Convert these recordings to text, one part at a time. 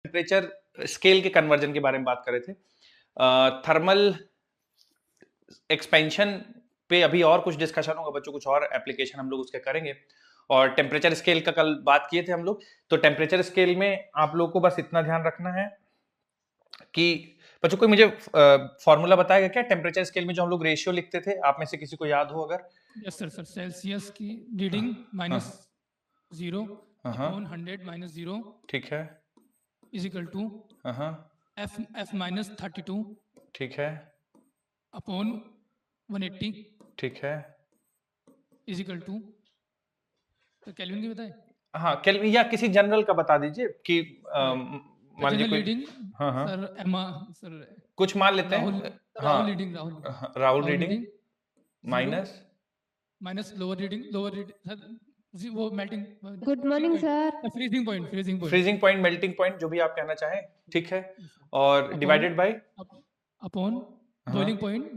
Temperature scale के conversion के बारे में बात कर रहे थे। थर्मल एक्सपेंशन पे अभी और कुछ डिस्कशन होगा बच्चों, कुछ और एप्लीकेशन हम लोग उसके करेंगे। और टेम्परेचर स्केल का कल बात किए थे हम लोग। तो टेम्परेचर स्केल में आप लोग को बस इतना ध्यान रखना है कि बच्चों कोई मुझे फॉर्मूला बताएगा क्या टेम्परेचर स्केल में जो हम लोग रेशियो लिखते थे, आप में से किसी को याद हो अगर? Yes sir. सर सेल्सियस की रीडिंग -0 अपॉन 100 -0 ठीक है, इज इक्वल टू f -32 ठीक है, अपॉन 180 ठीक है। इज इक्वल टू, तो केल्विन की बताए? हाँ, केल्विन या किसी जनरल का बता दीजिए कि मान लीजिए कोई। रीडिंग हाँ हाँ सर एमा सर कुछ मान लेते राहुल हैं। राहुल हाँ, reading Rahul reading minus lower reading sir वो melting. Good morning sir. Freezing point melting point जो भी आप कहना चाहें, ठीक है। और divided by upon boiling point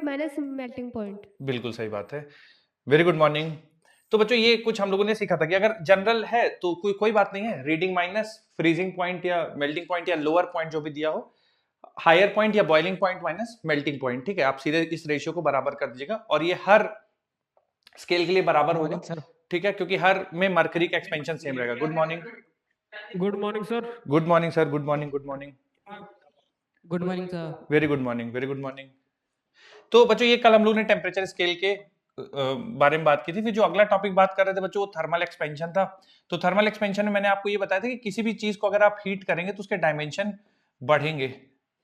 minus melting point. बिल्कुल सही बात है। Very good morning. तो बच्चों ये कुछ हम लोगों ने सीखा था कि अगर जनरल है तो कोई बात नहीं है, रीडिंग माइनस फ्रीजिंग पॉइंट या मेल्टिंग पॉइंट या लोअर पॉइंट जो भी दिया हो, हायर पॉइंट या boiling point minus melting point, ठीक है। आप सीधे इस रेशियो को बराबर कर दीजिएगा और ये हर स्केल के लिए बराबर होगा, ठीक है, क्योंकि हर में मरकरी का एक्सपेंशन सेम रहेगा। Good morning. Good morning sir. Good morning sir. Good morning. Good morning. Good morning sir. Very good morning. Very good morning. तो बच्चों ये कल हम लोग ने टेम्परेचर स्केल के बारे में बात की थी। फिर जो अगला टॉपिक बात कर रहे थे बच्चों वो थर्मल एक्सपेंशन था। तो थर्मल एक्सपेंशन में मैंने आपको ये बताया था कि किसी भी चीज को अगर आप हीट करेंगे तो उसके डायमेंशन बढ़ेंगे,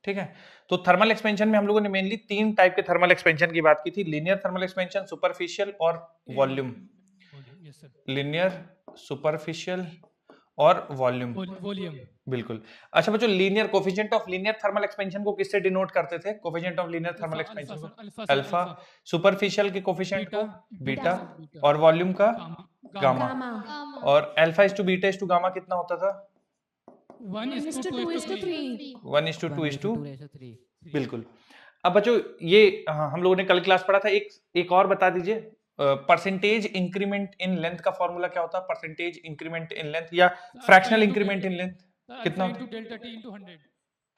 ठीक है। तो थर्मल एक्सपेंशन में हम लोगों ने मेनली 3 टाइप के थर्मल एक्सपेंशन की बात की थी, लीनियर थर्मल एक्सपेंशन, सुपरफिशियल और वॉल्यूम। लीनियर, सुपरफिशियल और वॉल्यूम। बिल्कुल। अच्छा बच्चों, linear coefficient of linear thermal expansion को किससे डिनोट करते थे? Coefficient of linear thermal expansion को अल्फा, सुपरफिशियल के कोफिशिएंट को बीटा और वॉल्यूम का गामा। और alpha is to beta is to gamma कितना होता था? 1:2:3। 1:2:3। बिल्कुल। अब बच्चों ये हम लोगों ने कल क्लास पढ़ा था। एक और बता दीजिए, परसेंटेज इंक्रीमेंट इन लेंथ का फॉर्मूला क्या होता है? परसेंटेज इंक्रीमेंट इन लेंथ या फ्रैक्शनल इंक्रीमेंट इन लेंथ कितना होता है?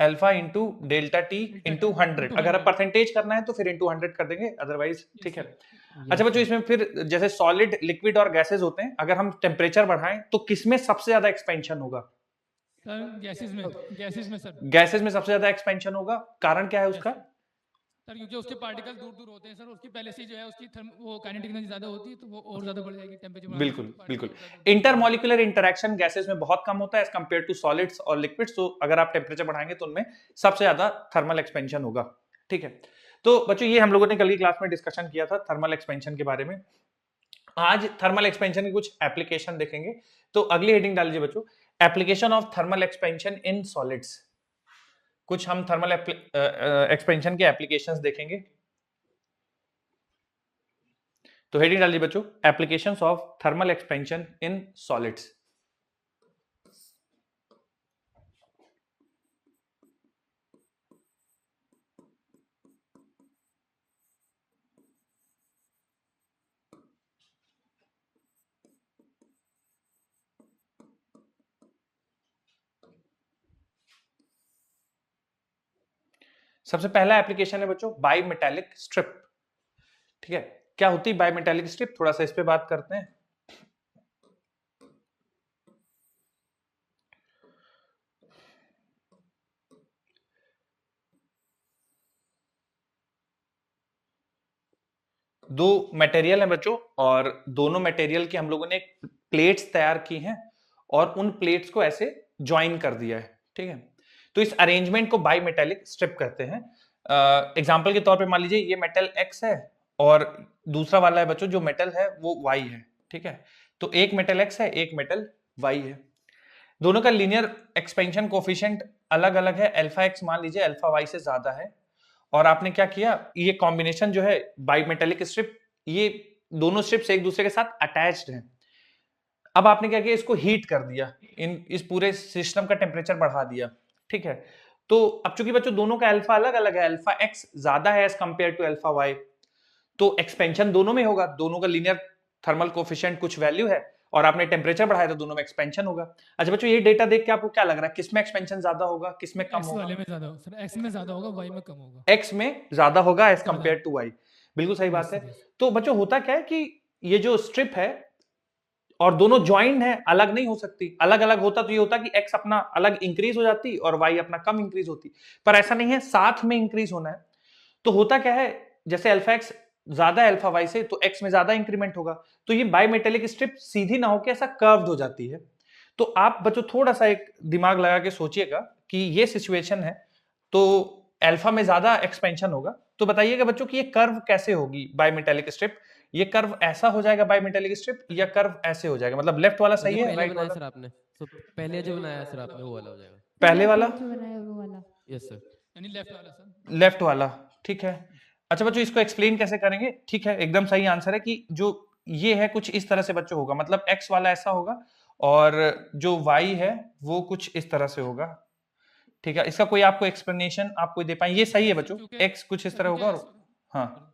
Alpha into delta T into 100। अगर आप परसेंटेज करना है तो फिर इंटू 100 कर देंगे, अदरवाइज ठीक है। अच्छा बच्चों, इसमें फिर जैसे सॉलिड, लिक्विड और गैसेस होते हैं, अगर हम टेम्परेचर बढ़ाएं तो किसमें सबसे ज्यादा एक्सपेंशन होगा? गैसेस में सर। गैसेस में सबसे ज्यादा एक्सपेंशन होगा। कारण क्या है उसका? सर क्योंकि उसके पार्टिकल दूर होते हैं सर, उसकी पहले से जो है उसकी वो काइनेटिक एनर्जी ज्यादा होती है तो वो और ज्यादा बढ़ जाएगी टेंपरेचर। बिल्कुल। इंटरमॉलिक्यूलर इंटरेक्शन गैसेस में बहुत कम होता है एज कंपेयर टू सॉलिड्स और लिक्विड्स। तो अगर आप टेम्परेचर बढ़ाएंगे तो उनमें सबसे ज्यादा थर्मल एक्सपेंशन होगा, ठीक है। तो बच्चों ये हम लोगों ने कल की क्लास में डिस्कशन किया था थर्मल एक्सपेंशन के बारे में। आज थर्मल एक्सपेंशन की कुछ एप्लीकेशन देखेंगे। तो अगली हेडिंग डाल लीजिए बच्चों, application of thermal expansion in solids. कुछ हम थर्मल एक्सपेंशन के एप्लीकेशंस देखेंगे। तो हेडिंग डाल दीजिए बच्चों, applications of thermal expansion in solids. सबसे पहला एप्लीकेशन है बच्चों बाई मेटालिक स्ट्रिप, ठीक है। क्या होती है बाई मेटालिक स्ट्रिप? थोड़ा सा इस पे बात करते हैं। दो मटेरियल है बच्चों और दोनों मटेरियल की हम लोगों ने प्लेट्स तैयार की हैं और उन प्लेट्स को ऐसे ज्वाइन कर दिया है, ठीक है। तो इस अरेंजमेंट को बाई मेटालिक स्ट्रिप कहते हैं। एग्जांपल के तौर पे मान लीजिए ये मेटल X है और दूसरा वाला है बच्चों जो मेटल है वो Y है, ठीक है। तो एक मेटल X है, एक मेटल Y है। दोनों का लीनियर एक्सपेंशन कोफिशिएंट अलग अलग है। अल्फा X मान लीजिए अल्फा Y से ज्यादा है। और आपने क्या किया, ये कॉम्बिनेशन जो है बाई मेटालिक स्ट्रिप, ये दोनों स्ट्रिप्स एक दूसरे के साथ अटैच्ड हैं। अब आपने क्या किया, इसको हीट कर दिया, इस पूरे सिस्टम का टेम्परेचर बढ़ा दिया, ठीक है। तो अब चूंकि बच्चों दोनों का अल्फा अलग अलग है, अल्फा X ज्यादा है as compare to alpha Y, तो एक्सपेंशन दोनों में होगा। दोनों का लीनियर थर्मल कोफिशिएंट कुछ वैल्यू है और आपने टेम्परेचर बढ़ाया तो दोनों में एक्सपेंशन होगा। अच्छा बच्चों, ये डेटा देख के आपको क्या लग रहा है, किसमें एक्सपेंशन ज्यादा होगा, किसमें कम एक्स होगा? वाले में ज्यादा हो सर, एक्स में ज्यादा होगा, वाई में कम होगा। एक्स में ज्यादा होगा एज ज्यादा। Compare to Y. बिल्कुल सही बात यस है। Sir, yes. तो बच्चों होता क्या है कि ये जो स्ट्रिप है और दोनों ज्वाइंट है, अलग नहीं हो सकती। अलग अलग होता तो ये होता कि एक्स अपना अलग इंक्रीज हो जाती और वाई अपना कम इंक्रीज होती, पर ऐसा नहीं है, साथ में इंक्रीज होना है। तो होता क्या है, जैसे अल्फा एक्स ज्यादा है अल्फा वाई से, तो एक्स में ज्यादा इंक्रीमेंट होगा। तो ये बाइमेटेलिक स्ट्रिप सीधी ना होकर ऐसा कर्व्ड हो जाती है। तो आप बच्चों थोड़ा सा एक दिमाग लगा के सोचिएगा कि ये सिचुएशन है, तो अल्फा में ज्यादा एक्सपेंशन होगा। तो बताइएगा बच्चों कि ये कर्व कैसे होगी बाइमेटेलिक स्ट्रिप। ये कर्व ऐसा हो जाएगा बाइमेटेलिक स्ट्रिप, या कर्व ऐसे हो जाएगा, मतलब लेफ्ट वाला तो सही जो है, पहले राइट बनाया वाला? सर आपने, तो पहले जो बनाया सर आपने वो वाला हो जाएगा। पहले वाला, जो बनाया वो वाला। Yes sir. यानी लेफ्ट वाला सर। लेफ्ट वाला, ठीक है। अच्छा बच्चों, इसको एक्सप्लेन कैसे करेंगे? ठीक है, एकदम सही आंसर है कि जो ये है कुछ इस तरह से बच्चों होगा, मतलब एक्स वाला ऐसा होगा और जो वाई है वो कुछ इस तरह से होगा। ठीक है, इसका कोई आपको एक्सप्लेनेशन आप कोई दे पाए? ये सही है सर बच्चों, क्योंकि एक्स कुछ इस सर तरह क्योंकि होगा और हाँ।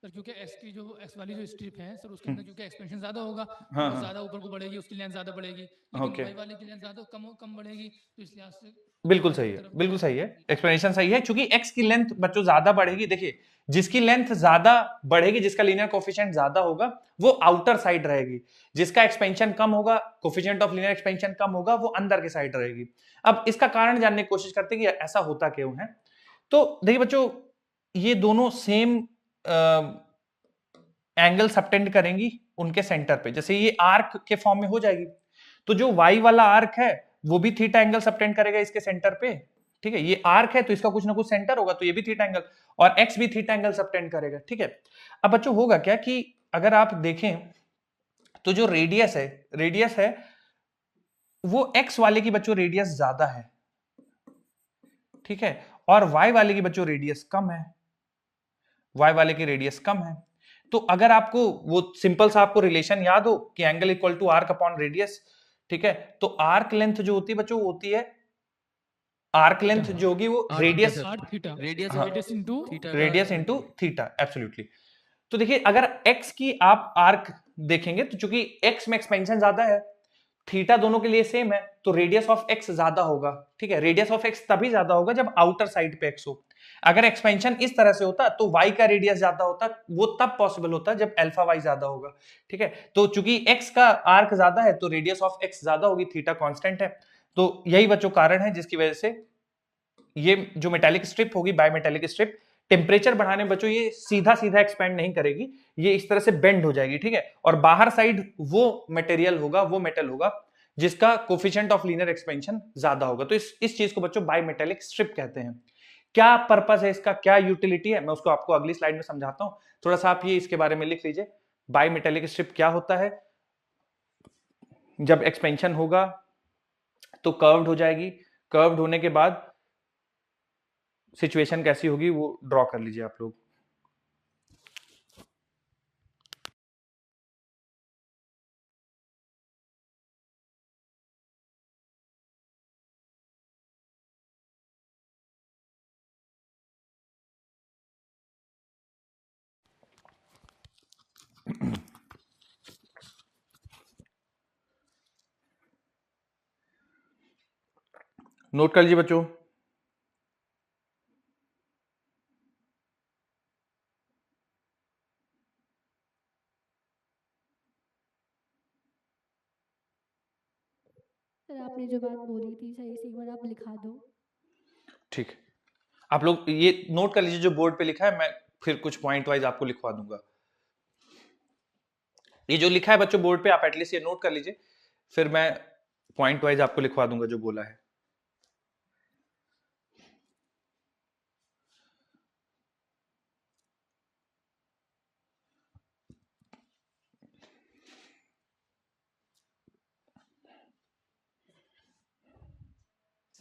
सर क्योंकि एक्स की जो एक्स वाली जो स्ट्रिप है सर, उसके अंदर हम्म, क्योंकि एक्सपेंशन ज्यादा होगा, तो हाँ वो हाँ, ज्यादा ऊपर को बढ़ेगी, उसकी लेंथ ज्यादा बढ़ेगी। लेकिन ओके, वाई वाले की लेंथ ज्यादा कम बढ़ेगी, तो इस लिहाज से बिल्कुल वाई सही की है, तरफ बिल्कुल ज्यादा सही है, बढ़ेगी। एक्सप्लेनेशन सही है। क्योंकि एक्स की लेंथ बच्चों ज्यादा बढ़ेगी, देखिए जिसकी लेंथ ज्यादा बढ़ेगी, जिसका लीनियर कोफिशिएंट ज्यादा होगा, वो आउटर साइड रहेगी। जिसका एक्सपेंशन कम होगा, कोफिशिएंट ऑफ लीनियर एक्सपेंशन कम होगा, वो अंदर के साइड रहेगी। अब इसका कारण जानने की कोशिश करते हैं कि ऐसा होता क्यों है। तो देखिए बच्चों, ये दोनों सेम एंगल सबटेंड करेंगी उनके सेंटर पे, जैसे ये आर्क के फॉर्म में हो जाएगी। तो जो वाई वाला आर्क है वो भी थीटा एंगल सबटेंड करेगा इसके सेंटर पे। ठीक है, ये आर्क है तो इसका कुछ ना कुछ सेंटर होगा, तो ये भी थीटा एंगल, और एक्स भी थीटा एंगल सबटेंड करेगा। ठीक है। अब बच्चों होगा क्या कि अगर आप देखें तो जो रेडियस है वो एक्स वाले की बच्चों रेडियस ज्यादा है, ठीक है, और वाई वाले की बच्चों रेडियस कम है, वाई वाले की रेडियस कम है। तो अगर आपको वो सिंपल सा आपको रिलेशन याद हो कि angle equal to arc upon radius, ठीक है, तो आर्क लेंथ जो होती है बच्चों, वो होती है आर्क लेंथ जो होगी वो आठ थीटा रेडियस, सर। आठ थीटा, रेडियस हाँ, और रेडियस इनटू थीटा का रेडियस इनटू थीटा, एब्सोल्युटली। तो देखिए अगर x की आप आर्क देखेंगे तो चूंकि x में एक्सपेंशन ज्यादा है, थीटा दोनों के लिए सेम है, तो रेडियस ऑफ x ज्यादा होगा। ठीक है, रेडियस ऑफ x तभी ज्यादा होगा जब आउटर साइड पे x हो। अगर एक्सपेंशन इस तरह से होता तो y का रेडियस ज्यादा होता, वो तब पॉसिबल होता जब अल्फा y ज्यादा होगा। ठीक है, तो चूंकि x का आर्क ज्यादा है तो रेडियस ऑफ x ज्यादा होगी, थीटा कांस्टेंट है। तो यही बच्चों कारण है जिसकी वजह से ये जो मेटालिक स्ट्रिप होगी, बायमेटालिक स्ट्रिप, टेम्परेचर बढ़ाने बच्चों ये सीधा सीधा एक्सपेंड नहीं करेगी, ये इस तरह से बेंड हो जाएगी। ठीक है, और बाहर साइड वो मटेरियल होगा, वो मेटल होगा जिसका कोफिशिएंट ऑफ लीनियर एक्सपेंशन ज्यादा होगा। तो इस चीज को बच्चों बायमेटालिक स्ट्रिप कहते हैं। क्या पर्पस है इसका, क्या यूटिलिटी है, मैं उसको आपको अगली स्लाइड में समझाता हूं। थोड़ा सा आप ये इसके बारे में लिख लीजिए, बायमेटालिक स्ट्रिप क्या होता है। जब एक्सपेंशन होगा तो कर्व्ड हो जाएगी, कर्व्ड होने के बाद सिचुएशन कैसी होगी वो ड्रॉ कर लीजिए आप लोग। नोट कर लीजिए बच्चों। सर आपने जो बात बोली थी सही से एक बार आप लिखा दो। ठीक, आप लोग ये नोट कर लीजिए जो बोर्ड पे लिखा है, मैं फिर कुछ पॉइंट वाइज आपको लिखवा दूंगा। ये जो लिखा है बच्चों बोर्ड पे आप एटलीस्ट ये नोट कर लीजिए, फिर मैं पॉइंट वाइज आपको लिखवा दूंगा जो बोला है।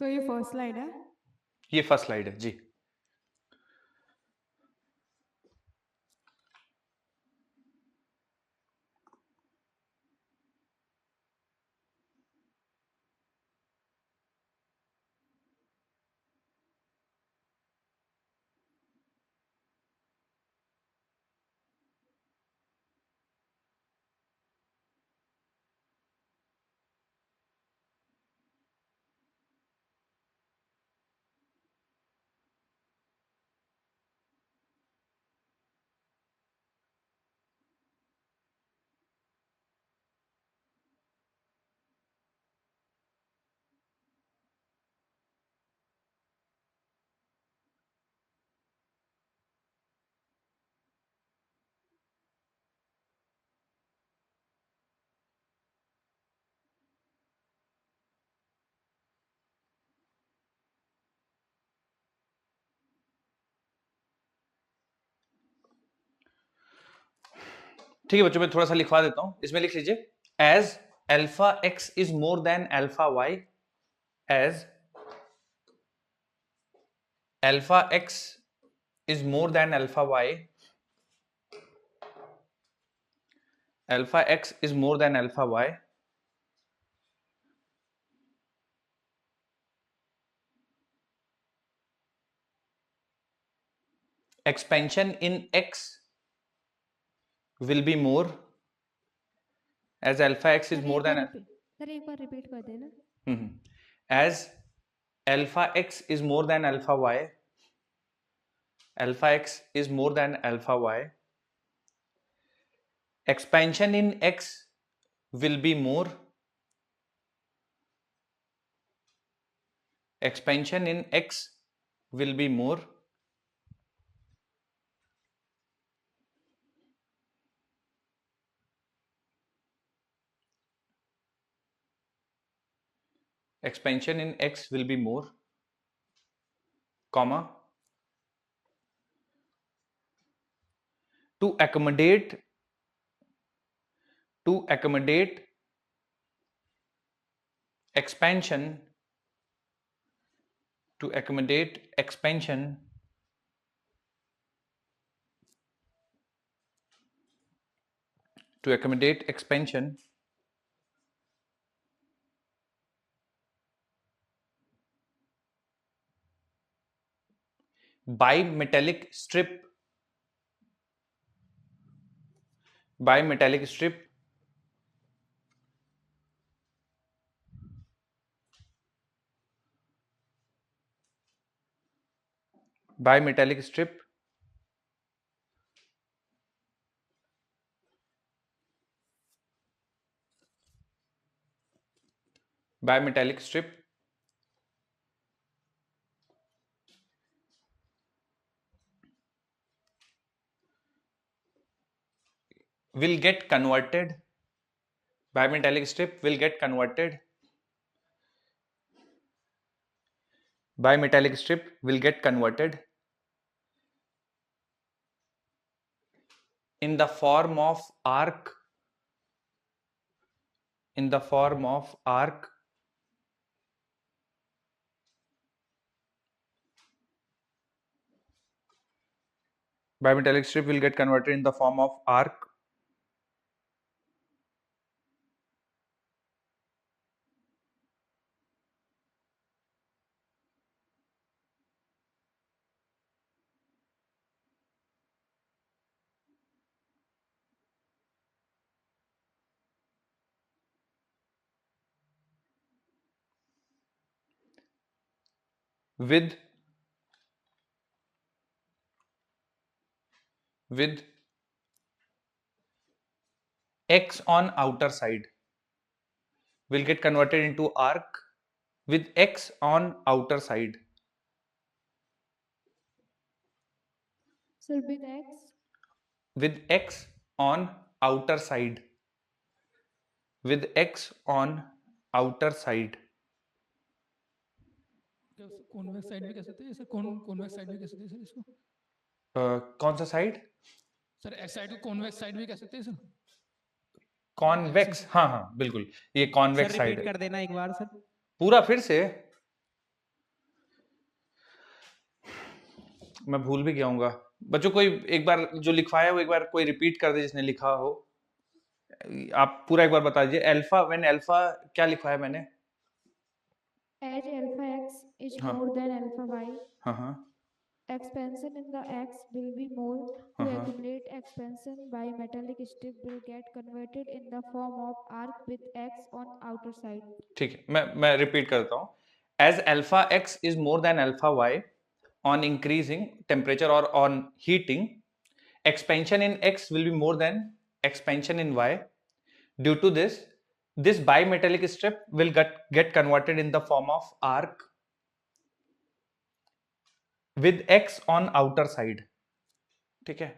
सो ये फर्स्ट स्लाइड है। ये फर्स्ट स्लाइड है जी। ठीक है बच्चों, मैं थोड़ा सा लिखवा देता हूं, इसमें लिख लीजिए as alpha X is more than alpha Y, as alpha X is more than alpha Y, alpha X is more than alpha Y, expansion in x will be more as alpha x is more than sir एक बार repeat कर देना। as alpha x is more than alpha y, alpha x is more than alpha y, expansion in x will be more, expansion in x will be more, expansion in x will be more, comma, to accommodate expansion, to accommodate expansion bimetallic strip bimetallic strip bimetallic strip bimetallic strip will get converted, bimetallic strip will get converted, bimetallic strip will get converted in the form of arc, in the form of arc bimetallic strip will get converted in the form of arc with x on outer side, will get converted into arc with x on outer side, sir with x with x on outer side, with x on outer side, convex side भी कह सकते हैं sir, convex side भी कह सकते हैं sir इसको, कौन सा साइड? सर एक्स साइड को कॉन्वेक्स साइड भी कह सकते हैं सर। कॉन्वेक्स, हाँ हाँ बिल्कुल, ये कॉन्वेक्स सर साइड रिपीट है कर देना एक बार सर। पूरा फिर से, मैं भूल भी गया हूँगा बच्चों, कोई एक बार जो लिखवाया वो एक बार कोई रिपीट कर दे जिसने लिखा हो, आप पूरा एक बार बता दीजिए। अल्फा, व्हेन अल्फा क्या लिखवाया मैंने? एज अल्फा एक्स इज हाँ। मोर देन अल्फा वाई, हाँ हाँ expansion in the x will be more, to Uh-huh. accumulate expansion by metallic strip will get converted in the form of arc with x on outer side। ठीक है, मैं repeat करता हूँ। As alpha X is more than alpha Y on increasing temperature or on heating, expansion in x will be more than expansion in y. Due to this, this bimetallic strip will get converted in the form of arc with x on outer side। ठीक है,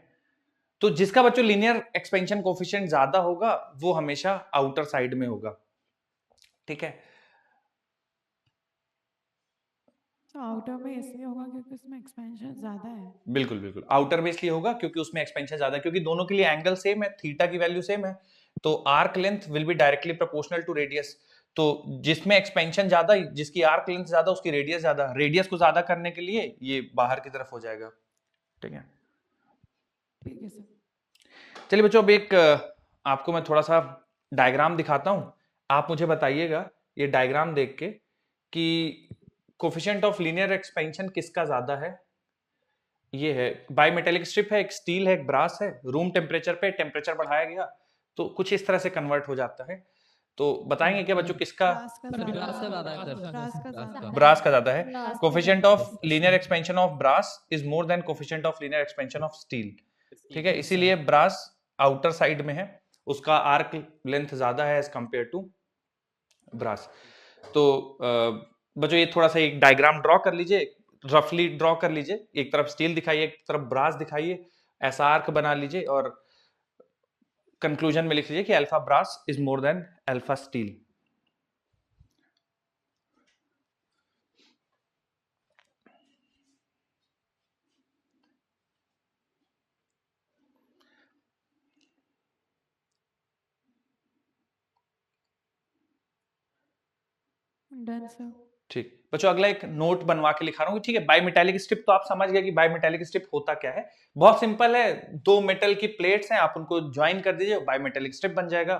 तो जिसका बच्चों linear expansion coefficient ज्यादा होगा वो हमेशा outer side में होगा। ठीक है, तो आउटर में इसलिए होगा क्योंकि उसमें एक्सपेंशन ज्यादा है। बिल्कुल बिल्कुल, आउटर में इसलिए होगा क्योंकि उसमें एक्सपेंशन ज्यादा है, क्योंकि दोनों के लिए एंगल सेम है, थीटा की वैल्यू सेम है, तो arc length will be directly proportional to radius. तो जिसमें एक्सपेंशन ज्यादा, जिसकी आर्क लेंथ ज्यादा, उसकी रेडियस ज्यादा, रेडियस को ज्यादा करने के लिए ये बाहर की तरफ हो जाएगा। ठीक है, ठीक है सर। चलिए बच्चों, अब एक आपको मैं थोड़ा सा डायग्राम दिखाता हूं, आप मुझे बताइएगा ये डायग्राम देख के कि कोफिशिएंट ऑफ लीनियर एक्सपेंशन किसका ज्यादा है। ये है बाई मेटेलिक स्ट्रिप है, एक स्टील है, एक ब्रास है, रूम टेम्परेचर पे टेम्परेचर बढ़ाया गया तो कुछ इस तरह से कन्वर्ट हो जाता है। तो बताएंगे क्या बच्चों किसका? ब्रास का सर ज्यादा ब्रास का ज्यादा है सर। ब्रास का ब्रास ज्यादा का। ब्रास का ज्यादा है। Brass का कोफिशिएंट ज्यादा of linear expansion of brass is more than coefficient of linear expansion of steel. ठीक है, इसीलिए ब्रास आउटर साइड में है, उसका आर्क लेंथ ज्यादा है एज कंपेयर टू ब्रास। तो बच्चों ये थोड़ा सा एक डायग्राम ड्रॉ कर लीजिए, रफली ड्रॉ कर लीजिए, एक तरफ स्टील दिखाइए, एक तरफ ब्रास दिखाइए, ऐसा आर्क बना लीजिए और कंक्लूजन में लिख लीजिए कि alpha brass is more than alpha steel. Done sir. ठीक बच्चों, अगला एक नोट बनवा के लिखा रहा हूँ। ठीक है, बाई मेटेलिक स्ट्रिप तो आप समझ गए कि बाई मेटेलिक स्ट्रिप होता क्या है। बहुत सिंपल है, दो मेटल की प्लेट्स हैं, आप उनको ज्वाइन कर दीजिए, बाई मेटेलिक स्ट्रिप बन जाएगा।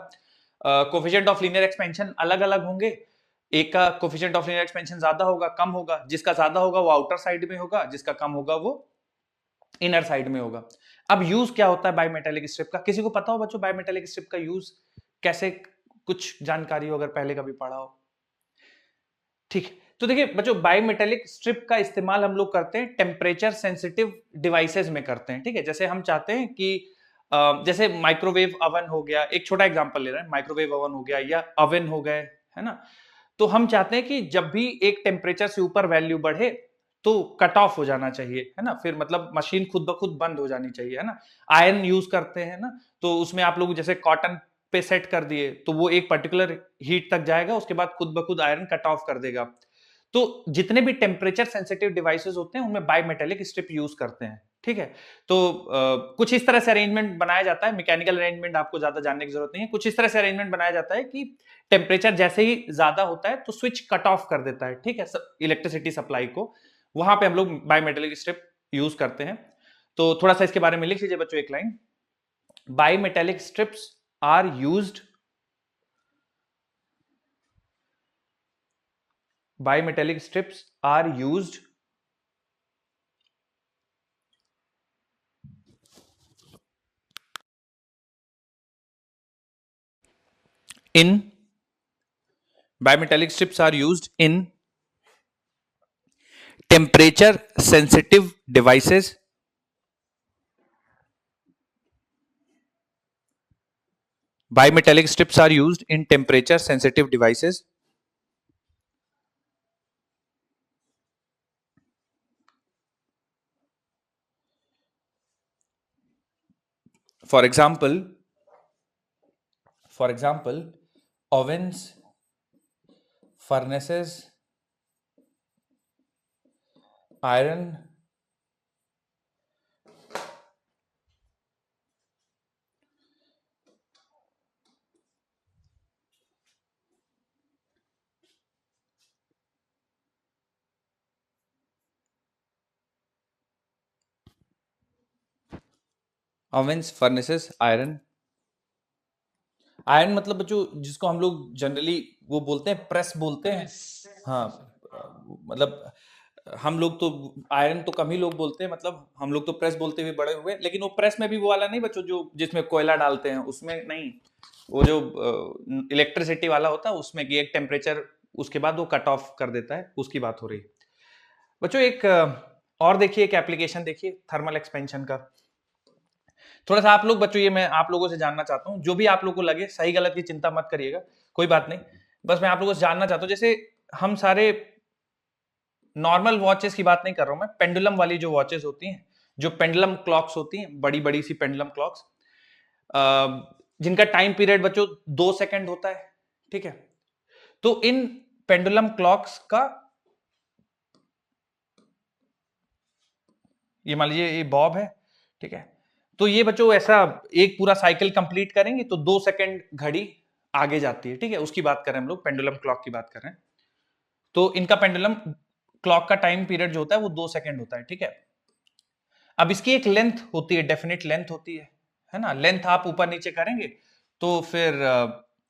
कोफिशिएंट ऑफ लीनियर एक्सपेंशन अलग अलग होंगे, एक का कोफिशिएंट ऑफ लीनियर एक्सपेंशन ज्यादा होगा, कम होगा, जिसका ज्यादा होगा वो आउटर साइड में होगा, जिसका कम होगा वो इनर साइड में होगा। अब यूज क्या होता है बाई मेटेलिक स्ट्रिप का, किसी को पता हो बच्चों बाई मेटेलिक स्ट्रिप का यूज कैसे? कुछ जानकारी हो अगर पहले कभी पढ़ा हो। ठीक, तो देखिए बच्चों, बाई मेटेलिक स्ट्रिप का इस्तेमाल हम लोग करते हैं टेम्परेचर सेंसिटिव डिवाइसेस में करते हैं। ठीक है, जैसे हम चाहते हैं कि जैसे माइक्रोवेव ओवन हो गया, एक छोटा एग्जांपल ले रहे हैं, माइक्रोवेव ओवन हो गया या ओवन हो गए, है ना, तो हम चाहते हैं कि जब भी एक टेम्परेचर से ऊपर वैल्यू बढ़े तो कट ऑफ हो जाना चाहिए, है ना, फिर मतलब मशीन खुद ब खुद बंद हो जानी चाहिए, है ना। आयरन यूज करते हैं ना, तो उसमें आप लोग जैसे कॉटन पे सेट कर दिए तो वो एक पर्टिकुलर हीट तक जाएगा, उसके बाद खुद ब खुद आयरन कट ऑफ कर देगा। तो जितने भी टेम्परेचर सेंसिटिव डिवाइसेस होते हैं उनमें बाई मेटेलिक स्ट्रिप यूज करते हैं। ठीक है, तो कुछ इस तरह से अरेंजमेंट बनाया जाता है, मैकेनिकल अरेंजमेंट आपको ज्यादा जानने की जरूरत नहीं है, कुछ इस तरह से अरेंजमेंट बनाया जाता है कि टेम्परेचर जैसे ही ज्यादा होता है तो स्विच कट ऑफ कर देता है। ठीक है, इलेक्ट्रिसिटी सप्लाई को, वहां पे हम लोग बाई मेटेलिक स्ट्रिप यूज करते हैं। तो थोड़ा सा इसके बारे में लिख लीजिए बच्चों एक line, bimetallic strips are used, bimetallic strips are used in bimetallic strips are used in temperature sensitive devices bimetallic strips are used in temperature sensitive devices for example ovens, furnaces, iron, ovens, furnaces, iron। Iron मतलब बच्चों जिसको हम लोग generally वो बोलते हैं press बोलते हैं। हाँ, मतलब हम लोग तो आयरन तो कम ही लोग बोलते हैं, मतलब हम लोग तो प्रेस बोलते हुए बड़े हुए, लेकिन वो प्रेस में भी वो वाला नहीं बच्चों जो जिसमें कोयला डालते हैं, उसमें नहीं, वो जो इलेक्ट्रिसिटी वाला होता है उसमें कि एक टेम्परेचर उसके बाद वो कट ऑफ कर देता है, उसकी बात हो रही है बच्चों। एक और देखिए, एक एप्लीकेशन देखिए थर्मल एक्सपेंशन का। थोड़ा सा आप लोग बच्चों, ये मैं आप लोगों से जानना चाहता हूँ, जो भी आप लोगों को लगे, सही गलत की चिंता मत करिएगा, कोई बात नहीं, बस मैं आप लोगों से जानना चाहता हूँ। जैसे हम सारे नॉर्मल वॉचेस की बात नहीं कर रहा हूं मैं, पेंडुलम वाली जो वॉचेस होती हैं, जो पेंडुलम क्लॉक्स होती हैं, बड़ी बड़ी सी पेंडुलम क्लॉक्स, जिनका टाइम पीरियड बच्चों 2 सेकंड होता है। ठीक है, तो इन पेंडुलम क्लॉक्स का ये मान लीजिए ये बॉब है, ठीक है। तो ये बच्चों ऐसा एक पूरा साइकिल कंप्लीट करेंगे तो 2 सेकंड घड़ी आगे जाती है, ठीक है। उसकी बात कर रहे हैं हम लोग, पेंडुलम क्लॉक की बात कर रहे हैं। तो इनका पेंडुलम क्लॉक का टाइम पीरियड जो होता है वो 2 सेकंड होता है, ठीक है। अब इसकी एक लेंथ होती है, डेफिनेट लेंथ होती है ना। लेंथ आप ऊपर नीचे करेंगे तो फिर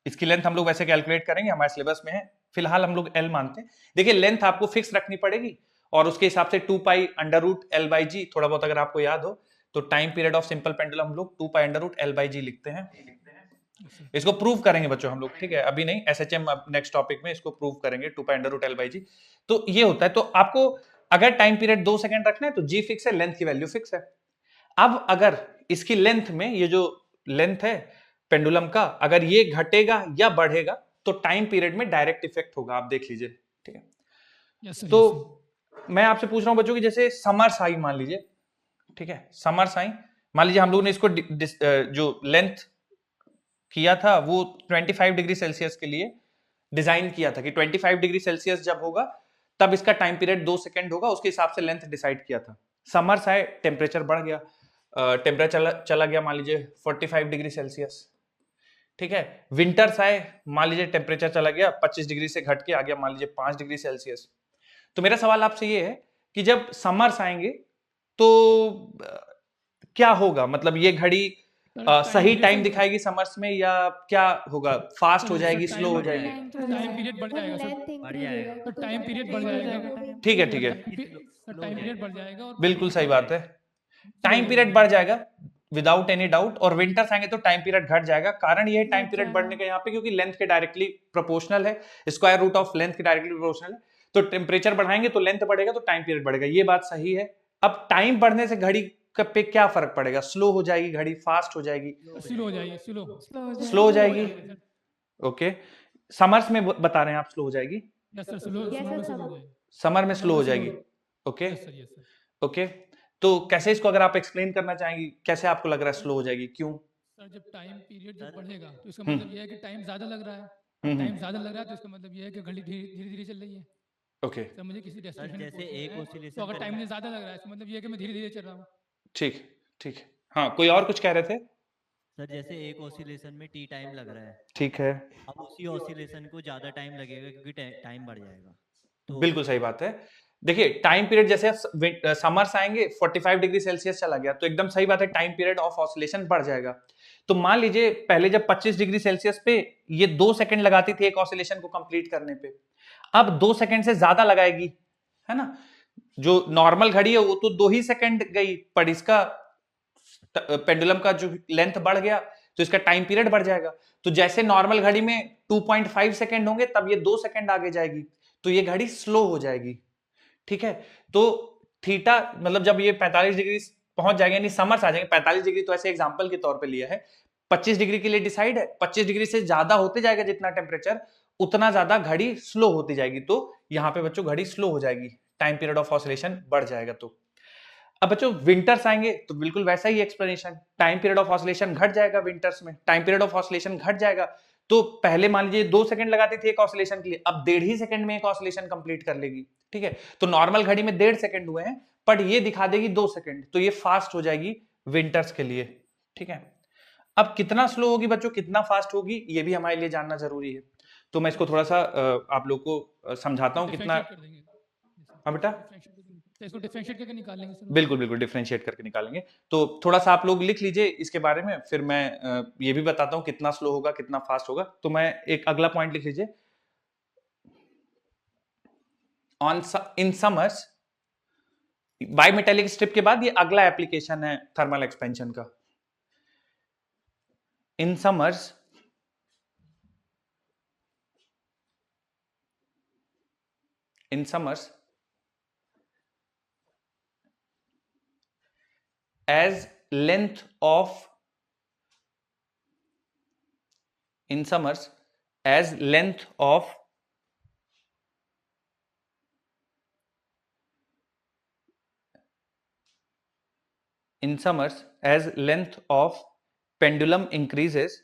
इसकी लेंथ हम लोग वैसे कैलकुलेट करेंगे, हमारे सिलेबस में है। फिलहाल हम लोग एल मानते हैं। देखिए लेंथ आपको फिक्स रखनी पड़ेगी और उसके हिसाब से 2 pi under root L by g, थोड़ा बहुत अगर आपको याद हो तो time period of simple pendulum हम लोग 2 pi under root L by g लिखते हैं। इसको प्रूव करेंगे बच्चों हम लोग, ठीक है, अभी नहीं, एसएचएम नेक्स्ट टॉपिक में इसको प्रूव करेंगे 2 pi under root L by g. तो ये होता है। तो आपको अगर टाइम पीरियड 2 सेकंड रखना है तो जी फिक्स है, लेंथ की वैल्यू फिक्स है। अब अगर इसकी लेंथ में ये जो लेंथ है पेंडुलम का, अगर ये घटेगा या बढ़ेगा तो टाइम पीरियड में डायरेक्ट इफेक्ट होगा, आप देख लीजिए, ठीक है। यस सर, तो मैं आपसे पूछ रहा हूं बच्चों की, जैसे समर साई मान लीजिए, ठीक है, समर साई मान लीजिए हम लोगों ने इसको जो लेंथ किया था वो 25 डिग्री सेल्सियस के लिए डिजाइन किया था कि 25 डिग्री सेल्सियस जब होगा तब इसका टाइम पीरियड 2 सेकंड होगा, उसके हिसाब से लेंथ डिसाइड किया था। समर साई टेम्परेचर बढ़ गया, टेम्परेचर चला गया मान लीजिए 45 डिग्री सेल्सियस, ठीक है। विंटर्स आए, मान लीजिए टेम्परेचर चला गया 25 डिग्री से घट के आ गया मान लीजिए 5 डिग्री सेल्सियस। तो मेरा सवाल आपसे ये है कि जब समर्स आएंगे तो क्या होगा, मतलब ये घड़ी सही टाइम दिखाएगी समर्स में या क्या होगा, फास्ट हो जाएगी, स्लो हो जाएगी? लेंथ हो टाइम जाएगा पीरियड बढ़ जाएगा सर। लेंथ बढ़ इंक्रीज हो जाएगा। जाएगी तो तो टाइम पीरियड बढ़ increase हो जाएगा। वो भी ठीक है, increase ठीक है, हो जाएगा। टाइम पीरियड बढ़ जाएगा और बिल्कुल सही बढ़ बात है। टाइम पीरियड बढ़ जाएगा विदाउट एनी डाउट, और विंटर्स आएंगे तो टाइम पीरियड घट जाएगा। कारण ये है टाइम घट पीरियड जाएगा। बढ़ने का यहाँ पे क्योंकि लेंथ के डायरेक्टली प्रोपोर्शनल है, स्क्वायर रूट ऑफ लेंथ के डायरेक्टली प्रोपोर्शनल है। तो टेम्परेचर बढ़ाएंगे तो लेंथ बढ़ेगा तो टाइम पीरियड बढ़ेगा, ये बात सही है। अब टाइम बढ़ने से घड़ी पे क्या फर्क पड़ेगा? स्लो हो जाएगी घड़ी, फास्ट हो जाएगी? स्लो हो जाएगी, स्लो स्लो हो जाएगी। सर। ओके, समर्स में बता रहे हैं आप स्लो हो जाएगी, yes sir, slow Yes, slow में sir, स्लो हो sir. जाएगी। समर में स्लो हो जाएगी। Okay yes sir, yes sir. Okay, तो कैसे इसको अगर आप एक्सप्लेन करना चाहेंगी, कैसे आपको लग रहा है स्लो हो जाएगी, क्यों? सर जब टाइम पीरियड जब बढ़ेगा तो इसका हम्म। मतलब ये है कि टाइम ज्यादा लग रहा है। हम्म, टाइम ज्यादा लग रहा है तो इसका मतलब ये है कि घड़ी धीरे धीरे चल रही है। ओके, सर मुझे किसी डेस्टिनेशन पे जैसे पहुंचना एक है, oscillation तो अगर टाइम करेंगे। मुझे ज्यादा लग रहा है इसका मतलब ये है कि मैं धीरे धीरे चल रहा हूँ। ठीक ठीक है। हाँ, कोई और कुछ कह रहे थे? सर जैसे एक ऑसिलेशन में टी टाइम लग रहा है, ठीक है, अब उसी ऑसिलेशन को ज्यादा टाइम लगेगा क्योंकि टाइम बढ़ जाएगा। तो बिल्कुल सही बात है। देखिए टाइम पीरियड जैसे समर्स आएंगे 45 डिग्री सेल्सियस चला गया तो एकदम सही बात है, टाइम पीरियड ऑफ ऑसिलेशन बढ़ जाएगा। तो मान लीजिए पहले जब 25 डिग्री सेल्सियस पे ये 2 सेकंड लगाती थी एक ऑसिलेशन को कंप्लीट करने पे, अब 2 सेकंड से ज्यादा लगाएगी, है ना। जो नॉर्मल घड़ी है वो तो 2 ही सेकंड गई, पर इसका पेंडुलम का जो लेंथ बढ़ गया तो इसका टाइम पीरियड बढ़ जाएगा। तो जैसे नॉर्मल घड़ी में 2.5 सेकंड होंगे तब ये 2 सेकंड आगे जाएगी, तो ये घड़ी स्लो हो जाएगी, ठीक है। तो थीटा मतलब जब ये 45 डिग्री पहुंच जाएगा, यानी समर्स आ जाएंगे, 45 डिग्री तो ऐसे एग्जांपल के तौर पे लिया है, 25 डिग्री के लिए डिसाइड है, 25 डिग्री से ज्यादा होते जाएगा जितना टेम्परेचर उतना ज्यादा घड़ी स्लो होती जाएगी। तो यहां पे बच्चों घड़ी स्लो हो जाएगी, टाइम पीरियड ऑफ ऑसिलेशन बढ़ जाएगा। तो अब बच्चों विंटर्स आएंगे तो बिल्कुल वैसा ही explanation, time period of oscillation घट जाएगा विंटर्स में, टाइम पीरियड ऑफ ऑसिलेशन घट जाएगा। तो पहले मान लीजिए 2 सेकंड लगाती थी एक ऑसिलेशन के लिए, अब 1.5 ही सेकंड में एक ऑसिलेशन कंप्लीट कर लेगी, ठीक है। तो नॉर्मल घड़ी में 1.5 सेकंड हुए हैं, बट ये दिखा देगी 2 सेकंड, तो ये फास्ट हो जाएगी विंटर्स के लिए, ठीक है। अब कितना स्लो होगी बच्चों, कितना फास्ट होगी, ये भी हमारे लिए जानना जरूरी है। तो मैं इसको थोड़ा सा आप लोग को समझाता हूँ कितना। डिफरेंशिएट कर देंगे। हाँ बेटा, तो इसको डिफरेंशिएट करके निकालेंगे सर। बिल्कुल बिल्कुल डिफरेंशिएट करके निकालेंगे। तो थोड़ा सा आप लोग लिख लीजिए इसके बारे में, फिर मैं ये भी बताता हूँ कितना स्लो होगा कितना फास्ट होगा। तो मैं एक अगला पॉइंट लिख लीजिए, ऑन इन समर्स, बाइमेटेलिक स्ट्रिप के बाद ये अगला एप्लीकेशन है थर्मल एक्सपेंशन का। In summers as length of in summers as length of in summers as length of pendulum increases,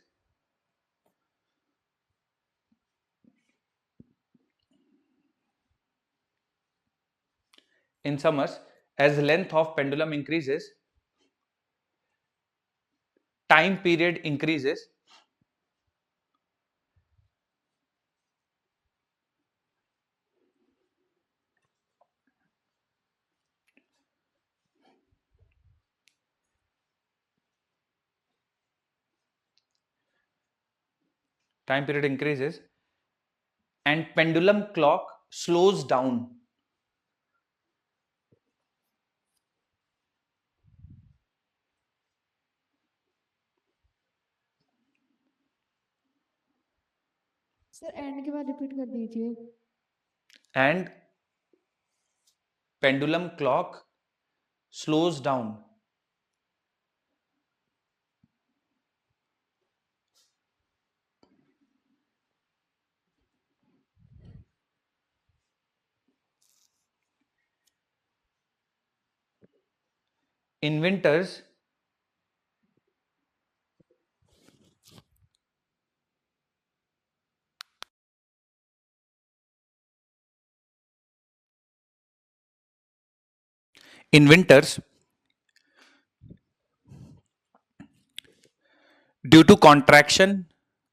in summers as length of pendulum increases, time period increases, and pendulum clock slows down. Sir and के बाद repeat कर दीजिए. And pendulum clock slows down. In winters, in winters, due to contraction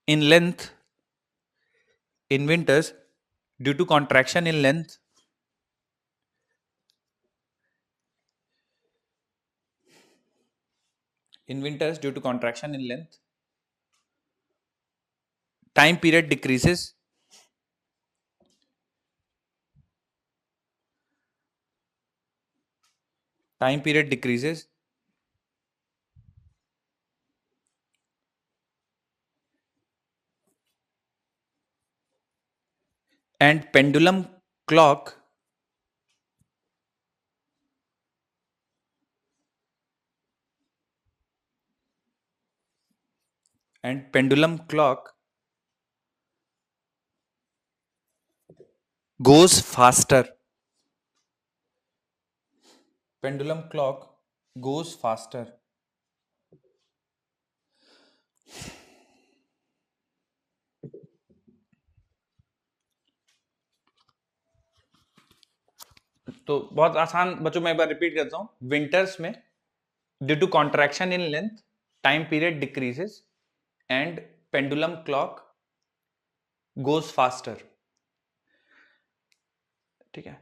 in length, in winters, due to contraction in length, in winters, due to contraction in length, time period decreases, time period decreases, and pendulum clock goes faster. Pendulum clock goes faster. तो बहुत आसान बच्चों, मैं एक बार repeat करता हूं. Winters में due to contraction in length, time period decreases and pendulum clock goes faster. ठीक है.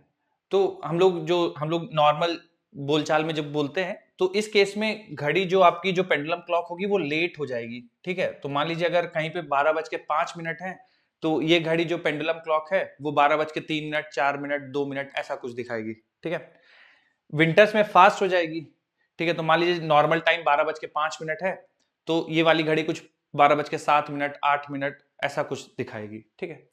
तो हम लोग नॉर्मल बोलचाल में जब बोलते हैं तो इस केस में घड़ी जो आपकी जो पेंडुलम क्लॉक होगी वो लेट हो जाएगी. ठीक है. तो मान लीजिए अगर कहीं पे 12:05 है तो ये घड़ी जो पेंडुलम क्लॉक है वो 12:03, 4 मिनट, 2 मिनट ऐसा कुछ दिखाएगी. ठीक है. विंटर्स में फास्ट हो जाएगी. ठीक है. तो मान लीजिए नॉर्मल टाइम 12:05 है तो ये वाली घड़ी कुछ 12:07, 8 मिनट ऐसा कुछ दिखाएगी. ठीक है.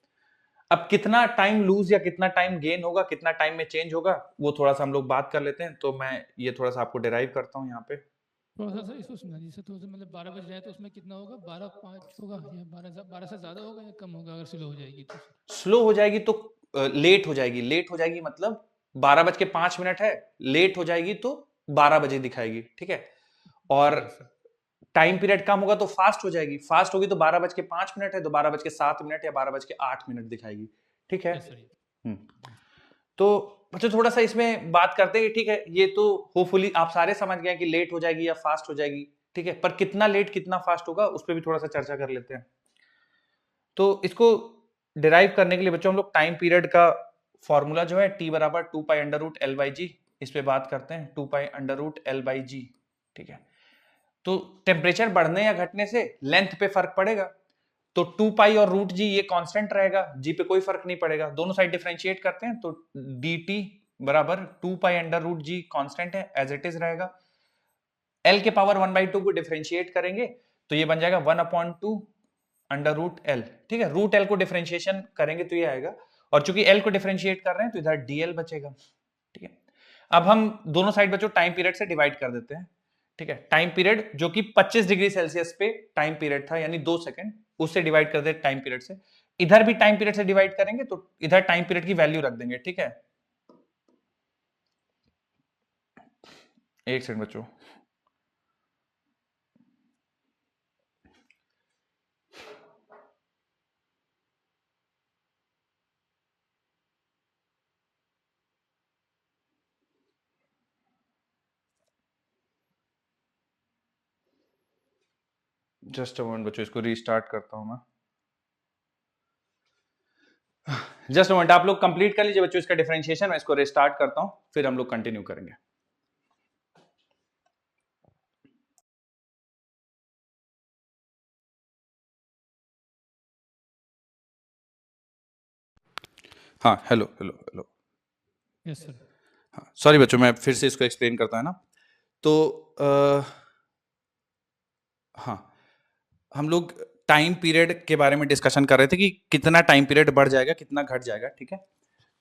अब कितना टाइम लूज या कितना टाइम गेन होगा, कितना टाइम में चेंज होगा, वो थोड़ा सा हम लोग बात कर लेते हैं. तो मैं ये थोड़ा सा आपको डिराइव करता हूँ यहाँ पे. थोड़ा सा सर इसको समझा दीजिए. तो मतलब 12 बज रहे हैं तो उसमें कितना होगा, 12:05 होगा या 12 से ज़्यादा होगा या कम होगा अगर स्लो हो जाएगी तो? स्लो हो जाएगी तो लेट हो जाएगी. लेट हो जाएगी मतलब 12:05 है, लेट हो जाएगी तो 12 बजे दिखाएगी. ठीक है. और टाइम पीरियड कम होगा तो फास्ट हो जाएगी. फास्ट होगी तो 12:05 है तो 12:07 या 12:08 दिखाएगी. ठीक है. तो बच्चों थोड़ा सा इसमें बात करते हैं. ठीक है. ये तो होपफुली आप सारे समझ गए कि लेट हो जाएगी या फास्ट हो जाएगी. ठीक है. पर कितना लेट कितना फास्ट होगा उस पर भी थोड़ा सा चर्चा कर लेते हैं. तो इसको डिराइव करने के लिए बच्चों हम लोग टाइम पीरियड का फॉर्मूला जो है T बराबर 2π√L/g, इस पे बात करते हैं. 2π√L/g. ठीक है. तो टेम्परेचर बढ़ने या घटने से लेंथ पे फर्क पड़ेगा. तो 2π और √g ये कांस्टेंट रहेगा, g पे कोई फर्क नहीं पड़ेगा. दोनों साइड डिफरेंशिएट करते हैं तो dt बराबर 2π√g कांस्टेंट है, एज इट इज रहेगा. l के पावर 1/2 को डिफरेंशिएट करेंगे तो ये बन जाएगा 1/2 √L. ठीक है. √L को डिफरेंशिएशन करेंगे तो ये आएगा. और चूंकि L को डिफरेंशिएट कर रहे हैं तो इधर dl बचेगा. ठीक है. अब हम दोनों साइड बच्चों टाइम पीरियड से डिवाइड कर देते हैं. ठीक है. टाइम पीरियड जो कि 25 डिग्री सेल्सियस पे टाइम पीरियड था यानी 2 सेकंड, उससे डिवाइड कर दे टाइम पीरियड से. इधर भी टाइम पीरियड से डिवाइड करेंगे तो इधर टाइम पीरियड की वैल्यू रख देंगे. ठीक है. एक सेकंड बच्चों. जस्ट अ मोमेंट बच्चों, इसको रीस्टार्ट करता हूं मैं। जस्ट अ मोमेंट, आप लोग कंप्लीट कर लीजिए बच्चों इसका डिफरेंशिएशन, मैं इसको रिस्टार्ट करता हूं, फिर हम लोग कंटिन्यू करेंगे। हाँ, hello hello hello. Yes sir. हाँ सॉरी बच्चों, मैं फिर से इसको एक्सप्लेन करता है ना। तो हाँ, हम लोग टाइम पीरियड के बारे में डिस्कशन कर रहे थे कि कितना टाइम पीरियड बढ़ जाएगा, कितना घट जाएगा, ठीक है।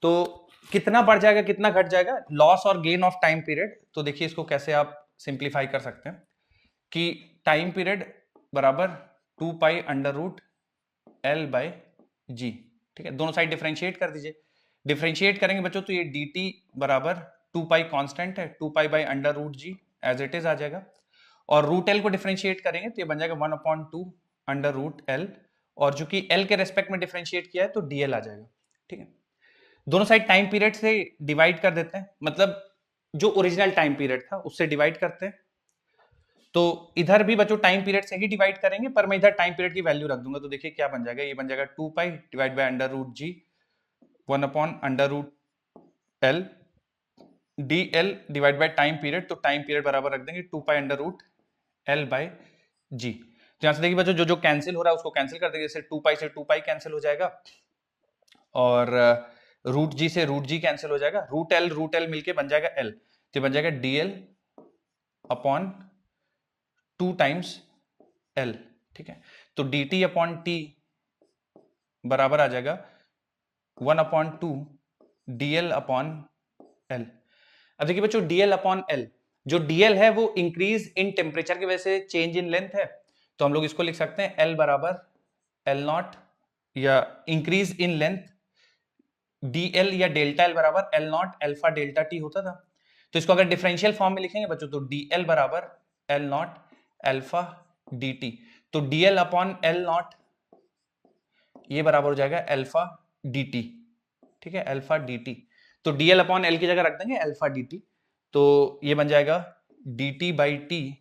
तो कितना बढ़ जाएगा, कितना घट जाएगा, लॉस और गेन ऑफ टाइम पीरियड। तो देखिए इसको कैसे आप सिंप्लीफाई कर सकते हैं कि टाइम पीरियड बराबर 2 pi under root L by g, ठीक है। दोनों साइड डिफरेंशिएट कर दीजिए। डिफरेंशिएट करेंगे बच्चों तो ये डी टी बराबर 2 पाई कॉन्स्टेंट है, 2 pi by under root g as it is आ जाएगा। और रूट एल को डिफरेंशिएट करेंगे तो ये बन जाएगा 1/2 अंडर रूट एल, और जो कि एल के रेस्पेक्ट में डिफरेंशिएट किया है तो डीएल आ जाएगा, ठीक है। दोनों साइड टाइम पीरियड से डिवाइड कर देते हैं, मतलब जो ओरिजिनल टाइम पीरियड था उससे डिवाइड करते हैं। तो इधर भी बच्चों टाइम पीरियड से ही डिवाइड करेंगे, पर मैं इधर टाइम पीरियड की वैल्यू रख दूंगा। तो देखिए क्या बन जाएगा, ये बन जाएगा 2 pi divide by under root g 1/√एल D L divide by time period. तो टाइम पीरियड बराबर रख देंगे 2 pi under root L by g. तो यहां से देखिए बच्चों जो जो कैंसिल हो रहा है उसको कैंसिल कर देंगे, जैसे 2 पाई से 2 पाई कैंसिल हो जाएगा, और रूट जी से रूट जी कैंसिल हो जाएगा, रूट एल मिलके बन जाएगा एल, तो बन जाएगा डीएल अपॉन 2 टाइम्स एल, ठीक है। तो डी टी अपॉन टी बराबर आ जाएगा 1/2 डीएल अपॉन एल। अब देखिए बच्चों डीएल अपॉन एल, जो डीएल है वो इंक्रीज इन टेम्परेचर की वजह से चेंज इन लेंथ है, तो हम लोग इसको लिख सकते हैं एल बराबर एल नॉट, या इंक्रीज इन लेंथ डीएल या डेल्टा एल बराबर L not alpha delta T होता था। तो इसको अगर डिफरेंशियल फॉर्म में लिखेंगे बच्चों तो डीएल बराबर L not alpha D T. तो डीएल अपॉन एल नॉट ये बराबर हो जाएगा अल्फा डी टी, ठीक है, अल्फा डी टी। तो डीएल अपॉन एल की जगह रख देंगे अल्फा डी टी, तो ये बन जाएगा डी टी बाई टी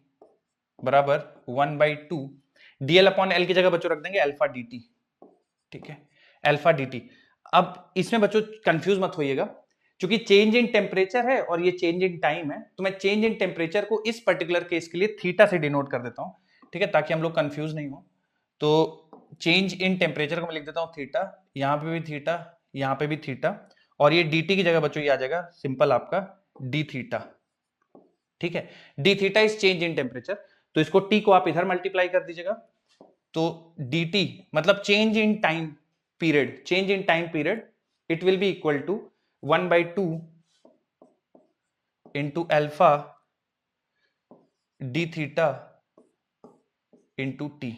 बराबर 1/2 डीएल अपॉन एल की जगह बच्चों रख देंगे अल्फा डी टी, ठीक है, अल्फा डी टी। अब इसमें बच्चों कंफ्यूज मत होइएगा, क्योंकि चेंज इन टेम्परेचर है और ये चेंज इन टाइम है, तो मैं चेंज इन टेम्परेचर को इस पर्टिकुलर केस के लिए थीटा से डिनोट कर देता हूं, ठीक है, ताकि हम लोग कंफ्यूज नहीं हो। तो चेंज इन टेम्परेचर को मैं लिख देता हूं थीटा, यहां पे भी थीटा, यहां पे भी थीटा, और ये dt की जगह बच्चों ये आ जाएगा सिंपल आपका डी थीटा, ठीक है। D theta is change in temperature, तो इसको t को आप इधर मल्टीप्लाई कर दीजिएगा, तो dt मतलब change in time period, change in time period it will be equal to 1/2 into alpha D theta into T,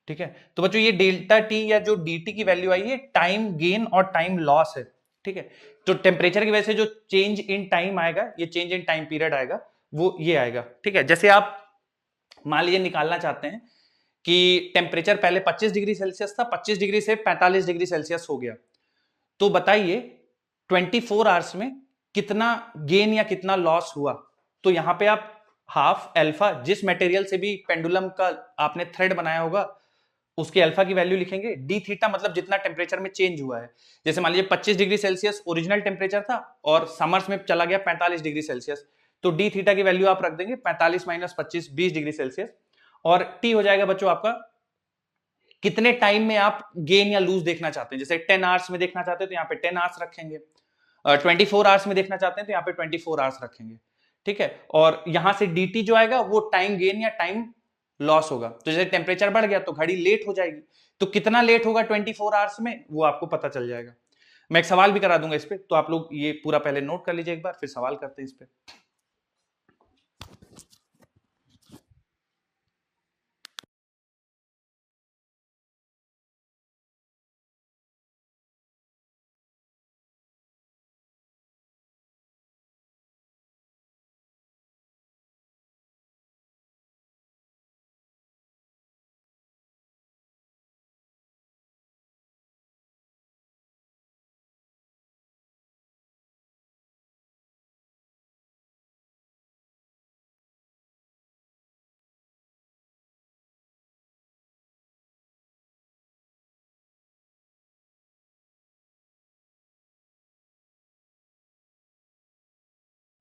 ठीक है। तो बच्चों ये डेल्टा टी या जो dt की वैल्यू आई है टाइम गेन और टाइम लॉस है, ठीक है। तो टेम्परेचर की वजह से जो चेंज इन टाइम आएगा, ये चेंज इन टाइम पीरियड आएगा, वो ये आएगा, ठीक है। जैसे आप मान लीजिए निकालना चाहते हैं कि टेम्परेचर पहले 25 डिग्री सेल्सियस था, 25 डिग्री से 45 डिग्री सेल्सियस हो गया, तो बताइए 24 आवर्स में कितना गेन या कितना लॉस हुआ। तो यहां पे आप हाफ अल्फा, जिस मटेरियल से भी पेंडुलम का आपने थ्रेड बनाया होगा उसके अल्फा की वैल्यू लिखेंगे, डी थीटा मतलब जितना टेम्परेचर में चेंज हुआ है। जैसे मान लीजिए 25 डिग्री सेल्सियस ओरिजिनल टेम्परेचर था और समर्स में चला गया 45 डिग्री सेल्सियस, तो डी थीटा की वैल्यू आप रख देंगे 45 माइनस 25 20 डिग्री सेल्सियस, और टी हो जाएगा बच्चों आपका कितने टाइम में आप गेन या लूज देखना चाहते हैं। जैसे 10 आवर्स में देखना चाहते हैं तो यहाँ पे 10 आवर्स रखेंगे, 24 आवर्स में देखना चाहते हैं तो यहाँ पे 24 आवर्स रखेंगे, ठीक है। और यहां से dt जो आएगा वो टाइम गेन या टाइम लॉस होगा। तो जैसे टेम्परेचर बढ़ गया तो घड़ी लेट हो जाएगी, तो कितना लेट होगा 24 आवर्स में वो आपको पता चल जाएगा। मैं एक सवाल भी करा दूंगा इस पे, तो आप लोग ये पूरा पहले नोट कर लीजिए एक बार, फिर सवाल करते हैं इस पे।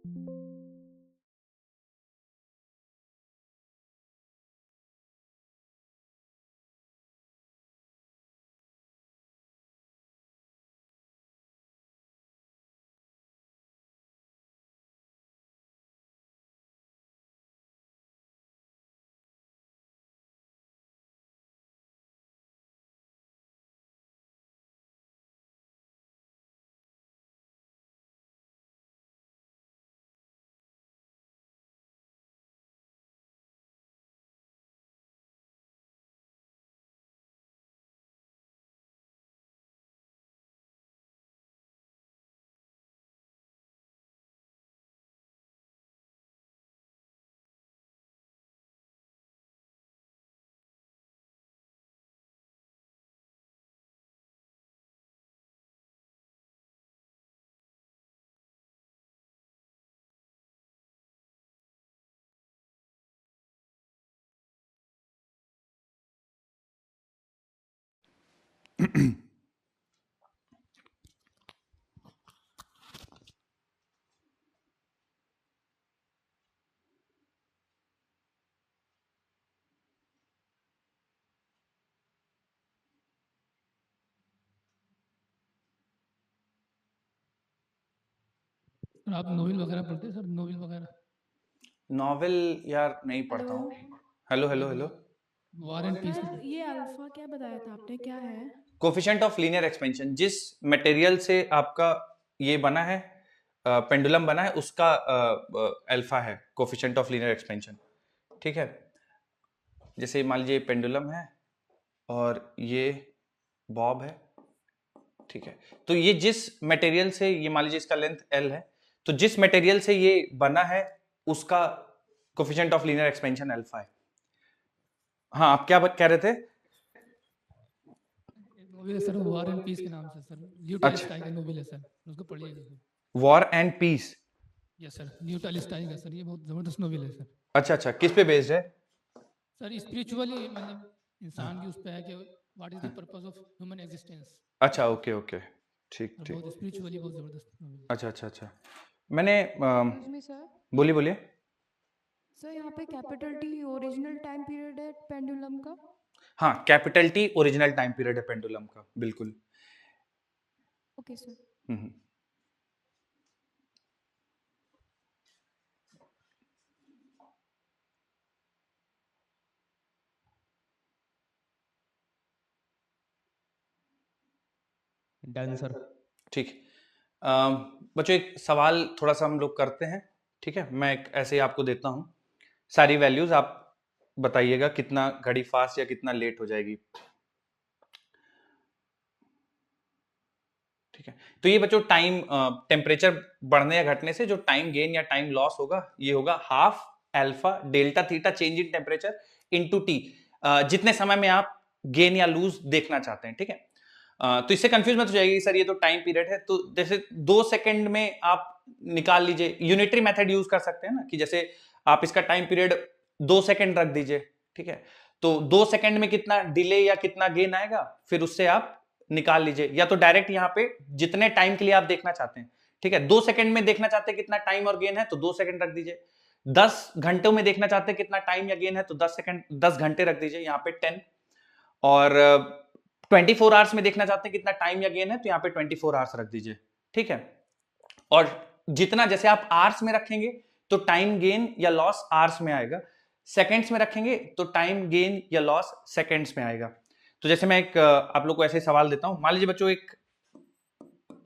सर आप नोवेल वगैरह पढ़ते हैं सर, नोवेल वगैरह? नॉवेल यार नहीं पढ़ता हूँ। Hello hello hello. War and peace sir ये अल्फा क्या बताया था आपने, क्या है? कोफिशिएंट ऑफ लीनियर एक्सपेंशन, जिस मटेरियल से आपका ये बना है, पेंडुलम बना है, उसका अल्फा है कोफिशिएंट ऑफ लीनियर एक्सपेंशन। ठीक है, जैसे मान लीजिए पेंडुलम है और ये बॉब है। ठीक है, तो ये जिस मटेरियल से, ये मान लीजिए इसका लेंथ L है, तो जिस मटेरियल से ये बना है उसका coefficient of linear expansion alpha है। हाँ, आप क्या कह रहे थे? नोवेल है सर, वॉर एंड पीस के नाम से सर, न्यू अच्छा। टैलिस्टाई का नोवेल है सर, उसको पढ़िएगा sir. War and peace. Yes sir, new Tolstoy का सर, ये बहुत जबरदस्त नोवेल है सर। अच्छा अच्छा, किस पे बेस्ड है? सर स्पिरिचुअली मतलब इंसान की उस पे है कि what is the purpose of human existence. अच्छा, ओके ओके, ठीक ठीक। बहुत स्पिरिचुअली बहुत जबरदस्त नोवेल। अच्छा अच्छा अच्छा, मैंने एक्सक्यूज मी सर, बोलिए बोलिए। सर यहाँ पे capital T original time period है पेंडुलम का? हाँ, capital T original time period है पेंडुलम का, बिल्कुल। Okay sir. Hmm. Done sir. ठीक। बच्चों एक सवाल थोड़ा सा हम लोग करते हैं। ठीक है, मैं एक ऐसे ही आपको देता हूँ सारी वैल्यूज, आप बताइएगा कितना घड़ी फास्ट या कितना लेट हो जाएगी। ठीक है, तो ये बच्चों टाइम, टेम्परेचर बढ़ने या घटने से जो टाइम गेन या टाइम लॉस होगा, ये होगा half alpha delta theta change in temperature into T, जितने समय में आप गेन या लूज देखना चाहते हैं। ठीक है, तो इससे कंफ्यूज मत हो जाएगी सर ये तो टाइम पीरियड है, तो जैसे 2 सेकंड में आप निकाल लीजिए, यूनिटरी मेथड यूज कर सकते हैं ना, कि जैसे आप इसका टाइम पीरियड 2 सेकंड रख दीजिए। ठीक है, तो 2 सेकंड में कितना डिले या कितना गेन आएगा, फिर उससे आप निकाल लीजिए, या तो डायरेक्ट यहाँ पे जितने टाइम के लिए आप देखना चाहते हैं। ठीक है, 2 सेकंड में देखना चाहते हैं कितना टाइम और गेन है, तो 2 सेकंड रख दीजिए। 10 घंटों में देखना चाहते हैं कितना टाइम या गेन है, तो 10 सेकंड 10 घंटे रख दीजिए, यहाँ पे 10। और 24 आवर्स में देखना चाहते हैं कितना टाइम या गेन है, तो यहाँ पे 24 आवर्स रख दीजिए। ठीक है, और जितना जैसे आप आवर्स में रखेंगे तो टाइम गेन या लॉस आवर्स में आएगा, सेकंड्स में रखेंगे तो टाइम गेन या लॉस सेकंड्स में आएगा। तो जैसे मैं एक आप लोग को ऐसे सवाल देता हूं, मान लीजिए बच्चों एक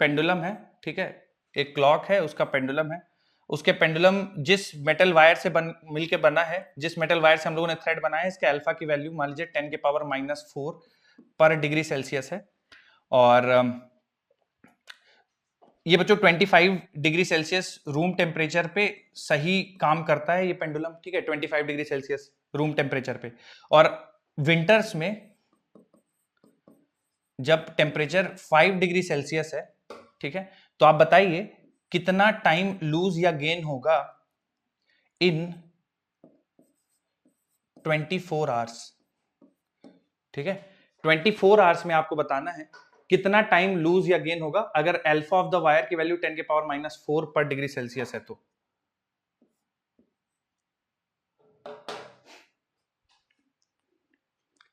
पेंडुलम है। ठीक है, एक क्लॉक है, उसका पेंडुलम है, उसके पेंडुलम जिस मेटल वायर से मिलके बना है, जिस मेटल वायर से हम लोगों ने थ्रेड बनाया है, इसके अल्फा की वैल्यू मान लीजिए 10 के पावर -4 पर डिग्री सेल्सियस है। और ये बच्चों 25 डिग्री सेल्सियस रूम टेम्परेचर पे सही काम करता है ये पेंडुलम। ठीक है, 25 डिग्री सेल्सियस रूम टेम्परेचर पे। और विंटर्स में जब टेम्परेचर 5 डिग्री सेल्सियस है, ठीक है, तो आप बताइए कितना टाइम लूज या गेन होगा इन 24 आवर्स। ठीक है, 24 आवर्स में आपको बताना है कितना टाइम लूज या गेन होगा अगर अल्फा ऑफ द वायर की वैल्यू 10 के पावर -4 पर डिग्री सेल्सियस है तो।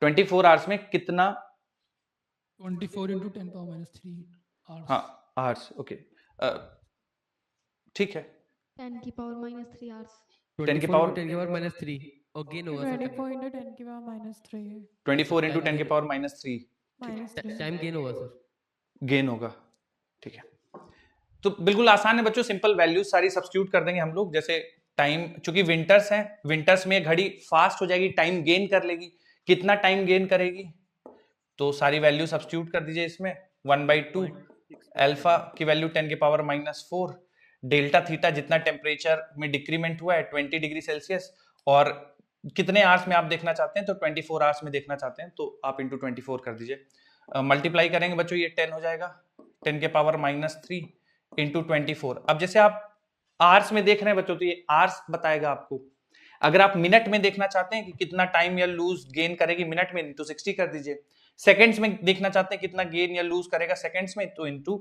24 आवर्स में कितना? 24 into 10 power minus 3 hours. हाँ आवर्स, ओके ठीक है। 10 की पावर माइनस 3 आवर्स 10 की 24 पावर into 10 की पावर माइनस 3 और गेन होगा सर 24 into 10 की पावर माइनस 3 है 24 इंटू 10 की power minus 3 minus 3 time gain होगा सर। गेन होगा, ठीक है। तो बिल्कुल आसान है बच्चों, सिंपल वैल्यूज सारी सब्स्टिट्यूट कर देंगे हम लोग। जैसे टाइम, चूंकि विंटर्स हैं, विंटर्स में घड़ी फास्ट हो जाएगी, टाइम गेन कर लेगी। कितना टाइम गेन करेगी? तो सारी वैल्यू सब्स्टिट्यूट कर दीजिए इसमें। 1/2 अल्फा की वैल्यू 10 की पावर माइनस 4, डेल्टा थीटा जितना टेम्परेचर में डिक्रीमेंट हुआ है 20 डिग्री सेल्सियस, और कितने आवर्स में आप देखना चाहते हैं, तो 24 आवर्स में देखना चाहते हैं, तो आप इंटू 24 कर दीजिए। मल्टीप्लाई करेंगे बच्चों, ये 10 हो जाएगा, 10 के पावर माइनस 3 इंटू 24। अब जैसे आप आवर्स में देख रहे हैं बच्चों, तो ये आवर्स बताएगा आपको। अगर आप मिनट में देखना चाहते हैं कि कितना टाइम या लूज गेन करेगी मिनट में, इंटू 60 कर दीजिए। सेकंड्स में देखना चाहते हैं कितना गेन या लूज करेगा सेकंड्स में, तो इंटू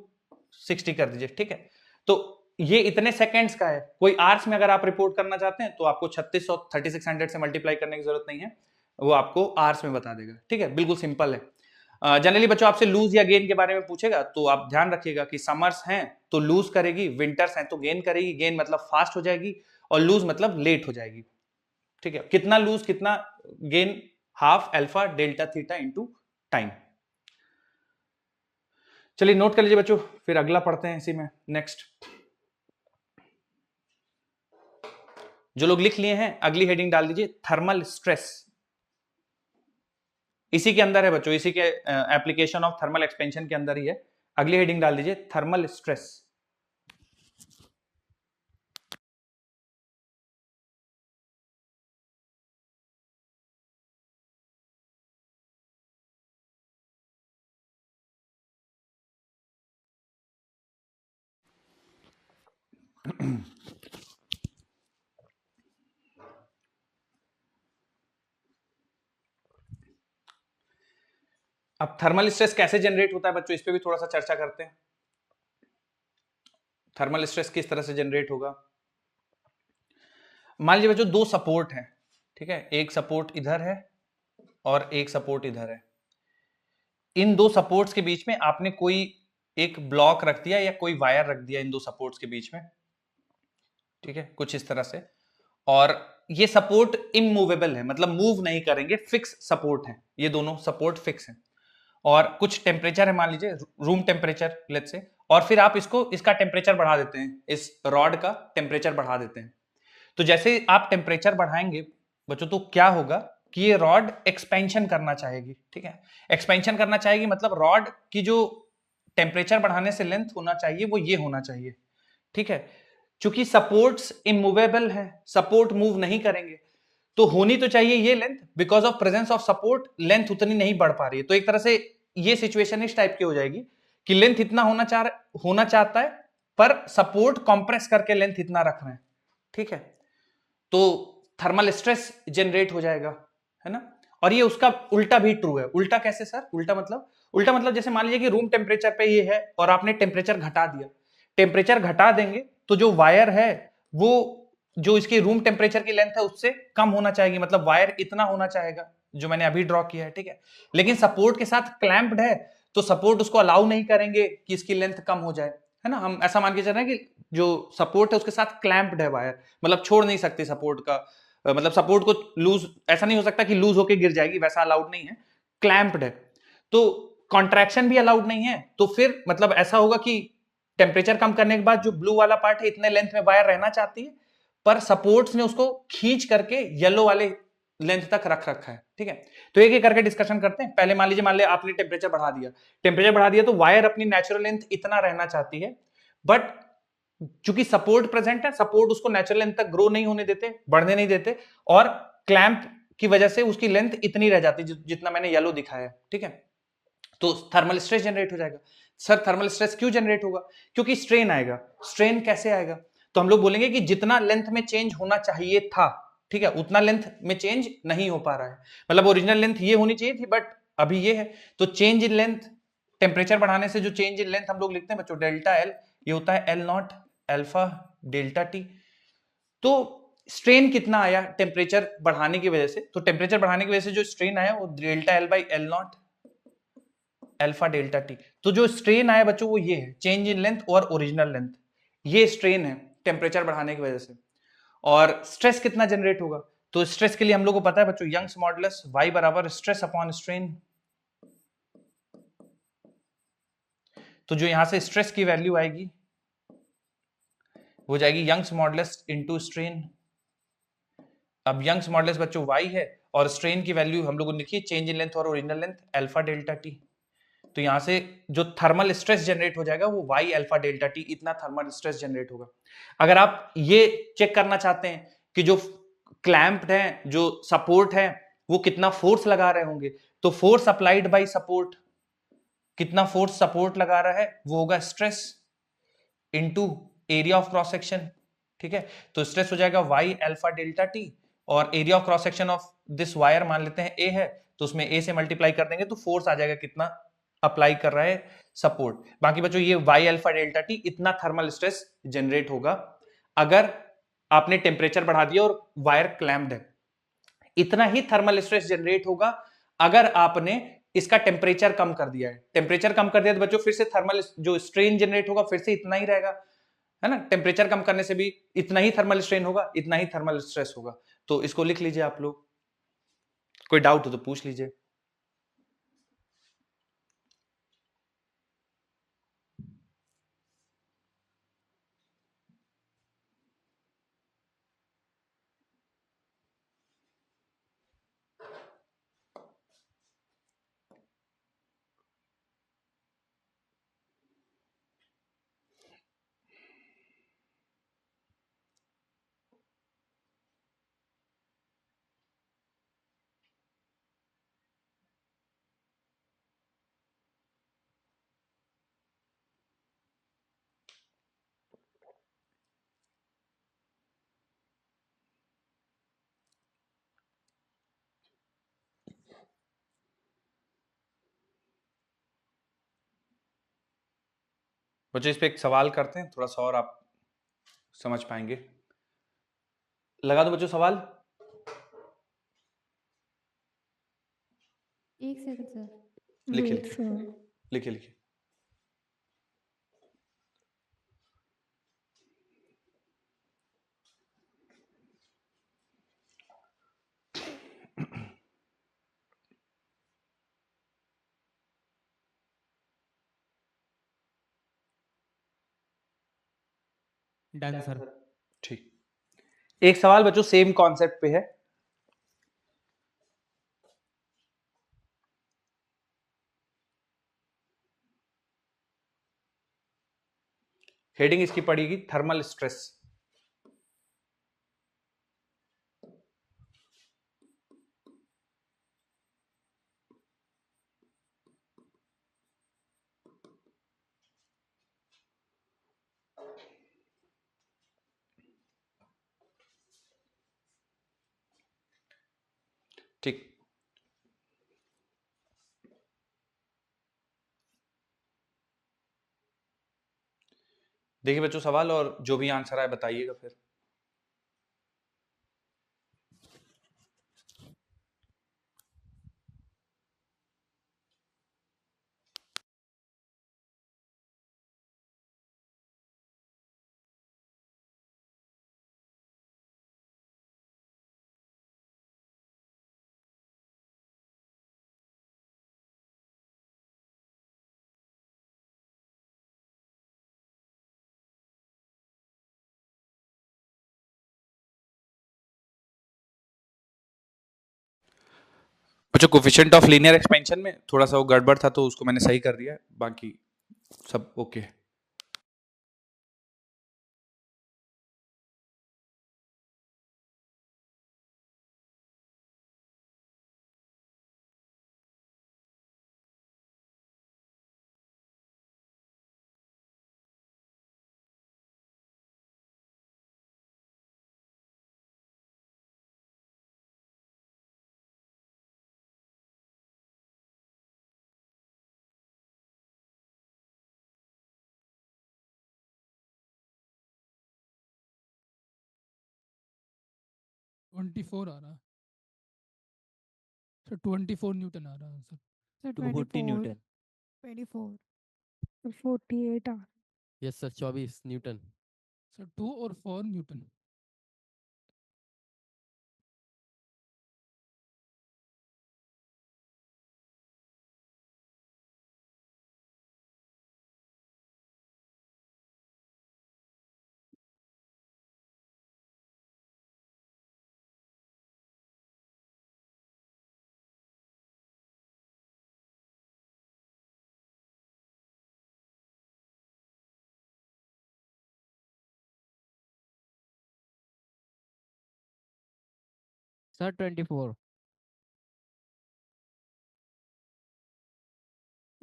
60 कर दीजिए, ठीक है। तो ये इतने सेकंड्स का है। कोई आवर्स में अगर आप रिपोर्ट करना चाहते हैं तो आपको 3600 से मल्टीप्लाई करने की जरूरत नहीं है, वो आपको आवर्स में बता देगा, ठीक है। बिल्कुल सिंपल है। जनरली बच्चों आपसे लूज या गेन के बारे में पूछेगा तो आप ध्यान रखिएगा कि समर्स हैं तो लूज करेगी, विंटर्स हैं तो गेन करेगी। गेन मतलब फास्ट हो जाएगी और लूज मतलब लेट हो जाएगी, ठीक है। कितना लूज कितना gain, half alpha delta theta into time. चलिए नोट कर लीजिए बच्चों, फिर अगला पढ़ते हैं इसी में। नेक्स्ट जो लोग लिख लिए हैं अगली हेडिंग डाल दीजिए, थर्मल स्ट्रेस। इसी के अंदर है बच्चों, इसी के एप्लीकेशन ऑफ थर्मल एक्सपेंशन के अंदर ही है। अगली हेडिंग डाल दीजिए, थर्मल स्ट्रेस। अब थर्मल स्ट्रेस कैसे जनरेट होता है बच्चों, इस पे भी थोड़ा सा चर्चा करते हैं। थर्मल स्ट्रेस किस तरह से जनरेट होगा। मान लीजिए बच्चों दो सपोर्ट हैं, ठीक है। एक सपोर्ट इधर है और एक सपोर्ट इधर है। इन दो सपोर्ट्स के बीच में आपने कोई एक ब्लॉक रख दिया या कोई वायर रख दिया इन दो सपोर्ट्स के बीच में, ठीक है, कुछ इस तरह से। और ये सपोर्ट इमूवेबल है, मतलब मूव नहीं करेंगे, फिक्स सपोर्ट है, ये दोनों सपोर्ट फिक्स है। और कुछ टेम्परेचर है, मान लीजिए रूम टेम्परेचर लेट्स से, और फिर आप इसका टेम्परेचर बढ़ा देते हैं, इस रॉड का टेम्परेचर बढ़ा देते हैं। तो जैसे आप टेम्परेचर बढ़ाएंगे बच्चों तो क्या होगा कि ये रॉड एक्सपेंशन करना चाहेगी, ठीक है। एक्सपेंशन करना चाहेगी मतलब रॉड की जो टेम्परेचर बढ़ाने से लेंथ होना चाहिए वो ये होना चाहिए, ठीक है। चूंकि सपोर्ट्स इमूवेबल है, सपोर्ट मूव नहीं करेंगे, तो होनी तो चाहिए ये length, because of presence of support length उतनी नहीं बढ़ पा रही है। तो एक तरह से ये सिचुएशन इस टाइप की हो जाएगी कि लेंथ इतना होना चाहता है, पर सपोर्ट कंप्रेस करके लेंथ इतना रख रहे हैं, ठीक है। तो थर्मल स्ट्रेस जनरेट हो जाएगा, है ना। और ये उसका उल्टा भी ट्रू है। उल्टा कैसे सर? उल्टा मतलब जैसे मान लीजिए कि रूम टेम्परेचर पे ये है और आपने टेम्परेचर घटा दिया। टेम्परेचर घटा देंगे तो जो वायर है वो जो इसकी रूम टेम्परेचर की लेंथ है उससे कम होना चाहिए, मतलब वायर इतना होना चाहेगा जो मैंने अभी ड्रॉ किया है, ठीक है। लेकिन सपोर्ट के साथ क्लैंप्ड है तो सपोर्ट उसको अलाउ नहीं करेंगे कि इसकी लेंथ कम हो जाए, है ना। हम ऐसा मान के चल रहे हैं कि जो सपोर्ट है उसके साथ क्लैंप्ड है वायर, मतलब छोड़ नहीं सकती सपोर्ट का, मतलब सपोर्ट को लूज, ऐसा नहीं हो सकता कि लूज होके गिर जाएगी, वैसा अलाउड नहीं है, क्लैंप्ड है। तो कॉन्ट्रैक्शन भी अलाउड नहीं है, तो फिर मतलब ऐसा होगा कि टेम्परेचर कम करने के बाद जो ब्लू वाला पार्ट है इतने लेंथ में वायर रहना चाहती है, पर सपोर्ट्स ने उसको खींच करके येलो वाले लेंथ तक रख रखा है, ठीक है। तो एक एक करके डिस्कशन करते हैं। पहले मान लीजिए आपने टेम्परेचर बढ़ा दिया तो वायर अपनी नेचुरल लेंथ इतना रहना चाहती है, बट चूंकि सपोर्ट प्रेजेंट है, सपोर्ट उसको नेचुरल लेंथ तक ग्रो नहीं होने देते, बढ़ने नहीं देते, और क्लैंप की वजह से उसकी लेंथ इतनी रह जाती है जितना मैंने येलो दिखाया, ठीक है। तो थर्मल स्ट्रेस जनरेट हो जाएगा। सर थर्मल स्ट्रेस क्यों जनरेट होगा? क्योंकि स्ट्रेन आएगा। स्ट्रेन कैसे आएगा? तो हम लोग बोलेंगे कि जितना लेंथ में चेंज होना चाहिए था, ठीक है, उतना लेंथ में चेंज नहीं हो पा रहा है। मतलब ओरिजिनल लेंथ ये होनी चाहिए थी बट अभी ये है, तो चेंज इन लेंथ, टेम्परेचर बढ़ाने से जो चेंज इन लेंथ हम लोग लिखते हैं बच्चों डेल्टा एल, ये होता है L not alpha delta T. तो स्ट्रेन कितना आया टेम्परेचर बढ़ाने की वजह से, तो टेम्परेचर बढ़ाने की वजह से जो स्ट्रेन आया वो delta L by L not alpha delta T. तो जो स्ट्रेन आया बच्चों वो ये है, चेंज इन लेंथ और ओरिजिनल लेंथ, ये स्ट्रेन है टेम्परेचर बढ़ाने की वजह से। और स्ट्रेस कितना जनरेट होगा, तो स्ट्रेस के लिए हम लोग को पता है बच्चों, यंग्स मॉडुलस y बराबर स्ट्रेस अपॉन स्ट्रेन। तो जो यहां से स्ट्रेस की वैल्यू आएगी वो जाएगी यंग्स मॉडुलस इनटू स्ट्रेन। अब यंग्स मॉडुलस बच्चों y है और स्ट्रेन की वैल्यू हम लोगों ने लिखी चेंज इन लेंथ और original length alpha delta T. तो यहां से जो थर्मल स्ट्रेस जनरेट हो जाएगा वो y अल्फा डेल्टा टी, इतना थर्मल स्ट्रेस जनरेट होगा। अगर आप ये चेक करना चाहते हैं कि जो क्लैंप्ड है, जो सपोर्ट है, वो कितना फोर्स लगा रहे होंगे, तो फोर्स अप्लाइड बाय सपोर्ट, कितना फोर्स सपोर्ट लगा रहा है वो होगा stress into area of cross section. ठीक है, तो स्ट्रेस हो जाएगा y अल्फा डेल्टा टी, और area of cross section of this wire मान लेते हैं a है, तो उसमें a से मल्टीप्लाई कर देंगे तो फोर्स आ जाएगा कितना अप्लाई कर रहा है सपोर्ट। बाकी बच्चों ये y अल्फा डेल्टा टी, इतना थर्मल स्ट्रेस जनरेट होगा अगर आपने टेम्परेचर बढ़ा दिया और वायर क्लैम्प्ड है। इतना ही थर्मल स्ट्रेस जनरेट होगा अगर आपने इसका टेम्परेचर कम कर दिया है। टेम्परेचर कम कर दिया तो बच्चों फिर से थर्मल जो स्ट्रेन जनरेट होगा फिर से इतना ही रहेगा, है ना। टेम्परेचर कम करने से भी इतना ही थर्मल स्ट्रेन होगा, इतना ही थर्मल स्ट्रेस होगा। तो इसको लिख लीजिए आप लोग, कोई डाउट हो तो पूछ लीजिए। बच्चों इस पे एक सवाल करते हैं, थोड़ा सा और आप समझ पाएंगे। लगा दो बच्चों सवाल। एक सेकंड सर। लिखिए Wait, लिखिए sir. लिखिए लिखिए। Done sir. ठीक, एक सवाल बच्चों सेम कॉन्सेप्ट पे है। हेडिंग इसकी पड़ेगी थर्मल स्ट्रेस। ठीक, देखिए बच्चों सवाल, और जो भी आंसर आए बताइएगा फिर। बच्चों कोफिशिएंट ऑफ लीनियर एक्सपेंशन में थोड़ा सा वो गड़बड़ था, तो उसको मैंने सही कर दिया, बाकी सब ओके है। 24 आ रहा है सर, 24 न्यूटन आ रहा है answer. Sir 240 Newton. 24 48 are. Yes sir 24 Newton. Sir 2 और 4 न्यूटन। सर 24।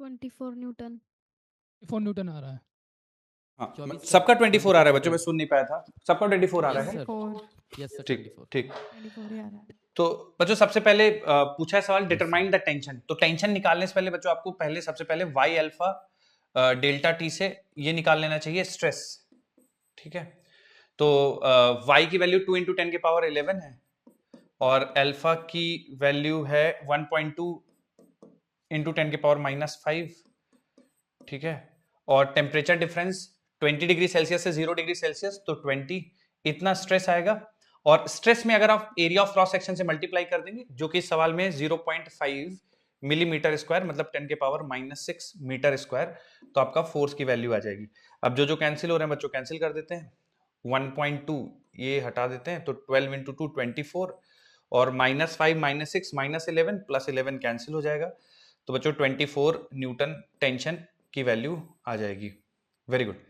24 न्यूटन। 4 न्यूटन आ रहा है। हाँ 24 सबका सर, 24 आ रहा है 24 बच्चों, मैं सुन नहीं पाया था। सबका 24 आ रहा यस है। सर 24 यस सर ठीक 24। ठीक। 24 ही आ रहा है। तो बच्चों सबसे पहले पूछा है सवाल Yes, डिटरमाइन द टेंशन। तो टेंशन निकालने से पहले बच्चों आपको पहले सबसे पहले वाई अल्फा डेल्टा टी से ये निकाल लेना चाहिए स्ट्रेस। ठीक है, तो y की वैल्यू 2 × 10 के पावर 11 है और अल्फा की वैल्यू है 1.2 × 10 के पावर -5। ठीक है, और टेम्परेचर डिफरेंस 20 डिग्री सेल्सियस से 0 डिग्री सेल्सियस, तो 20 इतना स्ट्रेस आएगा। और स्ट्रेस में अगर आप एरिया ऑफ क्रॉस सेक्शन से मल्टीप्लाई कर देंगे, जो कि इस सवाल में 0.5 मिलीमीटर स्क्वायर मतलब 10 के पावर -6 मीटर स्क्वायर, तो आपका फोर्स की वैल्यू आ जाएगी। अब जो जो कैंसिल हो रहे हैं बच्चों कैंसिल कर देते हैं। 1.2 ये हटा देते हैं, तो 12 × 2 24 और -5 -6 -11 प्लस 11 कैंसिल हो जाएगा। तो बच्चों 24 न्यूटन टेंशन की वैल्यू आ जाएगी। Very good.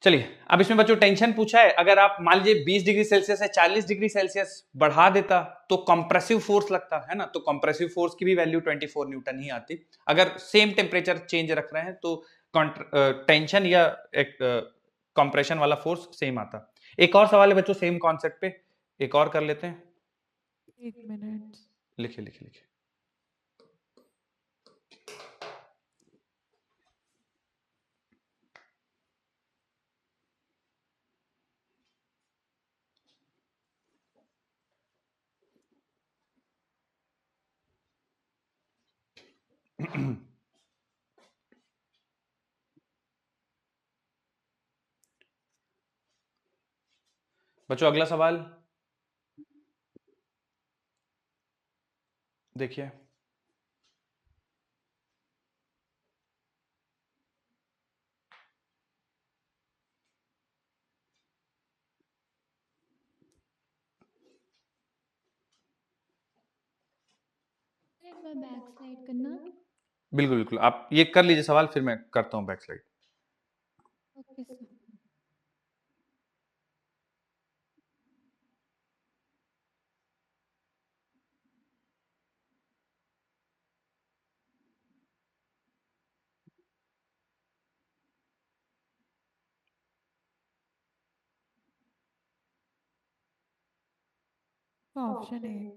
चलिए अब इसमें बच्चों टेंशन पूछा है, अगर आप मान लीजिए 20 डिग्री सेल्सियस से 40 डिग्री सेल्सियस बढ़ा देता तो कंप्रेसिव फोर्स लगता है ना, तो कंप्रेसिव फोर्स की भी वैल्यू 24 न्यूटन ही आती। अगर सेम टेम्परेचर चेंज रख रहे हैं तो टेंशन या एक कंप्रेशन वाला फोर्स सेम आता। एक और सवाल है बच्चों सेम कॉन्सेप्ट पे, एक और कर लेते हैं। 1 मिनट। लिखिए लिखिए लिखिए। बच्चों अगला सवाल देखिए। एक बार बैक स्लाइड करना। बिल्कुल बिल्कुल, आप ये कर लीजिए सवाल, फिर मैं करता हूं back slide. Okay sir. Option A.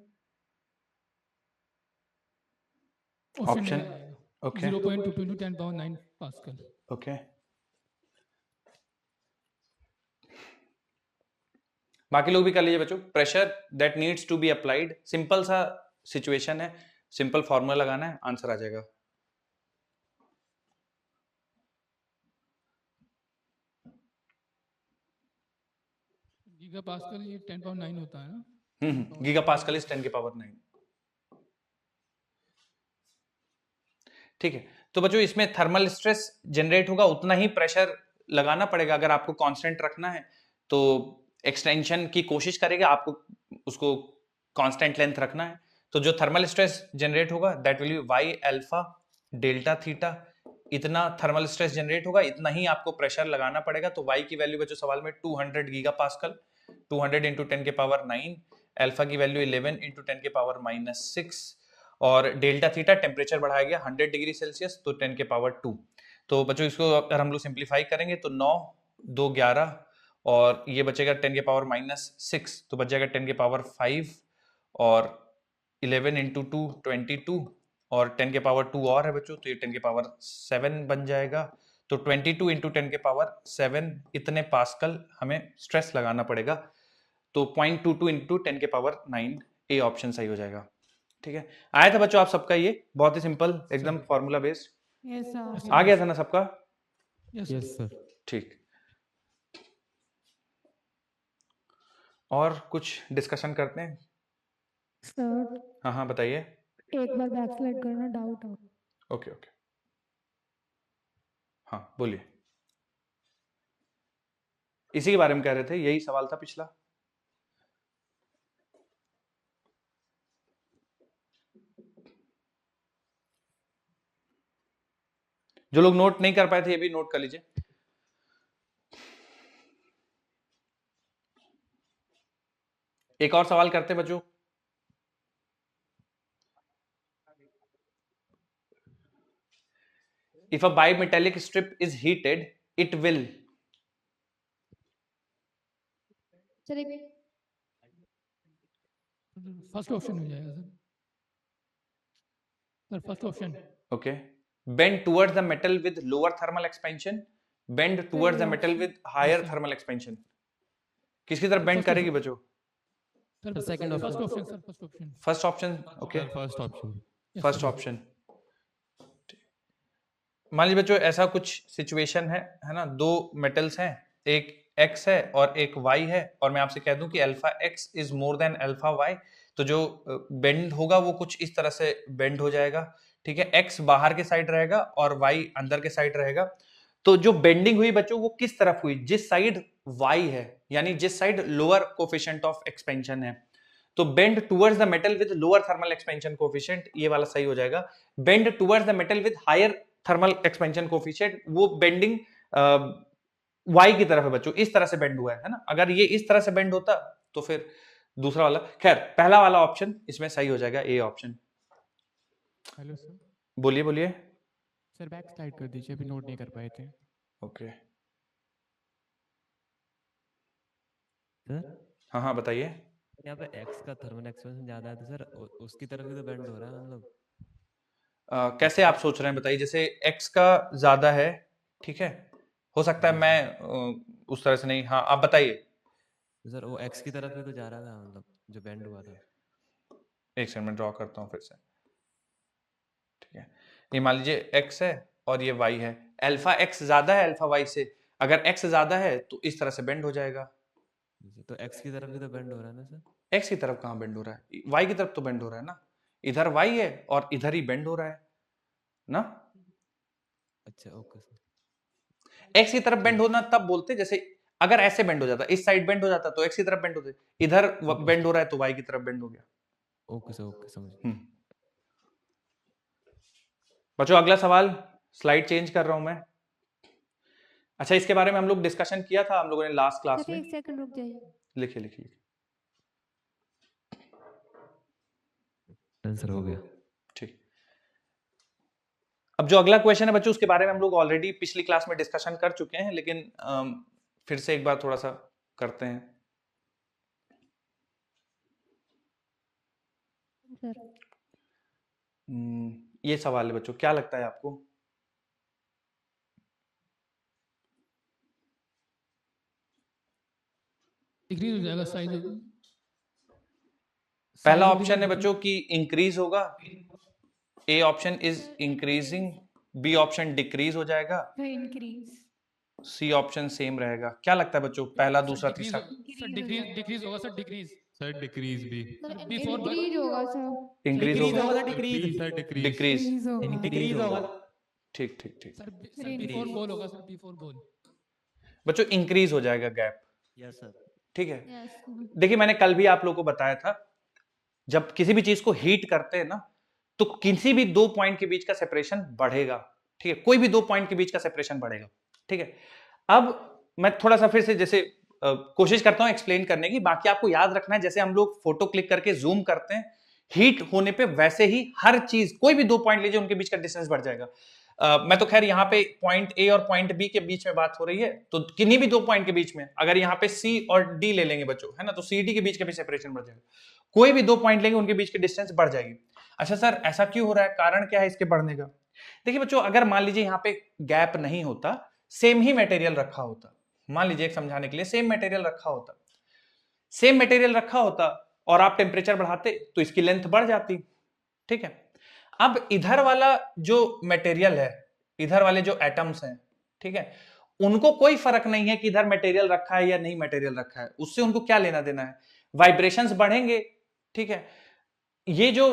Option option A आएगा। Okay 0.2 × 10⁻9 pascal. ओके। बाकी लोग भी कर लीजिए बच्चों। Pressure that needs to be applied, simple सा सिचुएशन है, सिंपल फॉर्मूला लगाना है, आंसर आ जाएगा। गीगा पास्कल ये 10⁻9 होता है ना। गीगा पास्कल इज 10 के पावर 9। ठीक है, तो बच्चों इसमें थर्मल स्ट्रेस जनरेट होगा, उतना ही प्रेशर लगाना पड़ेगा। अगर आपको कांस्टेंट रखना है तो एक्सटेंशन की कोशिश करेगा, आपको उसको कांस्टेंट लेंथ रखना है। तो जो थर्मल स्ट्रेस जनरेट होगा that will be Y alpha delta theta, इतना थर्मल स्ट्रेस जनरेट होगा, इतना ही आपको प्रेशर लगाना पड़ेगा। तो वाई की वैल्यू बच्चों सवाल में 200 गीगा पास्कल, 200 × 10 के पावर 9, अल्फा की वैल्यू 11 × 10 के पावर -6 और डेल्टा थीटा टेम्परेचर बढ़ाया गया 100 डिग्री सेल्सियस, तो 10 के पावर 2। तो बच्चों इसको अगर हम लोग सिंप्लीफाई करेंगे तो 9 2 11 और ये बचेगा 10 के पावर -6, तो बच जाएगा 10 के पावर 5 और 11 × 2 22 और 10 के पावर 2 और है बच्चों, तो ये 10 के पावर 7 बन जाएगा। तो 22 × 10 के पावर 7 इतने पास्कल हमें स्ट्रेस लगाना पड़ेगा। तो 0.22 इंटू 10 के पावर 9 ए ऑप्शन सही हो जाएगा। ठीक है, आया था बच्चों आप सबका, ये बहुत ही सिंपल एकदम फॉर्मूला बेस्ड यस सर। आ गया था ना सबका? Yes Yes, sir. ठीक, और कुछ डिस्कशन करते हैं? सर हाँ हाँ बताइए। एक बार बैकस्लाइड करना, डाउट हो। ओके ओके, हाँ बोलिए। इसी के बारे में कह रहे थे, यही सवाल था पिछला। जो लोग नोट नहीं कर पाए थे ये भी नोट कर लीजिए। एक और सवाल करते हैं बच्चों। If a bimetallic strip is heated, it will. Sir एक फर्स्ट ऑप्शन हो जाएगा sir. Sir first option. Okay. Bend towards the metal with lower thermal expansion. Bend towards the metal with higher thermal expansion. किसकी तरफ bend करेगी बच्चों? Sir second option. First option sir, first option. First option. Okay, first option. First option. मान लीजिए बच्चों ऐसा कुछ situation है ना, दो मेटल्स हैं, एक x है और एक y है, और मैं आपसे कह दूं कि alpha x is more than alpha y, तो जो बेंड होगा वो कुछ इस तरह से बेंड हो जाएगा। ठीक है, x बाहर के साइड रहेगा और y अंदर के साइड रहेगा। तो जो बेंडिंग हुई बच्चों वो किस तरफ हुई? जिस साइड y है, यानी जिस side lower coefficient of expansion है। तो bend towards the metal with lower thermal expansion coefficient, ये वाला सही हो जाएगा। Bend towards the metal with higher thermal expansion coefficient, वो बेंडिंग y की तरफ है बच्चों, इस तरह से बेंड हुआ है ना। अगर ये इस तरह से बेंड होता तो फिर दूसरा वाला, खैर पहला वाला ऑप्शन इसमें सही हो जाएगा, ए ऑप्शन। Hello sir. बोलिए बोलिए। सर बैक स्लाइड कर दीजिए, अभी नोट नहीं कर पाए थे। ओके, सर हाँ हाँ बताइए। यहाँ पे x का थर्मल एक्सपेंशन ज्यादा है तो सर उसकी तरफ भी तो बेंड हो रहा है मतलब। कैसे आप सोच रहे हैं बताइए? जैसे x का ज्यादा है, ठीक है, हो सकता है मैं उस तरह से नहीं, हाँ आप बताइए। सर वो x की तरफ भी तो जा रहा था मतलब, जो बेंड हुआ था। एक सेकंड में ड्रॉ करता हूँ फिर से। ठीक है, ये मान लीजिए x है और ये y है, अल्फा x ज्यादा है अल्फा y से, अगर x ज्यादा है तो इस तरह से बेंड हो जाएगा। तो x की तरफ भी तो बेंड हो रहा है ना सर? x की तरफ कहाँ बेंड हो रहा है? y की तरफ तो बेंड हो रहा है ना, इधर y है और इधर ही बेंड हो रहा है ना। अच्छा ओके सर। x की तरफ बेंड होना तब बोलते जैसे अगर ऐसे बेंड हो जाता, इस साइड बेंड हो जाता तो x की तरफ बेंड होते, इधर बेंड हो रहा है तो y की तरफ बेंड हो गया। ओके सर, ओके समझ। बच्चों अगला सवाल, स्लाइड चेंज कर रहा हूं मैं। अच्छा, इसके बारे में हम लोग डिस्कशन किया था हम लोगों ने लास्ट क्लास सर में। एक सेकंड रुक जाइए। लिखिए लिखिए। आंसर हो गया। ठीक, अब जो अगला क्वेश्चन है बच्चों उसके बारे में हम लोग ऑलरेडी पिछली क्लास में डिस्कशन कर चुके हैं, लेकिन फिर से एक बार थोड़ा सा करते हैं। सर ये सवाल है बच्चों, क्या लगता है आपको? डिक्रीज हो जाएगा साइज। पहला ऑप्शन है बच्चों कि इंक्रीज होगा, A option is increasing, B option decrease हो जाएगा, इंक्रीज। सी ऑप्शन सेम रहेगा। क्या लगता है बच्चों, पहला दूसरा तीसरा? सर डिक्रीज होगा सर, डिक्रीज। सर डिक्रीज भी। बिफोर इंक्रीज होगा सर। इंक्रीज होगा, decrease sir decrease. Decrease. Increase होगा। ठीक ठीक ठीक सर बिफोर बोल होगा सर, बिफोर बोल। बच्चों, इंक्रीज हो जाएगा गैप। Yes sir. ठीक है, यस देखिए मैंने कल भी आप लोगों को बताया था, जब किसी भी चीज को हीट करते हैं ना तो किसी भी दो पॉइंट के बीच का सेपरेशन बढ़ेगा। ठीक है, कोई भी दो पॉइंट के बीच का सेपरेशन बढ़ेगा। ठीक है, अब मैं थोड़ा सा फिर से जैसे कोशिश करता हूं एक्सप्लेन करने की, बाकी आपको याद रखना है जैसे हम लोग फोटो क्लिक करके जूम करते हैं हीट होने पे, वैसे ही हर चीज, कोई भी दो पॉइंट लीजिए उनके बीच का डिस्टेंस बढ़ जाएगा। मैं तो खैर यहाँ पे पॉइंट ए और पॉइंट बी के बीच में बात हो रही है, तो किन्हीं भी दो पॉइंट के बीच में अगर यहाँ पे सी और डी ले लेंगे बच्चों, है ना, तो सी डी के बीच का भी सेपरेशन बढ़ जाएगा। कोई भी दो पॉइंट लेंगे उनके बीच की डिस्टेंस बढ़ जाएगी। अच्छा सर ऐसा क्यों हो रहा है, कारण क्या है इसके बढ़ने का? देखिए बच्चों, अगर मान लीजिए यहाँ पे गैप नहीं होता, सेम ही मटेरियल रखा होता, मान लीजिए एक समझाने के लिए सेम मटेरियल रखा होता, सेम मटेरियल रखा होता और आप टेम्परेचर बढ़ाते तो इसकी लेंथ बढ़ जाती, ठीक है। अब इधर वाला जो मटेरियल है, इधर वाले जो एटम्स हैं, ठीक है, उनको कोई फर्क नहीं है कि इधर मटेरियल रखा है या नहीं मटेरियल रखा है, उससे उनको क्या लेना देना है, वाइब्रेशंस बढ़ेंगे, ठीक है। ये जो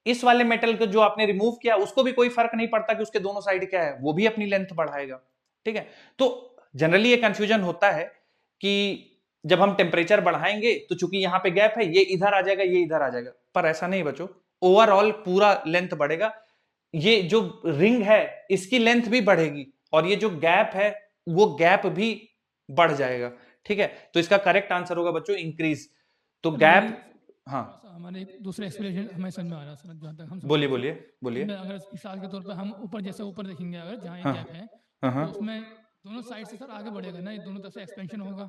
इस वाले मेटल को जो आपने रिमूव किया उसको भी कोई फर्क नहीं पड़ता कि उसके दोनों साइड क्या है, वो भी अपनी लेंथ बढ़ाएगा, ठीक है। तो जनरली ये कंफ्यूजन होता है कि जब हम टेम्परेचर बढ़ाएंगे तो चूंकि यहाँ पे गैप है, ये इधर आ जाएगा, ये इधर आ जाएगा, पर ऐसा नहीं बच्चों, ओवरऑल पूरा लेंथ बढ़ेगा। ये जो रिंग है इसकी लेंथ भी बढ़ेगी और ये जो गैप है वो गैप भी बढ़ जाएगा, ठीक है। तो इसका करेक्ट आंसर होगा बच्चों इंक्रीज। तो गैप, हाँ हमारे एक दूसरा एक्सप्लेनेशन हमें समझ में आ रहा है, जहाँ तक हम बोलिए बोलिए बोलिए। अगर मिसाल के तौर पर हम ऊपर जैसे ऊपर देखेंगे, अगर जहाँ हाँ, गैप है हाँ, तो उसमें दोनों साइड से सर आगे बढ़ेगा ना, ये दोनों तरफ से एक्सपेंशन होगा।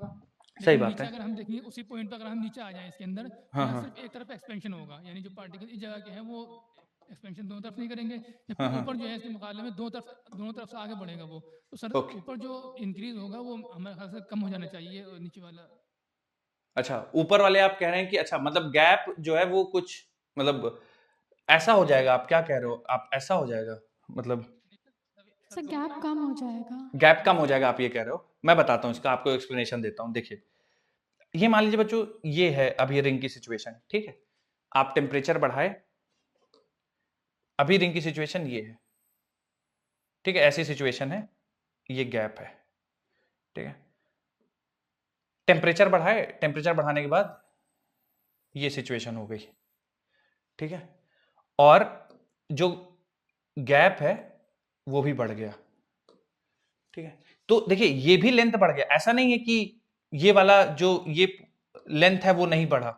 सही लेकिन बात नीचे है। अगर हम देखेंगे उसी पॉइंट पर अगर हम नीचे आ जाए इसके अंदर, हाँ, यहाँ हाँ। सिर्फ एक तरफ एक्सपेंशन होगा, यानी जो पार्टिकल इस जगह के हैं वो एक्सपेंशन दोनों तरफ नहीं करेंगे, जबकि हाँ, हाँ। ऊपर जो है इसके मुकाबले में दोनों तरफ से आगे बढ़ेगा वो। तो सर ओके। ऊपर जो इंक्रीज होगा वो हमारे ख्याल से कम हो जाना चाहिए और नीचे वाला। अच्छा, ऊपर वाले आप कह रहे हैं कि अच्छा मतलब गैप जो है वो कुछ मतलब ऐसा हो जाएगा, आप क्या कह रहे हो, आप ऐसा हो जाएगा मतलब सर गैप कम हो जाएगा। गैप कम हो जाएगा आप ये कह रहे हो। मैं बताता हूँ इसका, आपको एक्सप्लेनेशन देता हूँ। देखिए ये मान लीजिए बच्चों, ये है अभी रिंग की सिचुएशन, ठीक है। आप टेम्परेचर बढ़ाए, अभी रिंग की सिचुएशन ये है, ठीक है, ऐसी सिचुएशन है, ये गैप है, ठीक है। टेम्परेचर बढ़ाए, टेम्परेचर बढ़ाने के बाद ये सिचुएशन हो गई, ठीक है, और जो गैप है वो भी बढ़ गया, ठीक है। तो देखिए ये भी लेंथ बढ़ गया, ऐसा नहीं है कि ये वाला जो ये लेंथ है वो नहीं बढ़ा,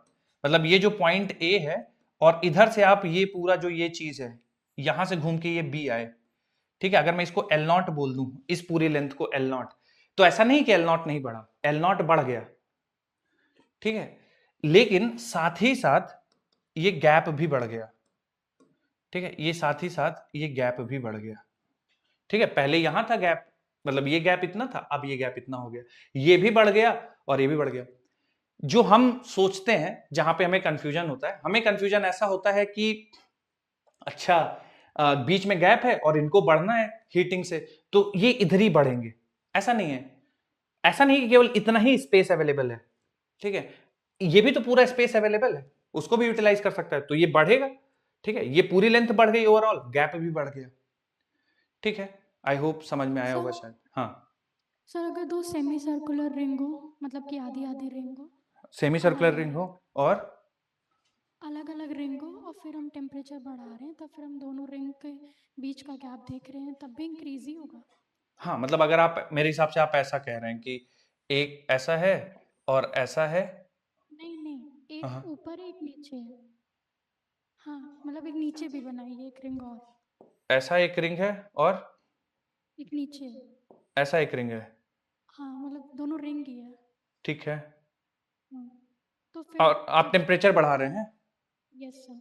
मतलब ये जो पॉइंट ए है और इधर से आप ये पूरा जो ये चीज है यहां से घूम के ये बी आए, ठीक है। अगर मैं इसको एल नॉट बोल दूं, इस पूरी लेंथ को एल नॉट, तो ऐसा नहीं कि एल नॉट नहीं बढ़ा, एल नॉट बढ़ गया, ठीक है। लेकिन साथ ही साथ ये गैप भी बढ़ गया, ठीक है, ये साथ ही साथ ये गैप भी बढ़ गया, ठीक है। पहले यहां था गैप, मतलब ये गैप इतना था, अब ये गैप इतना हो गया, ये भी बढ़ गया और ये भी बढ़ गया। जो हम सोचते हैं, जहां पे हमें कंफ्यूजन होता है, हमें कंफ्यूजन ऐसा होता है कि अच्छा बीच में गैप है और इनको बढ़ना है हीटिंग से, तो ये इधर ही बढ़ेंगे। ऐसा नहीं है, ऐसा नहीं कि केवल इतना ही स्पेस अवेलेबल है, ठीक है, ये भी तो पूरा स्पेस अवेलेबल है, उसको भी यूटिलाइज कर सकता है, तो ये बढ़ेगा, ठीक है। ये पूरी लेंथ बढ़ गई ओवरऑल, गैप भी बढ़ गया, ठीक है। आई होप समझ में आया होगा शायद। हाँ सर अगर दो सेमी सर्कुलर रिंग हो, मतलब कि आधी आधी रिंग हो, सेमी सर्कुलर रिंग हो और अलग अलग रिंग हो, और फिर हम टेम्परेचर बढ़ा रहे हैं, तब फिर हम दोनों रिंग के बीच का गैप देख रहे हैं, तब भी इंक्रीज ही होगा। हाँ मतलब अगर आप मेरे हिसाब से आप ऐसा कह रहे हैं कि एक ऐसा है और ऐसा है, नहीं हाँ। एक ऊपर एक नीचे है। हाँ मतलब एक नीचे भी बनाइए एक रिंग और, ऐसा एक रिंग है और एक नीचे है। ऐसा एक रिंग है, हाँ मतलब दोनों रिंग ही है। ठीक है। हाँ, तो फिर और आप टेम्परेचर बढ़ा रहे हैं, यस सर।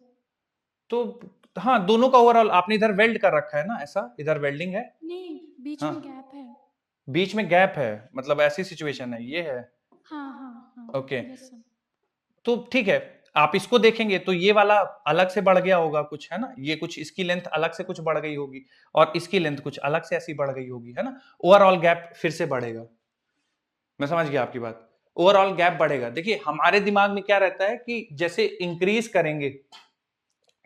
तो हाँ दोनों का ओवरऑल आपने इधर वेल्ड कर रखा है ना, ऐसा इधर वेल्डिंग है, नहीं बीच हाँ। में गैप है। बीच में गैप है, मतलब ऐसी सिचुएशन है, ये है, हाँ ओके। Yes sir. तो ठीक है, आप इसको देखेंगे तो ये वाला अलग से बढ़ गया होगा कुछ, है ना, ये कुछ इसकी लेंथ अलग से कुछ बढ़ गई होगी और इसकी लेंथ कुछ अलग से ऐसी बढ़ गई होगी, है ना। ओवरऑल गैप फिर से बढ़ेगा, मैं समझ गया आपकी बात, ओवरऑल गैप बढ़ेगा। देखिए हमारे दिमाग में क्या रहता है कि जैसे इंक्रीज करेंगे,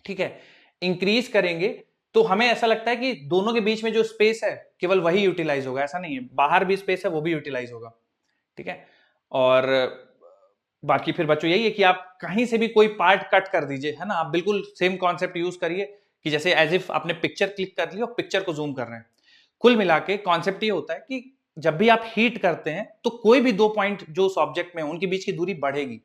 ठीक है, इंक्रीज करेंगे तो हमें ऐसा लगता है कि दोनों के बीच में जो स्पेस है केवल वही यूटिलाइज होगा, ऐसा नहीं है, बाहर भी स्पेस है वो भी यूटिलाइज होगा, ठीक है। और बाकी फिर बच्चों यही है कि आप कहीं से भी कोई पार्ट कट कर दीजिए, है ना, आप बिल्कुल सेम कॉन्सेप्ट यूज करिए कि जैसे एज इफ आपने पिक्चर क्लिक कर ली और पिक्चर को जूम कर रहे हैं। कुल मिला के कॉन्सेप्ट ये होता है कि जब भी आप हीट करते हैं तो कोई भी दो पॉइंट जो उस ऑब्जेक्ट में है उनके बीच की दूरी बढ़ेगी,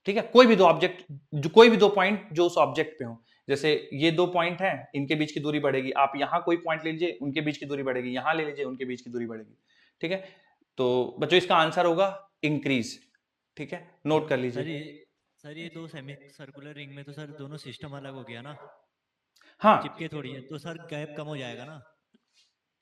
ठीक है, कोई भी दो ऑब्जेक्ट, कोई भी दो पॉइंट जो उस ऑब्जेक्ट पे हो, जैसे ये दो पॉइंट हैं इनके बीच की दूरी बढ़ेगी, आप यहां कोई पॉइंट ले लीजिए उनके बीच की दूरी बढ़ेगी, यहां ले लीजिए उनके बीच की दूरी बढ़ेगी, ठीक है। तो बच्चों इसका आंसर होगा इंक्रीज, ठीक है, नोट कर लीजिए। सर ये दो सेमी सर्कुलर रिंग में तो सर दोनों सिस्टम अलग हो गया ना, हाँ चिपके थोड़ी है, तो सर गैप कम हो जाएगा ना,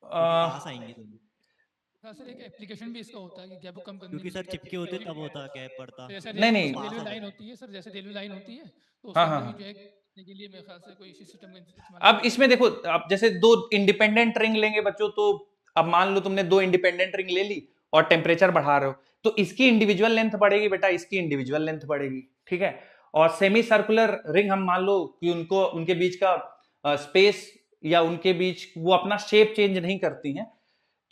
आ, पास आएंगे दोनों। हाँ सर, एक एप्लीकेशन भी इसका होता है कि गैप को कम करने क्योंकि के सर लिए चिपके होते तब होता गैप पड़ता। तो ऐसा नहीं, नहीं। रेलवे पास आ लाइन जाता। होती है सर, जैसे रेलवे लाइन होती है तो उसके हाँ, अंदर हाँ, भी हाँ। जो है करने के लिए मेरे ख्याल से कोई इसी सिस्टम का इस्तेमाल अब किया इसमें देखो, आप जैसे दो इंडिपेंडेंट रिंग लेंगे बच्चों, तो अब मान लो तुमने दो इंडिपेंडेंट रिंग ले ली और टेम्परेचर बढ़ा रहे हो, तो इसकी इंडिविजुअल लेंथ बढ़ेगी बेटा, इसकी इंडिविजुअल लेंथ बढ़ेगी, ठीक है। और सेमी सर्कुलर रिंग हम मान लो कि उनको उनके बीच का स्पेस या उनके बीच वो अपना शेप चेंज नहीं करती हैं,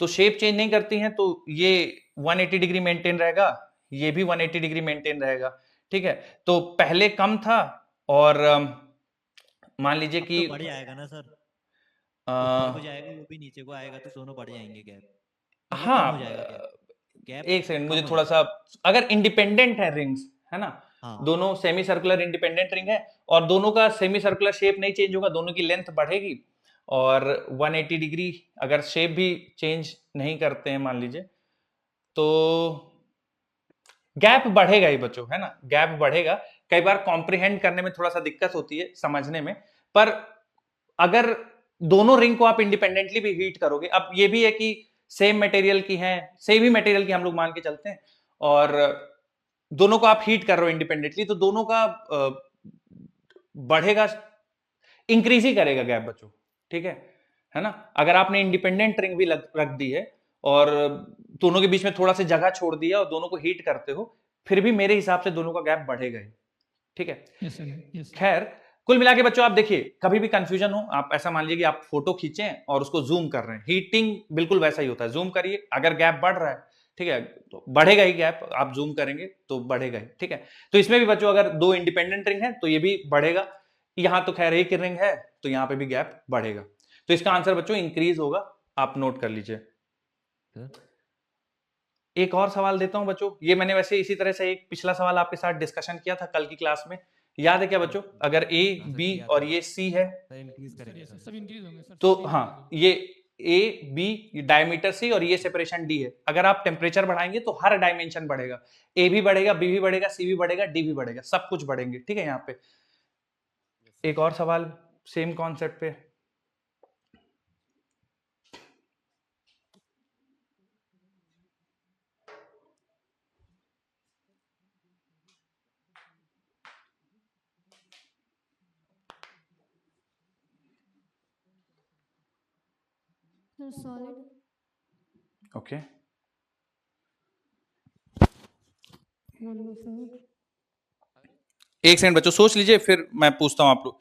तो शेप चेंज नहीं करती हैं तो ये 180 डिग्री मेंटेन रहेगा, ये भी 180 डिग्री मेंटेन रहेगा, ठीक है। तो पहले कम था और मान लीजिए अब कि तो बढ़ जाएगा ना सर, अ, ऊपर को जाएगा वो भी नीचे को आएगा तो दोनों बढ़ जाएंगे गैप, मतलब हाँ, कम हो जाएगा गैप। गैप एक सेकंड, कम मुझे हो थोड़ा जाएगा। सा, अगर इंडिपेंडेंट है रिंग्स, है ना, हाँ दोनों सेमी सर्कुलर इंडिपेंडेंट रिंग है और दोनों का सेमी सर्कुलर शेप नहीं चेंज होगा, दोनों की लेंथ बढ़ेगी और 180 डिग्री अगर शेप भी चेंज नहीं करते हैं मान लीजिए, तो गैप बढ़ेगा ही बच्चों, है ना, गैप बढ़ेगा। कई बार कॉम्प्रिहेंड करने में थोड़ा सा दिक्कत होती है समझने में, पर अगर दोनों रिंग को आप इंडिपेंडेंटली भी हीट करोगे, अब ये भी है कि सेम मटेरियल की हैं, सेम ही मटेरियल की हम लोग मान के चलते हैं, और दोनों को आप हीट कर रहे हो इंडिपेंडेंटली, तो दोनों का बढ़ेगा, इंक्रीज ही करेगा गैप बच्चों, ठीक है ना। अगर आपने इंडिपेंडेंट रिंग भी रख दी है और दोनों के बीच में थोड़ा सा जगह छोड़ दिया और दोनों को हीट करते हो, फिर भी मेरे हिसाब से दोनों का गैप बढ़ेगा ही, ठीक है। Yes sir, yes sir. खैर, कुल मिला के बच्चों आप देखिए, कभी भी कंफ्यूजन हो, आप ऐसा मान लीजिए कि आप फोटो खींचें और उसको जूम कर रहे हैं, हीटिंग बिल्कुल वैसा ही होता है, जूम करिए, अगर गैप बढ़ रहा है, ठीक है, तो बढ़ेगा ही गैप, आप जूम करेंगे तो बढ़ेगा ही, ठीक है। तो इसमें भी बच्चों अगर दो इंडिपेंडेंट रिंग है तो ये भी बढ़ेगा, यहां तो खैर एक रिंग है तो यहां पे भी गैप बढ़ेगा, तो इसका आंसर बच्चों इंक्रीज होगा, आप नोट कर लीजिए। सर एक और सवाल देता हूं बच्चों, ये मैंने वैसे इसी तरह से एक पिछला सवाल आपके साथ डिस्कशन किया था कल की क्लास में, याद है क्या बच्चों? अगर ए हाँ सर, बी किया और था। ये सी है सर इंक्रीज सर करेंगे यस सर, सर। सब इंक्रीज होंगे सर, तो सब हाँ, increase होंगे। ये ए बी डायमीटर सी और ये सेपरेशन डी है, अगर आप टेम्परेचर बढ़ाएंगे तो हर डायमेंशन बढ़ेगा, ए भी बढ़ेगा, बी भी बढ़ेगा, सी भी बढ़ेगा, डी भी बढ़ेगा, सब कुछ बढ़ेंगे, ठीक है। यहाँ पे एक और सवाल सेम कॉन्सेप्ट पे, सर सॉलिड। ओके। एक सेकंड बच्चों सोच लीजिए, फिर मैं पूछता हूं आप लोग।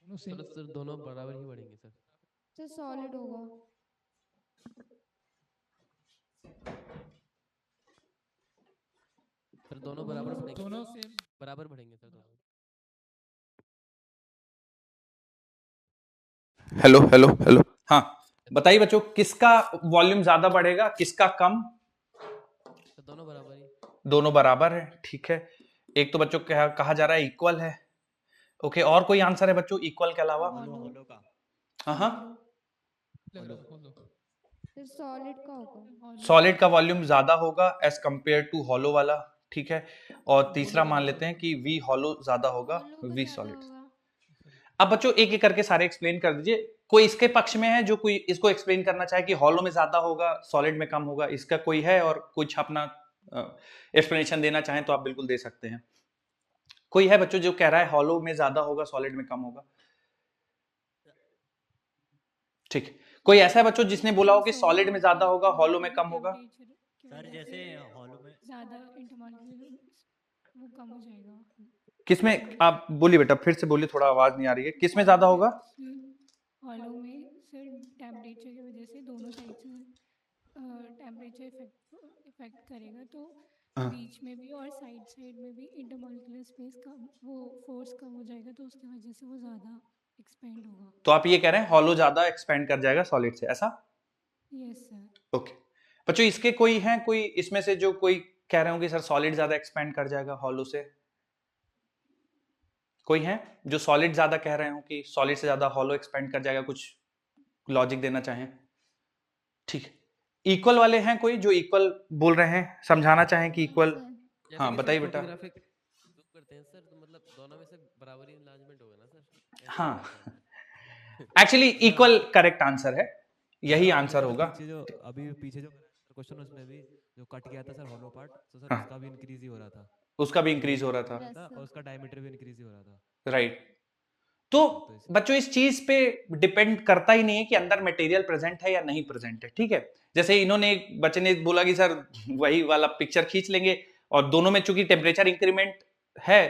दोनों सेम। सर दोनों बराबर ही बढ़ेंगे सर। सर सॉलिड होगा। सर दोनों बराबर बढ़ेंगे, दोनों सेम। बराबर बढ़ेंगे सर दोनों। हेलो हेलो हेलो, हाँ बताइए बच्चों, किसका वॉल्यूम ज्यादा बढ़ेगा, किसका कम? सर दोनों बराबर ही। दोनों बराबर है, ठीक है। एक तो बच्चों कहा जा रहा है इक्वल है, ओके। और कोई आंसर है बच्चों इक्वल के अलावा? होलो का। हाँ, लग रहा है, बोलो। सर सॉलिड का होगा। सॉलिड का वॉल्यूम ज्यादा होगा एज कंपेयर टू हॉलो वाला, ठीक है। और तीसरा मान लेते हैं कि वी हॉलो ज्यादा होगा वी सॉलिड। अब बच्चों एक एक करके सारे एक्सप्लेन कर दीजिए, कोई इसके पक्ष में है जो कोई इसको एक्सप्लेन करना चाहे कि हॉलो में ज्यादा होगा सॉलिड में कम होगा, इसका कोई है? और कुछ अपना एक्सप्लेनेशन देना चाहें तो आप बिल्कुल दे सकते हैं। कोई है बच्चों जो कह रहा है हॉलो में ज्यादा होगा सॉलिड में कम होगा? ठीक है। कोई ऐसा है बच्चों जिसने बोला हो कि सॉलिड में ज्यादा होगा हॉलो में कम होगा? सर जैसे हॉलो में ज़्यादा इंटरमॉलिक्यूलर वो कम हो जाएगा। किसमें? आप बोलिए बेटा, फिर से बोलिए, थोड़ा आवाज नहीं आ रही है, किसमें ज्यादा होगा? हॉलो में सर टेम्परेचर की वजह से दोनों साइड से टेम्परेचर इफेक्ट करेगा, तो बीच में भी और साइड में भी इंटरमॉलिक्यूलर स्पेस कम, वो फोर्स कम हो जाएगा, तो उसकी वजह से वो ज़्यादा एक्सपेंड होगा। तो आप ये कह रहे हैं हॉलो ज्यादा एक्सपेंड कर जाएगा सॉलिड से, ऐसा? Yes sir. ओके बच्चों, इसके कोई है, कोई इसमें से जो कोई कह रहे होंगे सर सॉलिड ज्यादा एक्सपेंड कर जाएगा हॉलो से? कोई है जो सॉलिड ज्यादा कह रहे हो कि सॉलिड से ज्यादा हॉलो एक्सपेंड कर जाएगा, कुछ लॉजिक देना चाहें? ठीक है, इक्वल वाले हैं कोई जो इक्वल बोल रहे हैं, समझाना चाहें कि इक्वल? हाँ बताइए बेटा। करते हैं सर, तो मतलब दोनों में से बराबरी इनलार्जमेंट होगा ना सर? हाँ एक्चुअली इक्वल करेक्ट आंसर है, यही आंसर होगा। पीछे जो क्वेश्चन उसमें भी जो कट गया था सर हॉलो पार्ट, तो सर हाँ। उसका भी इंक्रीज ही हो रहा था, उसका भी इंक्रीज हो रहा था, और उसका डायमीटर भी इंक्रीज ही हो रहा था, राइट। तो बच्चों इस चीज पे डिपेंड करता ही नहीं है कि अंदर मटेरियल प्रेजेंट है या नहीं प्रेजेंट है, ठीक है। जैसे इन्होंने एक बच्चे ने बोला कि सर वही वाला पिक्चर खींच लेंगे और दोनों में चूंकि टेम्परेचर इंक्रीमेंट है,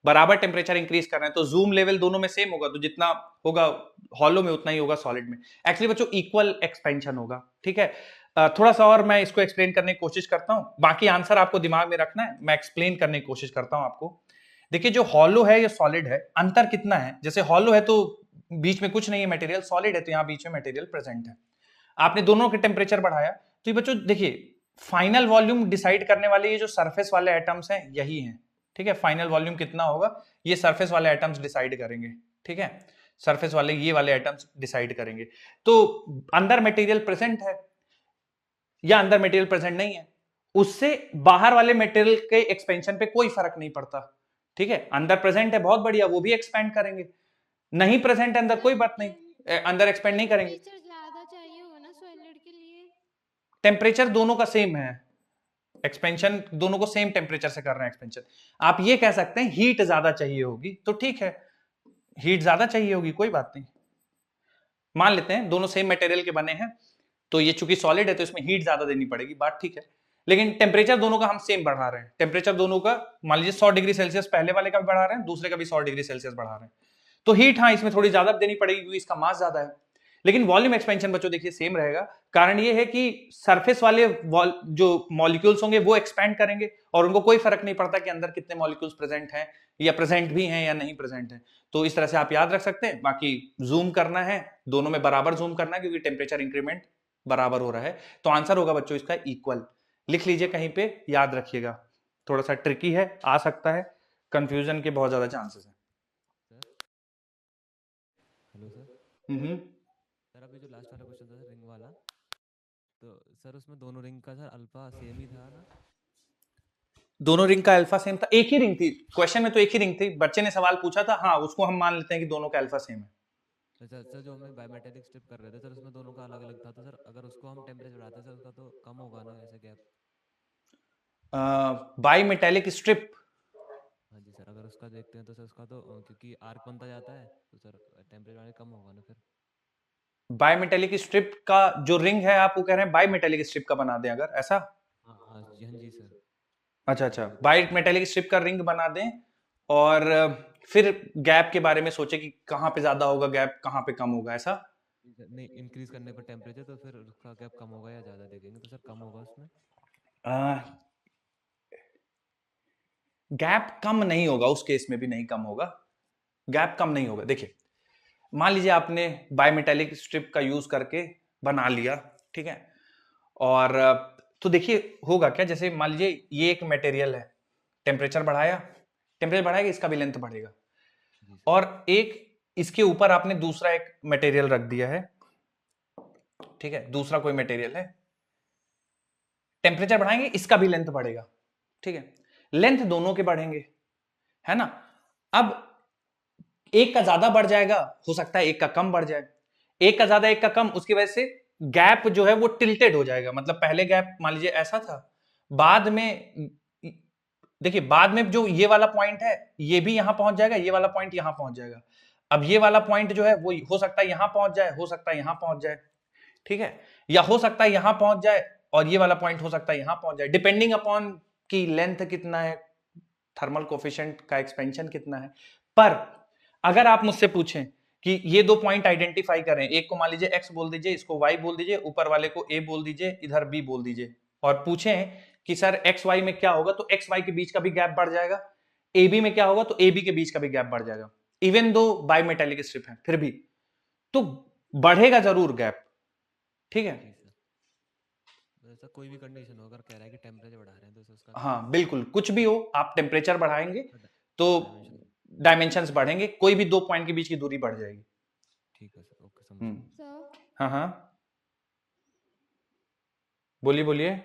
बराबर टेम्परेचर इंक्रीज कर रहे हैं, तो जूम लेवल दोनों में सेम होगा, तो जितना होगा हॉलो में उतना ही होगा सॉलिड में। एक्चुअली बच्चों इक्वल एक्सपेंशन होगा, ठीक है। थोड़ा सा और मैं इसको एक्सप्लेन करने की कोशिश करता हूं, बाकी आंसर आपको दिमाग में रखना है, मैं एक्सप्लेन करने की कोशिश करता हूं आपको। देखिए जो हॉलो है या सॉलिड है, अंतर कितना है? जैसे हॉलो है तो बीच में कुछ नहीं है मटेरियल, सॉलिड है तो यहाँ बीच में मटेरियल प्रेजेंट है। आपने दोनों के टेम्परेचर बढ़ाया, तो ये बच्चों देखिए फाइनल वॉल्यूम डिसाइड करने वाले ये जो सरफेस वाले एटम्स हैं यही हैं, ठीक है। फाइनल वॉल्यूम कितना होगा ये सरफेस वाले एटम्स डिसाइड करेंगे, ठीक है। सरफेस वाले ये वाले एटम्स डिसाइड करेंगे। तो अंदर मटेरियल प्रेजेंट है या अंदर मटेरियल प्रेजेंट नहीं है, उससे बाहर वाले मटेरियल के एक्सपेंशन पे कोई फर्क नहीं पड़ता, ठीक है। अंदर प्रेजेंट है बहुत बढ़िया, वो भी एक्सपेंड करेंगे, नहीं प्रेजेंट है अंदर कोई बात नहीं, अंदर एक्सपेंड नहीं करेंगे। ज्यादा चाहिए होगा ना सॉलिड के लिए? टेम्परेचर दोनों का सेम है, एक्सपेंशन दोनों को सेम टेम्परेचर से कर रहे हैं एक्सपेंशन। आप ये कह सकते हैं हीट ज्यादा चाहिए होगी, तो ठीक है हीट ज्यादा चाहिए होगी, कोई बात नहीं, मान लेते हैं दोनों सेम मटेरियल के बने हैं, तो ये चूंकि सॉलिड है तो इसमें हीट ज्यादा देनी पड़ेगी, बात ठीक है। लेकिन टेम्परेचर दोनों का हम सेम बढ़ा रहे हैं, टेम्परेचर दोनों का मान लीजिए 100 डिग्री सेल्सियस पहले वाले का भी बढ़ा रहे हैं, दूसरे का भी 100 डिग्री सेल्सियस बढ़ा रहे हैं, तो हीट हाँ इसमें थोड़ी ज्यादा देनी पड़ेगी क्योंकि इसका मास ज्यादा है। लेकिन वॉल्यूम एक्सपेंशन बच्चों देखिए सेम रहेगा, कारण ये है कि सरफेस वाले जो मॉलिक्यूल्स होंगे वो एक्सपेंड करेंगे और उनको कोई फर्क नहीं पड़ता कि अंदर कितने मॉलिक्यूल्स प्रेजेंट हैं या प्रेजेंट भी हैं या नहीं प्रेजेंट हैं। तो इस तरह से आप याद रख सकते हैं। बाकी जूम करना है, दोनों में बराबर जूम करना है क्योंकि टेम्परेचर इंक्रीमेंट बराबर हो रहा है, तो आंसर होगा बच्चों इसका इक्वल। लिख लीजिए कहीं पे, याद रखिएगा, थोड़ा सा ट्रिकी है, आ सकता है, कंफ्यूजन के बहुत ज्यादा चांसेस हैं। Hello sir. सर अभी जो लास्ट वाला क्वेश्चन था सर रिंग वाला, तो सर उसमें दोनों रिंग का सर अल्फा सेम ही था ना? दोनों रिंग का अल्फा सेम था, एक ही रिंग थी, क्वेश्चन में तो एक ही रिंग थी, बच्चे ने सवाल पूछा था, हाँ उसको हम मान लेते हैं कि दोनों का अल्फा सेम है। सर जो हमें बायोमेटेरिक स्ट्रिप कर रहे थे सर उसमें दोनों का अलग अलग था, तो सर अगर उसको हम टेम्परेचर बढ़ाते हैं सर उसका तो कम होगा ना ऐसे गैप? बायोमेटेलिक स्ट्रिप, हाँ जी सर, अगर उसका देखते हैं तो सर उसका तो क्योंकि आर्क बनता जाता है तो सर टेम्परेचर कम होगा ना फिर? बायोमेटेलिक स्ट्रिप का जो रिंग है आप वो कह रहे हैं बायोमेटेलिक स्ट्रिप का बना दें अगर ऐसा? हाँ जी सर। अच्छा, बायोमेटेलिक स्ट्रिप का रिंग बना दें और फिर गैप के बारे में सोचे कि कहाँ पे ज्यादा होगा गैप, कहाँ पे कम होगा, ऐसा? नहीं, इंक्रीज करने पर टेम्परेचर तो फिर उसका गैप कम होगा या ज्यादा देखेंगे तो सर कम होगा उसमें? गैप कम नहीं होगा, उस केस में भी नहीं कम होगा, गैप कम नहीं होगा। देखिए मान लीजिए आपने बायोमेटेलिक स्ट्रिप का यूज करके बना लिया, ठीक है, और तो देखिए होगा क्या, जैसे मान लीजिए ये एक मटेरियल है, टेम्परेचर बढ़ाएगा, इसका भी लेंथ बढ़ेगा, और एक इसके ऊपर आपने दूसरा एक मटेरियल रख दिया है, ठीक है, दूसरा कोई मटेरियल है, टेम्परेचर बढ़ाएंगे इसका भी लेंथ बढ़ेगा, ठीक है, लेंथ दोनों के बढ़ेंगे, है ना। अब एक का ज्यादा बढ़ जाएगा, हो सकता है एक का कम बढ़ जाए, एक का ज्यादा एक का कम, उसकी वजह से गैप जो है वो टिल्टेड हो जाएगा, मतलब पहले गैप मान लीजिए ऐसा था, बाद में देखिए बाद में जो ये वाला पॉइंट है ये भी यहां पहुंच जाएगा, ये वाला पॉइंट यहां पहुंच जाएगा, अब ये वाला पॉइंट जो है वो हो सकता है यहां पहुंच जाए, हो सकता है यहां पहुंच जाए, ठीक है, या हो सकता है यहां पहुंच जाए और ये वाला पॉइंट हो सकता है यहां पहुंच जाए, डिपेंडिंग अपॉन की लेंथ कितना है, थर्मल कोफिशिएंट का एक्सपेंशन कितना है। पर अगर आप मुझसे पूछें कि ये दो पॉइंट आइडेंटिफाई करें, एक को मान लीजिए x बोल दीजिए, इसको y बोल दीजिए, ऊपर वाले को a बोल दीजिए, इधर b बोल दीजिए, और पूछें कि सर x y में क्या होगा, तो x y के बीच का भी गैप बढ़ जाएगा, a b में क्या होगा तो a b के बीच का भी गैप बढ़ जाएगा, इवन दो बायोमेटेलिक स्ट्रिप है फिर भी तो बढ़ेगा जरूर गैप, ठीक है। सर कोई भी कंडीशन हो, अगर कह रहा है कि टेम्परेचर बढ़ा रहे हैं तो उसका हाँ बिल्कुल, कुछ भी हो, आप टेम्परेचर बढ़ाएंगे तो डायमेंशंस बढ़ेंगे, कोई भी 2 पॉइंट के बीच की दूरी बढ़ जाएगी। ठीक है सर, ओके समझ सर हाँ हाँ बोलिए बोलिए।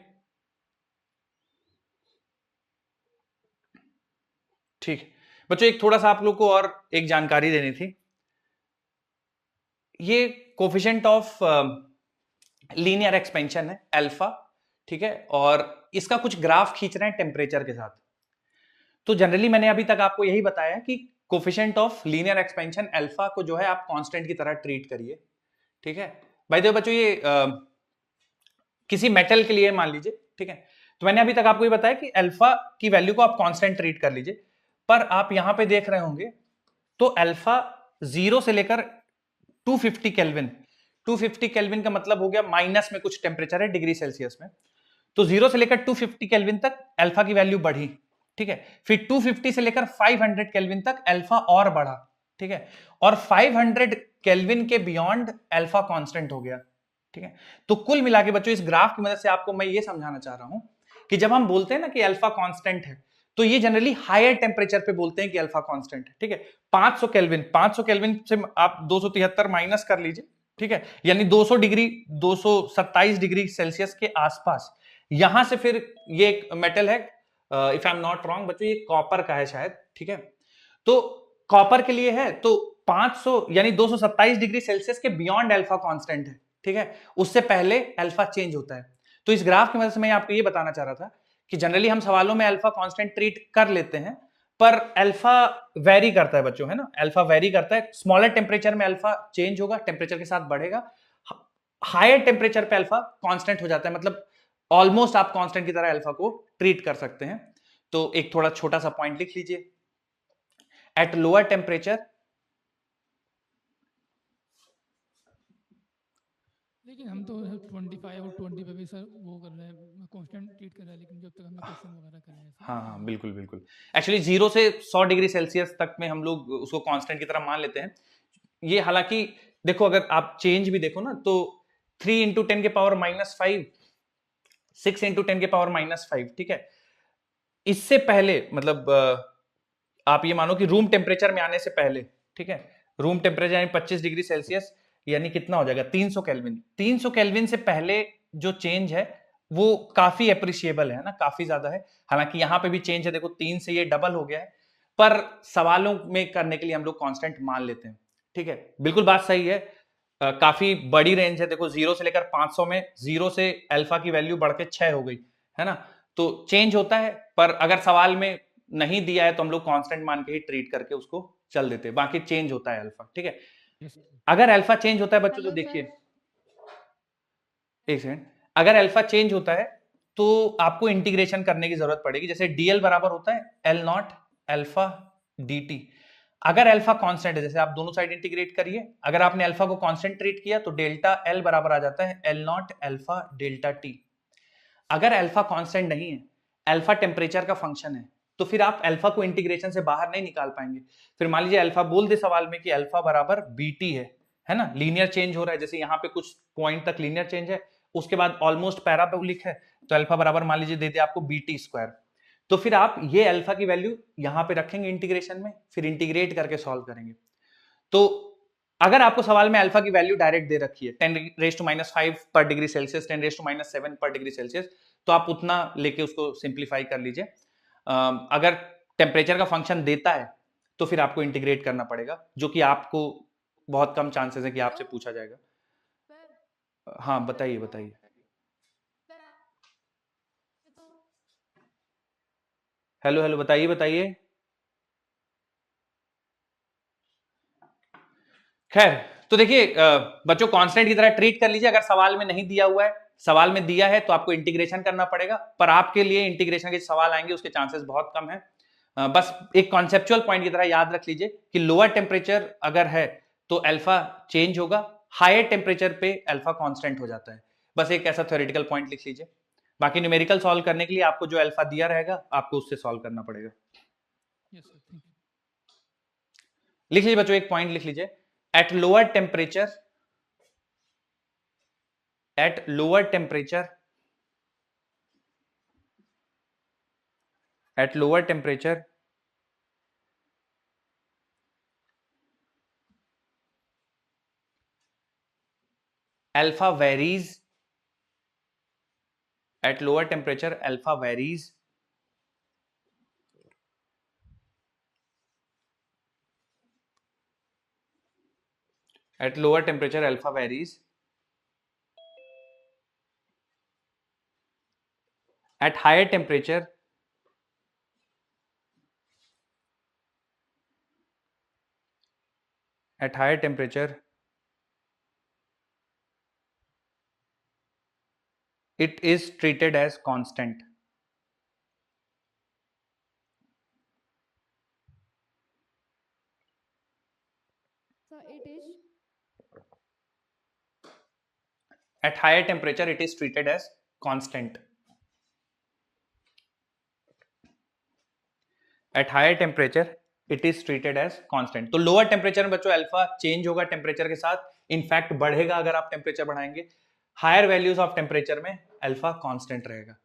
ठीक बच्चों, एक थोड़ा सा आप लोग को और एक जानकारी देनी थी। ये कोफिशिएंट ऑफ लीनियर एक्सपेंशन है अल्फा, ठीक है, और इसका कुछ ग्राफ खींच रहे हैं टेम्परेचर के साथ। तो जनरली मैंने अभी तक आपको यही बताया कि coefficient of linear expansion alpha को जो है आप कांस्टेंट की तरह ट्रीट करिए, ठीक है। भाई देखो बच्चों, ये किसी मेटल के लिए मान लीजिए, ठीक है, तो मैंने अभी तक आपको ये बताया कि अल्फा की वैल्यू को आप कांस्टेंट ट्रीट कर लीजिए, पर आप यहां पे देख रहे होंगे तो अल्फा 0 से लेकर 250 केल्विन, 250 केल्विन का मतलब हो गया माइनस में कुछ टेम्परेचर है डिग्री सेल्सियस में, तो 0 से लेकर 250 केल्विन तक अल्फा की वैल्यू बढ़ी, ठीक है। फिर 250 से लेकर 500 केल्विन तक अल्फा और बढ़ा, ठीक है, और 500 केल्विन के बियॉन्ड अल्फा कांस्टेंट हो गया, ठीक है। तो कुल मिला के बच्चों इस ग्राफ की मदद से आपको मैं ये समझाना चाह रहा हूं कि जब हम बोलते हैं ना कि अल्फा कांस्टेंट है, तो ये जनरली हायर टेम्परेचर पे बोलते हैं कि अल्फा कांस्टेंट है, ठीक है। 500 केल्विन, 500 केल्विन से आप 273 माइनस कर लीजिए, ठीक है, यानी 200 डिग्री 227 डिग्री सेल्सियस के आसपास, यहां से फिर ये एक मेटल है, if I am not wrong बच्चों, ये कॉपर का है शायद, ठीक है। तो कॉपर के लिए है तो 500 यानी 227 डिग्री सेल्सियस के बियॉन्ड अल्फा कांस्टेंट है, ठीक है, उससे पहले अल्फा चेंज होता है। तो इस ग्राफ की मदद से मैं आपको ये बताना चाह रहा था कि जनरली हम सवालों में अल्फा कांस्टेंट ट्रीट कर लेते हैं, पर अल्फा वेरी करता है बच्चों, है ना, अल्फा वेरी करता है। स्मॉलर टेम्परेचर में अल्फा चेंज होगा, टेम्परेचर के साथ बढ़ेगा, हायर टेम्परेचर पे अल्फा कांस्टेंट हो जाता है, मतलब ऑलमोस्ट आप कांस्टेंट की तरह अल्फा को ट्रीट कर सकते हैं। तो एक थोड़ा छोटा सा पॉइंट लिख लीजिए, एट लोअर टेम्परेचर, लेकिन हम तो 25 और 20 पे भी सर वो कर रहे हैं, कांस्टेंट ट्रीट कर रहे हैं, लेकिन जब तक हमने क्वेश्चन वगैरह कर रहे हैं हाँ हाँ बिल्कुल बिल्कुल, एक्चुअली 0 से 100 डिग्री सेल्सियस तक में हम लोग उसको कांस्टेंट की तरह मान लेते हैं। ये हालांकि देखो अगर आप चेंज भी देखो ना तो 3 इंटू 10 के पावर -5, 6 इंटू 10 के पावर -5, ठीक है। इससे पहले मतलब आप ये मानो कि रूम टेम्परेचर में आने से पहले, ठीक है, रूम टेम्परेचर यानी 25 डिग्री सेल्सियस, यानी कितना हो जाएगा 300 केल्विन, 300 केल्विन से पहले जो चेंज है वो काफी अप्रिशिएबल है ना, काफी ज्यादा है। हालांकि यहाँ पे भी चेंज है, देखो 3 से ये डबल हो गया है, पर सवालों में करने के लिए हम लोग कांस्टेंट मान लेते हैं, ठीक है, बिल्कुल बात सही है। काफी बड़ी रेंज है, देखो 0 से लेकर 500 में 0 से अल्फा की वैल्यू बढ़ के 6 हो गई, है ना, तो चेंज होता है, पर अगर सवाल में नहीं दिया है तो हम लोग कांस्टेंट मान के ही ट्रीट करके उसको चल देते हैं, बाकी चेंज होता है अल्फा, ठीक है। अगर अल्फा चेंज होता है बच्चों तो देखिए, एक सेकंड, अगर अल्फा चेंज होता है तो आपको इंटीग्रेशन करने की जरूरत पड़ेगी, जैसे डीएल बराबर होता है एल नॉट अल्फा dt। अगर अल्फा कांस्टेंट है, जैसे आप दोनों साइड इंटीग्रेट करिए, अगर आपने अल्फा को कांस्टेंट ट्रीट किया तो डेल्टा एल बराबर आ जाता है L not alpha delta T. अगर अल्फा कांस्टेंट नहीं है, अल्फा टेम्परेचर का फंक्शन है, तो फिर आप अल्फा को इंटीग्रेशन से बाहर नहीं निकाल पाएंगे। फिर मान लीजिए अल्फा बोल दे सवाल में कि अल्फा बराबर बीटी है ना, लीनियर चेंज हो रहा है, जैसे यहाँ पे कुछ पॉइंट तक लीनियर चेंज है, उसके बाद ऑलमोस्ट पैराबोलिक है, तो अल्फा बराबर मान लीजिए दे दे आपको बीटी स्क्वायर, तो फिर आप ये अल्फा की वैल्यू यहाँ पे रखेंगे इंटीग्रेशन में, फिर इंटीग्रेट करके सॉल्व करेंगे। तो अगर आपको सवाल में अल्फा की वैल्यू डायरेक्ट दे रखी है 10⁻⁵ पर डिग्री सेल्सियस, 10⁻⁷ पर डिग्री सेल्सियस, तो आप उतना लेके उसको सिंप्लीफाई कर लीजिए। अगर टेम्परेचर का फंक्शन देता है तो फिर आपको इंटीग्रेट करना पड़ेगा, जो कि आपको बहुत कम चांसेस है कि आपसे पूछा जाएगा। हाँ बताइए बताइए। हेलो हेलो बताइए बताइए। खैर तो देखिए बच्चों, कांस्टेंट की तरह ट्रीट कर लीजिए। अगर सवाल में नहीं दिया हुआ है, सवाल में दिया है तो आपको इंटीग्रेशन करना पड़ेगा, पर आपके लिए इंटीग्रेशन के सवाल आएंगे उसके चांसेस बहुत कम है। बस एक कॉन्सेप्चुअल पॉइंट की तरह याद रख लीजिए कि लोअर टेम्परेचर अगर है तो अल्फा चेंज होगा, हायर टेम्परेचर पे अल्फा कांस्टेंट हो जाता है। बस एक ऐसा थ्योरेटिकल पॉइंट लिख लीजिए। बाकी न्यूमेरिकल सॉल्व करने के लिए आपको जो अल्फा दिया रहेगा आपको उससे सॉल्व करना पड़ेगा। Yes sir, thank you. लिख लीजिए बच्चों, एक पॉइंट लिख लीजिए, at lower temperature at lower temperature at lower temperature alpha varies at lower temperature, alpha varies at lower temperature, alpha varies at higher temperature, at higher temperature it is treated as constant. So it is At higher temperature it is treated as constant. At higher temperature it is treated as constant. तो lower temperature में बच्चों alpha change होगा temperature के साथ, in fact बढ़ेगा अगर आप temperature बढ़ाएंगे. हायर वैल्यूज ऑफ टेम्परेचर में अल्फा कांस्टेंट रहेगा.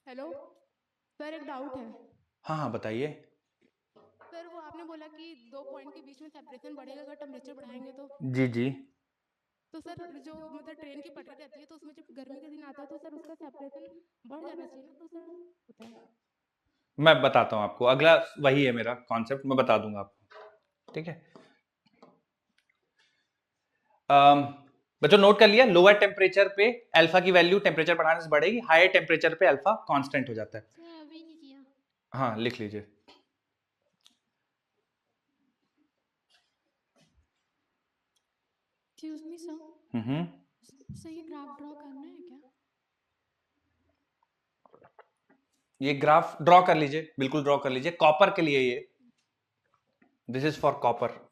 हेलो सर, एक डाउट है. हाँ बताइए. सर वो आपने बोला कि 2 पॉइंट के बीच में सेपरेशन बढ़ेगा अगर टेम्परेचर बढ़ाएंगे तो. जी जी. तो सर जो मतलब ट्रेन की पटरी रहती है तो उसमें जब गर्मी का दिन आता है तो सर उसका सेपरेशन बढ़ जाना चाहिए ना, तो सर बताएं. मैं बताता हूं आपको, अगला वही है मेरा कॉन्सेप्ट, मैं बता दूंगा आपको. ठीक है बच्चों, नोट कर लिया. लोअर टेम्परेचर पे अल्फा की वैल्यू टेम्परेचर बढ़ाने से बढ़ेगी, हायर टेम्परेचर पे अल्फा कांस्टेंट हो जाता है. अभी नहीं किया. हाँ लिख लीजिए. एक्सक्यूज मी सर, सर ये ग्राफ ड्रॉ करना है क्या? ये ग्राफ ड्रॉ कर लीजिए, बिल्कुल ड्रॉ कर लीजिए. कॉपर के लिए ये, दिस इज फॉर कॉपर.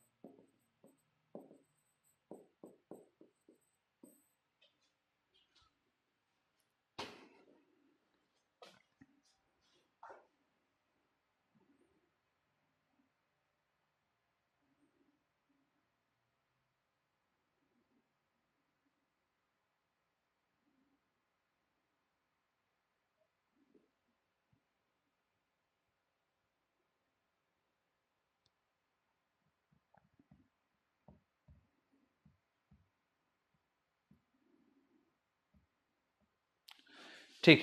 ठीक.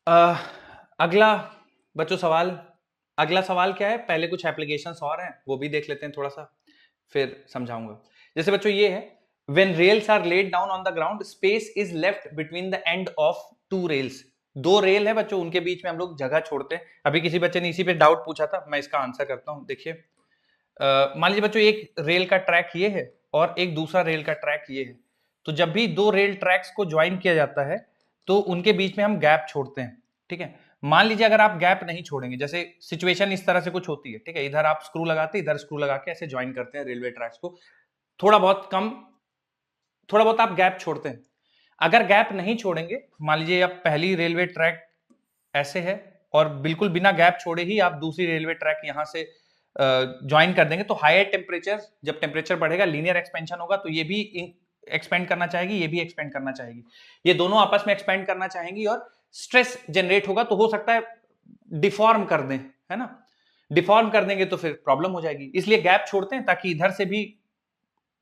अगला बच्चों सवाल, अगला सवाल क्या है, पहले कुछ एप्लीकेशंस और हैं वो भी देख लेते हैं थोड़ा सा, फिर समझाऊंगा. जैसे बच्चों ये है, when rails are laid down on the ground, space is left between the end of two rails. 2 rail है बच्चों, उनके बीच में हम लोग जगह छोड़ते हैं. अभी किसी बच्चे ने इसी पे डाउट पूछा था, मैं इसका आंसर करता हूं. देखिए मान लीजिए बच्चों एक रेल का ट्रैक ये है और एक दूसरा रेल का ट्रैक ये है. तो जब भी 2 रेल ट्रैक्स को ज्वाइन किया जाता है तो उनके बीच में हम गैप छोड़ते हैं. ठीक है, मान लीजिए अगर आप गैप नहीं छोड़ेंगे, जैसे सिचुएशन इस तरह से कुछ होती है. ठीक है, इधर आप स्क्रू लगाते, इधर स्क्रू लगा के ऐसे ज्वाइन करते हैं रेलवे ट्रैक्स को. थोड़ा बहुत आप गैप छोड़ते हैं. अगर गैप नहीं छोड़ेंगे, मान लीजिए आप पहली रेलवे ट्रैक ऐसे है और बिल्कुल बिना गैप छोड़े ही आप दूसरी रेलवे ट्रैक यहां से ज्वाइन कर देंगे, तो हायर टेम्परेचर, जब टेम्परेचर बढ़ेगा लीनियर एक्सपेंशन होगा, तो ये भी एक्सपेंड करना चाहेगी, ये भी एक्सपेंड करना चाहेगी, ये दोनों आपस में एक्सपेंड करना चाहेंगी और स्ट्रेस जनरेट होगा. तो हो सकता है डिफॉर्म कर दें, है ना. डिफॉर्म कर देंगे तो फिर प्रॉब्लम हो जाएगी. इसलिए गैप छोड़ते हैं ताकि इधर से भी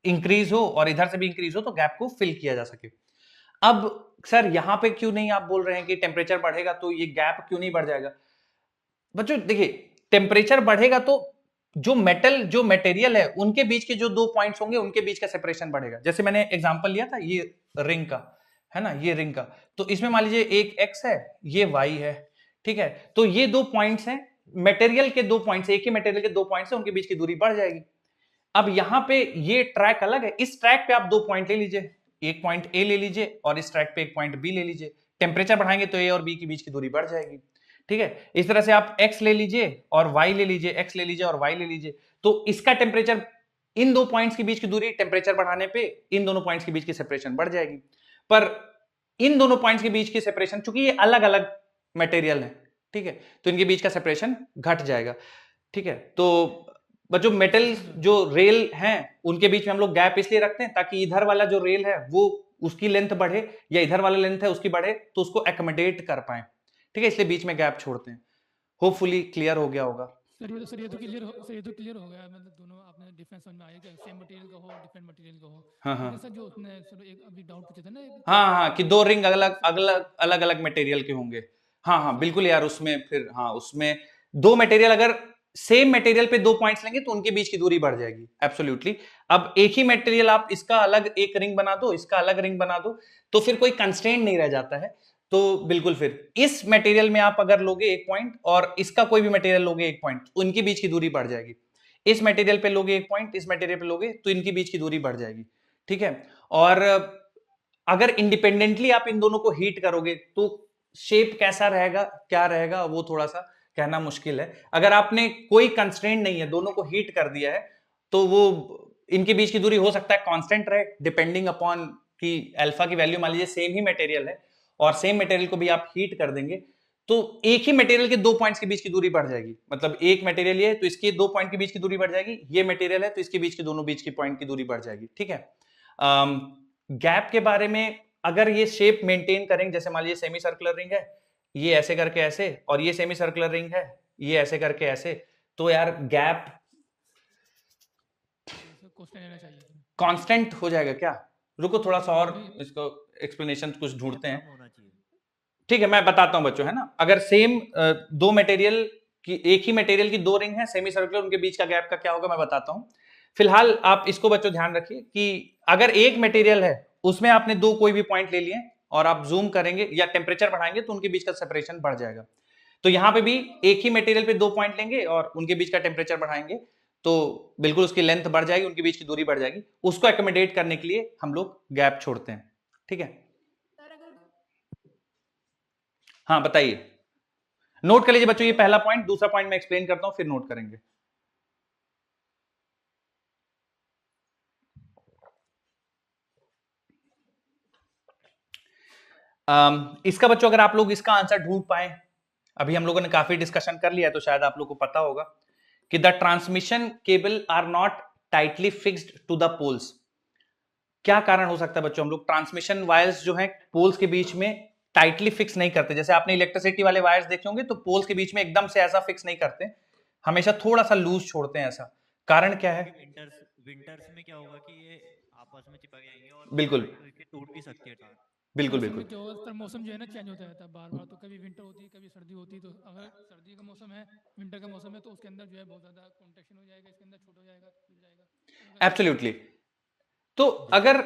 इंक्रीज हो और इधर से भी इंक्रीज हो, तो गैप को फिल किया जा सके. अब सर यहां पे क्यों नहीं आप बोल रहे हैं कि टेम्परेचर बढ़ेगा तो ये गैप क्यों नहीं बढ़ जाएगा? बच्चों देखिए, टेम्परेचर बढ़ेगा तो जो मटेरियल है उनके बीच के जो 2 पॉइंट्स होंगे उनके बीच का सेपरेशन बढ़ेगा. जैसे मैंने एग्जांपल लिया था ये रिंग का, है ना, ये रिंग का. तो इसमें मान लीजिए एक x है, ये y है. ठीक है, तो ये 2 पॉइंट्स हैं, मटेरियल के 2 पॉइंट्स, एक ही मटेरियल के 2 पॉइंट्स हैं, उनके बीच की दूरी बढ़ जाएगी. अब यहां पे ये ट्रैक अलग है, इस ट्रैक पे आप 2 पॉइंट ले लीजिए, एक पॉइंट A ले लीजिए और इस ट्रैक पे एक पॉइंट B ले लीजिए. टेम्परेचर बढ़ाएंगे तो A और B के बीच की दूरी बढ़ जाएगी. ठीक है, इस तरह से आप x ले लीजिए और y ले लीजिए, x ले लीजिए और y ले लीजिए. तो इसका टेम्परेचर, इन 2 पॉइंट्स के बीच की दूरी टेम्परेचर बढ़ाने पे इन दोनों पॉइंट्स के बीच की सेपरेशन बढ़ जाएगी. पर इन दोनों पॉइंट्स के बीच की सेपरेशन, चूंकि ये अलग अलग मटेरियल है, ठीक है, तो इनके बीच का सेपरेशन घट जाएगा. ठीक है, तो जो मेटल जो रेल हैं उनके बीच में हम लोग गैप इसलिए रखते हैं ताकि इधर वाला जो रेल है वो उसकी लेंथ बढ़े या इधर वाला लेंथ है उसकी बढ़े, तो उसको एकोमोडेट कर पाए. ठीक है, इसलिए बीच में गैप छोड़ते हैं. होपफुली क्लियर हो गया होगा. सर ये तो क्लियर हो गया, मतलब दोनों आपने डिफरेंस समझ में आया कि सेम मटेरियल का हो, डिफरेंट मटेरियल का हो। हाँ हाँ लेकिन सर जो उसने सर एक अभी डाउट पूछा था ना, एक हाँ हाँ कि दो रिंग अलग अलग मटेरियल के होंगे। हाँ हाँ बिल्कुल यार, उसमें फिर हाँ उसमें दो मटेरियल अगर सेम मटेरियल पे 2 पॉइंट्स लेंगे तो उनके बीच की दूरी बढ़ जाएगी। एब्सोल्युटली। अब एक ही मटेरियल आप इसका अलग एक रिंग बना दो, इसका अलग रिंग बना दो, तो फिर कोई कंस्ट्रेंट नहीं रह जाता है। तो बिल्कुल फिर इस मटेरियल में आप अगर लोगे 1 पॉइंट और इसका कोई भी मटेरियल लोगे 1 पॉइंट, तो उनके बीच की दूरी बढ़ जाएगी। इस मटेरियल पे लोगे 1 पॉइंट, इस मटेरियल पे लोगे तो इनके बीच की दूरी बढ़ जाएगी। ठीक है। और अगर इंडिपेंडेंटली आप इन दोनों को हीट करोगे तो शेप कैसा रहेगा, क्या रहेगा, वो थोड़ा सा कहना मुश्किल है। अगर आपने कोई कंस्ट्रेंट नहीं है, दोनों को हीट कर दिया है, तो वो इनके बीच की दूरी हो सकता है कांस्टेंट रहे, डिपेंडिंग अपॉन कि अल्फा की वैल्यू मान लीजिए सेम ही मटेरियल है और सेम मटेरियल को भी आप हीट कर देंगे, तो एक ही मटेरियल के 2 पॉइंट्स के बीच की दूरी बढ़ जाएगी। मतलब एक मटेरियल ये है तो इसके 2 पॉइंट के बीच की दूरी बढ़ जाएगी, ये मटेरियल है तो इसके बीच के दोनों बीच की पॉइंट की दूरी बढ़ जाएगी। ठीक है। गैप के बारे में, अगर ये शेप मेंटेन करेंगे, जैसे मान लीजिए सेमी सर्कुलर रिंग है, ये ऐसे करके ऐसे, और ये सेमी सर्कुलर रिंग है, ये ऐसे करके ऐसे, तो यार गैप कांस्टेंट हो जाएगा क्या? रुको थोड़ा सा और इसको एक्सप्लेनेशन कुछ ढूंढते हैं। ठीक है, मैं बताता हूं बच्चों, है ना। अगर सेम दो मटेरियल की, एक ही मटेरियल की 2 रिंग है सेमी सर्कुलर, उनके बीच का गैप का क्या होगा मैं बताता हूं। फिलहाल आप इसको बच्चों ध्यान रखिए कि अगर एक मटेरियल है उसमें आपने 2 कोई भी पॉइंट ले लिए और आप जूम करेंगे या टेम्परेचर बढ़ाएंगे तो उनके बीच का सेपरेशन बढ़ जाएगा। तो यहां पे भी एक ही मटेरियल पे 2 पॉइंट लेंगे और उनके बीच का टेम्परेचर बढ़ाएंगे तो बिल्कुल उसकी लेंथ बढ़ जाएगी, उनके बीच की दूरी बढ़ जाएगी। उसको एकोमोडेट करने के लिए हम लोग गैप छोड़ते हैं। ठीक है, हाँ बताइए, नोट कर लीजिए बच्चों ये पहला पॉइंट। दूसरा पॉइंट मैं एक्सप्लेन करता हूं फिर नोट करेंगे। इसका बच्चों अगर आप लोग इसका आंसर ढूंढ पाए, अभी हम लोगों ने काफी डिस्कशन कर लिया है तो शायद आप लोग को पता होगा कि the transmission cable are not tightly fixed to the poles. क्या कारण हो सकता है बच्चों? हम लोग ट्रांसमिशन वायर्स जो है पोल्स के बीच में टाइटली फिक्स नहीं करते। जैसे आपने इलेक्ट्रिसिटी वाले वायर्स देखे होंगे तो पोल्स के बीच में एकदम से ऐसा फिक्स नहीं करते, हमेशा थोड़ा सा लूज छोड़ते हैं। ऐसा कारण क्या है? विंटर्स में क्या होगा कि ये आपस में चिपक जाएंगे और बिल्कुल टूट भी सकती है तार। बिल्कुल बिल्कुल। जो मौसम जो है ना चेंज होता रहता है बार-बार, तो कभी विंटर होती है, कभी सर्दी होती है। तो अगर सर्दी का मौसम है, विंटर का मौसम है, तो उसके अंदर जो है बहुत ज्यादा कॉन्ट्रैक्शन हो जाएगा, इसके अंदर छोटा हो जाएगा, टूट जाएगा। एब्सोल्युटली। तो अगर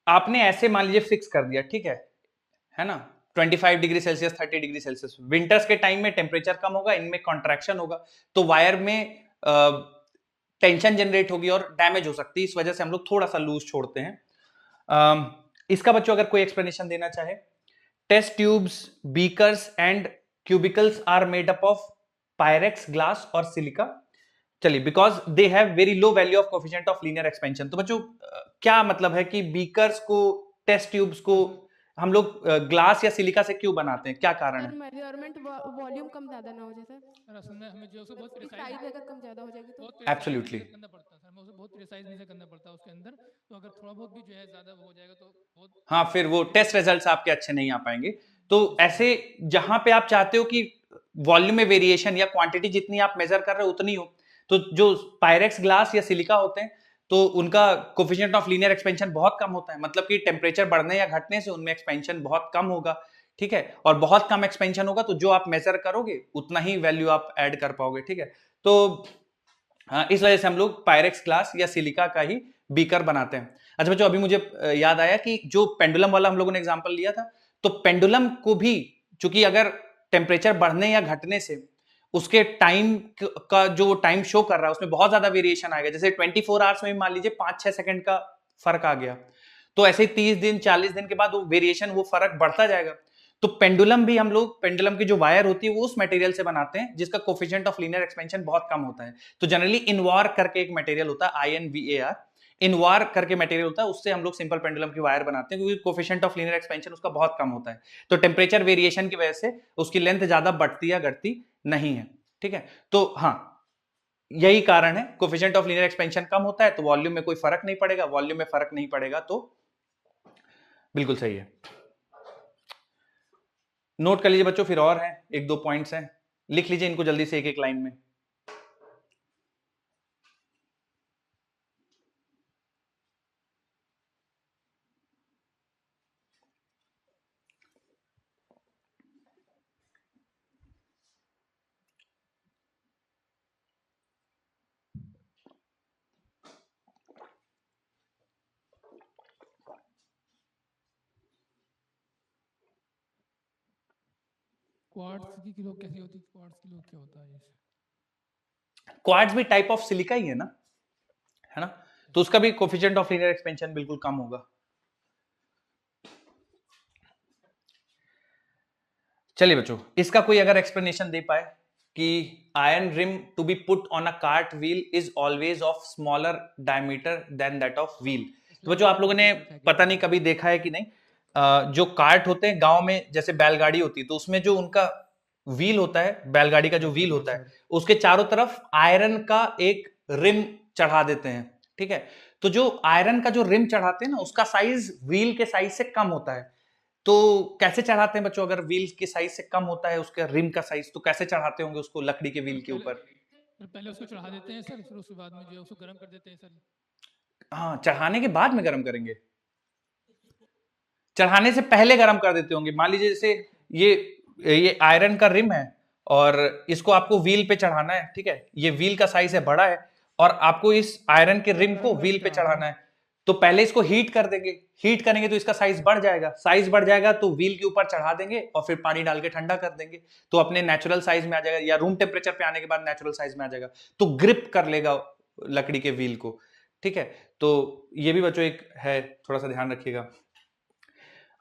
आपने ऐसे मान लीजिए फिक्स कर दिया, ठीक है ना, 25 degree Celsius 30 degree Celsius, winters के टाइम में टेम्परेचर कम होगा, इनमें कॉन्ट्रैक्शन होगा, तो वायर में टेंशन जनरेट होगी और डैमेज हो सकती है। इस वजह से हम लोग थोड़ा सा लूज छोड़ते हैं। इसका बच्चों अगर कोई एक्सप्लेनेशन देना चाहे, test tubes, beakers and cubicles are made up of Pyrex, glass और सिलिका। चलिए, because they have very low value of coefficient of linear expansion. तो बच्चों क्या मतलब है कि बीकर्स को, टेस्ट ट्यूब्स को हम लोग ग्लास या सिलिका से क्यों बनाते हैं? क्या कारण है? मेजरमेंट वॉल्यूम कम ज्यादा ना हो जाए सर। असल में हमें जो बहुत साइज अगर कम ज्यादा हो जाएगी तो एब्सोल्युटली करना पड़ता है सर, हमें उसे बहुत प्रिसाइज नहीं से करना पड़ता है उसके अंदर। तो अगर थोड़ा बहुत भी जो है ज्यादा हो जाएगा तो बहुत, हाँ, फिर वो टेस्ट रिजल्ट्स आपके अच्छे नहीं आ पाएंगे। तो ऐसे जहां पे आप चाहते हो कि वॉल्यूम में वेरिएशन या क्वांटिटी जितनी आप मेजर कर रहे हो उतनी हो, तो जो पायरेक्स, ग्लास या सिलिका होते हैं तो उनका कोफिशिएंट ऑफ लीनियर एक्सपेंशन बहुत कम होता है। मतलब कि टेम्परेचर बढ़ने या घटने से उनमें एक्सपेंशन बहुत कम होगा। ठीक है, और बहुत कम एक्सपेंशन होगा तो जो आप मेजर करोगे उतना ही वैल्यू आप ऐड कर पाओगे। ठीक है, तो इस वजह से हम लोग पायरेक्स, ग्लास या सिलिका का ही बीकर बनाते हैं। अच्छा बच्चों, अभी मुझे याद आया कि जो पेंडुलम वाला हम लोगों ने एग्जांपल लिया था, तो पेंडुलम को भी चूंकि अगर टेम्परेचर बढ़ने या घटने से उसके टाइम का जो टाइम शो कर रहा है उसमें बहुत ज्यादा वेरिएशन आएगा। जैसे 24 आवर्स में मान लीजिए 5-6 सेकंड का फर्क आ गया, तो ऐसे 30 दिन 40 दिन के बाद वो वेरिएशन, वो फर्क बढ़ता जाएगा। तो पेंडुलम भी हम लोग, पेंडुलम की जो वायर होती है वो उस मटेरियल से बनाते हैं जिसका कोफिशिएंट ऑफ लीनियर एक्सपेंशन बहुत कम होता है। तो जनरली इनवार करके एक मटेरियल होता है, INVAR, इनवार करके मटेरियल होता है, उससे हम लोग सिंपल पेंडुलम की वायर बनाते हैं क्योंकि कोफिशिएंट ऑफ लीनियर एक्सपेंशन उसका बहुत कम होता है। तो टेम्परेचर वेरिएशन की वजह से उसकी लेंथ ज्यादा बढ़ती या घटती नहीं है। ठीक है, तो हाँ यही कारण है, कोफिशिएंट ऑफ लीनियर एक्सपेंशन कम होता है तो वॉल्यूम में कोई फर्क नहीं पड़ेगा, वॉल्यूम में फर्क नहीं पड़ेगा तो बिल्कुल सही है। नोट कर लीजिए बच्चों, फिर और हैं 1-2 पॉइंट्स हैं, लिख लीजिए इनको जल्दी से एक एक लाइन में। क्वार्ट्ज की किलो कैसी होती है? क्वार्ट्ज किलो क्या होता है ये? क्वार्ट्ज भी टाइप ऑफ सिलिका ही है ना, है ना, तो उसका भी कोफिशिएंट ऑफ लीनियर एक्सपेंशन बिल्कुल कम होगा। चलिए बच्चों, इसका कोई अगर एक्सप्लेनेशन दे पाए कि iron rim to be put on a cart wheel is always of smaller diameter than that of wheel. तो बच्चों आप लोगों ने पता नहीं कभी देखा है कि नहीं, जो कार्ट होते हैं गांव में, जैसे बैलगाड़ी होती है, तो उसमें जो उनका व्हील होता है, बैलगाड़ी का जो व्हील होता है, उसके चारों तरफ आयरन का एक रिम चढ़ा देते हैं, ठीक है। तो जो आयरन का जो रिम चढ़ाते हैं ना, उसका साइज व्हील के साइज से कम होता है। तो कैसे चढ़ाते हैं बच्चों? अगर व्हील के साइज से कम होता है उसका रिम का साइज, तो कैसे चढ़ाते होंगे उसको लकड़ी के व्हील के ऊपर? पहले उसको चढ़ा देते हैं सर, फिर उसके बाद में जो है उसको गर्म कर देते हैं सर। हाँ, चढ़ाने के बाद में गर्म करेंगे, चढ़ाने से पहले गर्म कर देते होंगे। मान लीजिए जैसे ये आयरन का रिम है और इसको आपको व्हील पे चढ़ाना है, ठीक है, ये व्हील का साइज है, बड़ा है, और आपको इस आयरन के रिम को व्हील पे चढ़ाना है। तो पहले इसको हीट कर देंगे, हीट करेंगे तो इसका साइज बढ़ जाएगा, साइज बढ़ जाएगा तो व्हील के ऊपर चढ़ा देंगे और फिर पानी डाल के ठंडा कर देंगे, तो अपने नेचुरल साइज में आ जाएगा, या रूम टेम्परेचर पे आने के बाद नेचुरल साइज में आ जाएगा, तो ग्रिप कर लेगा लकड़ी के व्हील को, ठीक है। तो ये भी बच्चों एक है, थोड़ा सा ध्यान रखिएगा।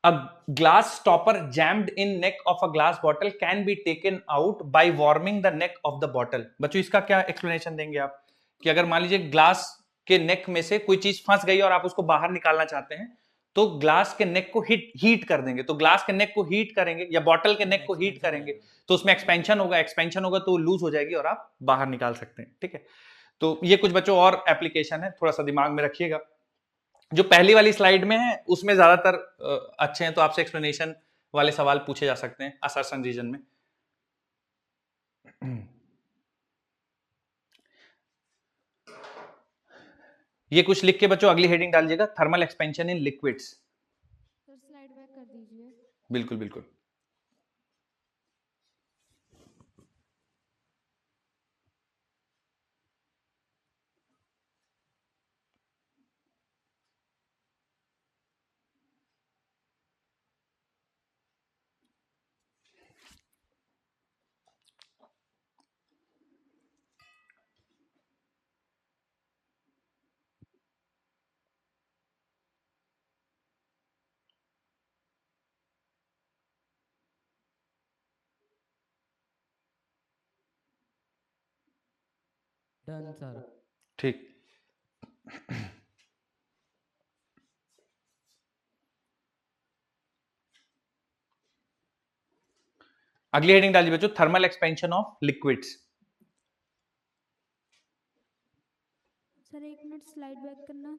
A glass stopper jammed in neck of a glass bottle can be taken out by warming the neck of the bottle। बच्चों इसका क्या एक्सप्लेनेशन देंगे आप, कि अगर मान लीजिए ग्लास के नेक में से कोई चीज फंस गई और आप उसको बाहर निकालना चाहते हैं, तो ग्लास के नेक को हीट कर देंगे। तो ग्लास के नेक को हीट करेंगे या बॉटल के नेक को हीट करेंगे तो उसमें एक्सपेंशन होगा, एक्सपेंशन होगा तो लूज हो जाएगी और आप बाहर निकाल सकते हैं, ठीक है। तो ये कुछ बच्चों और एप्लीकेशन है, थोड़ा सा दिमाग में रखिएगा। जो पहली वाली स्लाइड में है उसमें ज्यादातर अच्छे हैं, तो आपसे एक्सप्लेनेशन वाले सवाल पूछे जा सकते हैं असर्शन रीजन में। ये कुछ लिख के बच्चों अगली हेडिंग डालिएगा, thermal expansion in liquids. Sir slide back कर दीजिए। बिल्कुल बिल्कुल। Done sir. ठीक, अगली हेडिंग डालिए बच्चों, thermal expansion of liquids. Sir 1 minute slide back करना।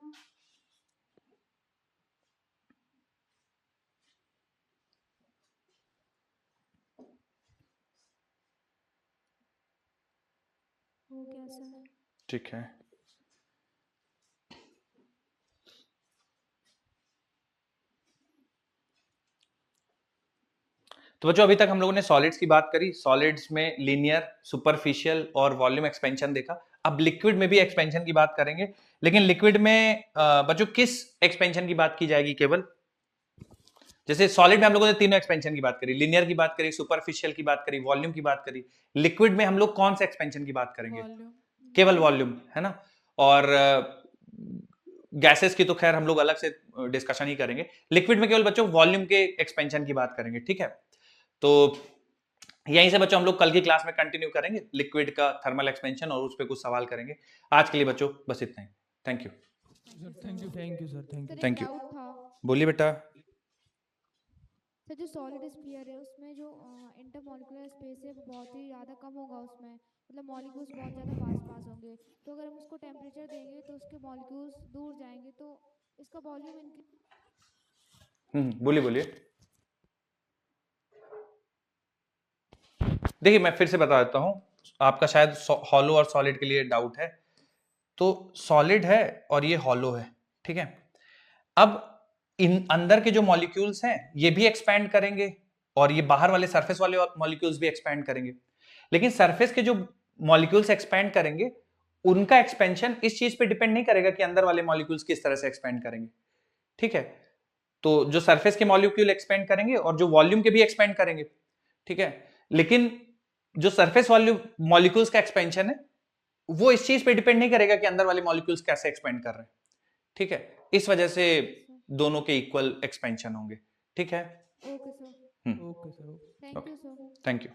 हो गया सर। ठीक है, तो बच्चों अभी तक हम लोगों ने सॉलिड्स की बात करी, सॉलिड्स में लीनियर, सुपरफिशियल और वॉल्यूम एक्सपेंशन देखा। अब लिक्विड में भी एक्सपेंशन की बात करेंगे, लेकिन लिक्विड में बच्चों किस एक्सपेंशन की बात की जाएगी? केवल जैसे सॉलिड में हम लोगों ने तीनों एक्सपेंशन की बात करी, लीनियर की बात करी, सुपरफिशियल की बात करी, वॉल्यूम की बात करी। लिक्विड में हम लोग कौन से एक्सपेंशन की बात करेंगे? केवल वॉल्यूम, है ना। और गैसेस की तो खैर हम लोग अलग से डिस्कशन ही करेंगे। लिक्विड में केवल बच्चों वॉल्यूम के एक्सपेंशन की बात करेंगे, ठीक है। तो यहीं से बच्चों हम लोग कल की क्लास में कंटिन्यू करेंगे लिक्विड का थर्मल एक्सपेंशन, और उस पर कुछ सवाल करेंगे। आज के लिए बच्चों बस इतना ही। Thank you. Thank you sir, thank you. Thank you. बोलिए बेटा। सर जो सॉलिड स्फीयर है उसमें जो इंटरमॉलिक्यूलर स्पेस है वो बहुत ही ज़्यादा कम होगा, उसमें मतलब मॉलिक्यूल्स बहुत ज़्यादा पास होंगे, तो अगर हम उसको टेम्परेचर देंगे तो उसके मॉलिक्यूल्स दूर जाएंगे, तो इसका वॉल्यूम बोलिए बोलिए। देखिए मैं फिर से बता देता हूं, आपका शायद हॉलो और सॉलिड के लिए डाउट है। तो सॉलिड है और ये हॉलो है, ठीक है। अब इन अंदर के जो मॉलिक्यूल्स हैं ये भी एक्सपैंड करेंगे और ये बाहर वाले सरफेस वाले मॉलिक्यूल्स भी एक्सपैंड करेंगे, लेकिन सरफेस के जो मॉलिक्यूल्स एक्सपैंड करेंगे उनका एक्सपेंशन इस चीज पे डिपेंड नहीं करेगा कि अंदर वाले मॉलिक्यूल्स किस तरह से एक्सपेंड करेंगे, ठीक है। तो जो सरफेस के मॉलिक्यूल एक्सपेंड करेंगे और जो वॉल्यूम के भी एक्सपेंड करेंगे, ठीक है। लेकिन जो सरफेस वाले मॉलिक्यूल्स का एक्सपेंशन है वो इस चीज पे डिपेंड नहीं करेगा कि अंदर वाले मॉलिक्यूल्स कैसे एक्सपेंड कर रहे हैं, ठीक है। इस वजह से दोनों के इक्वल एक्सपेंशन होंगे, ठीक है। Okay sir, thank you sir. Thank you.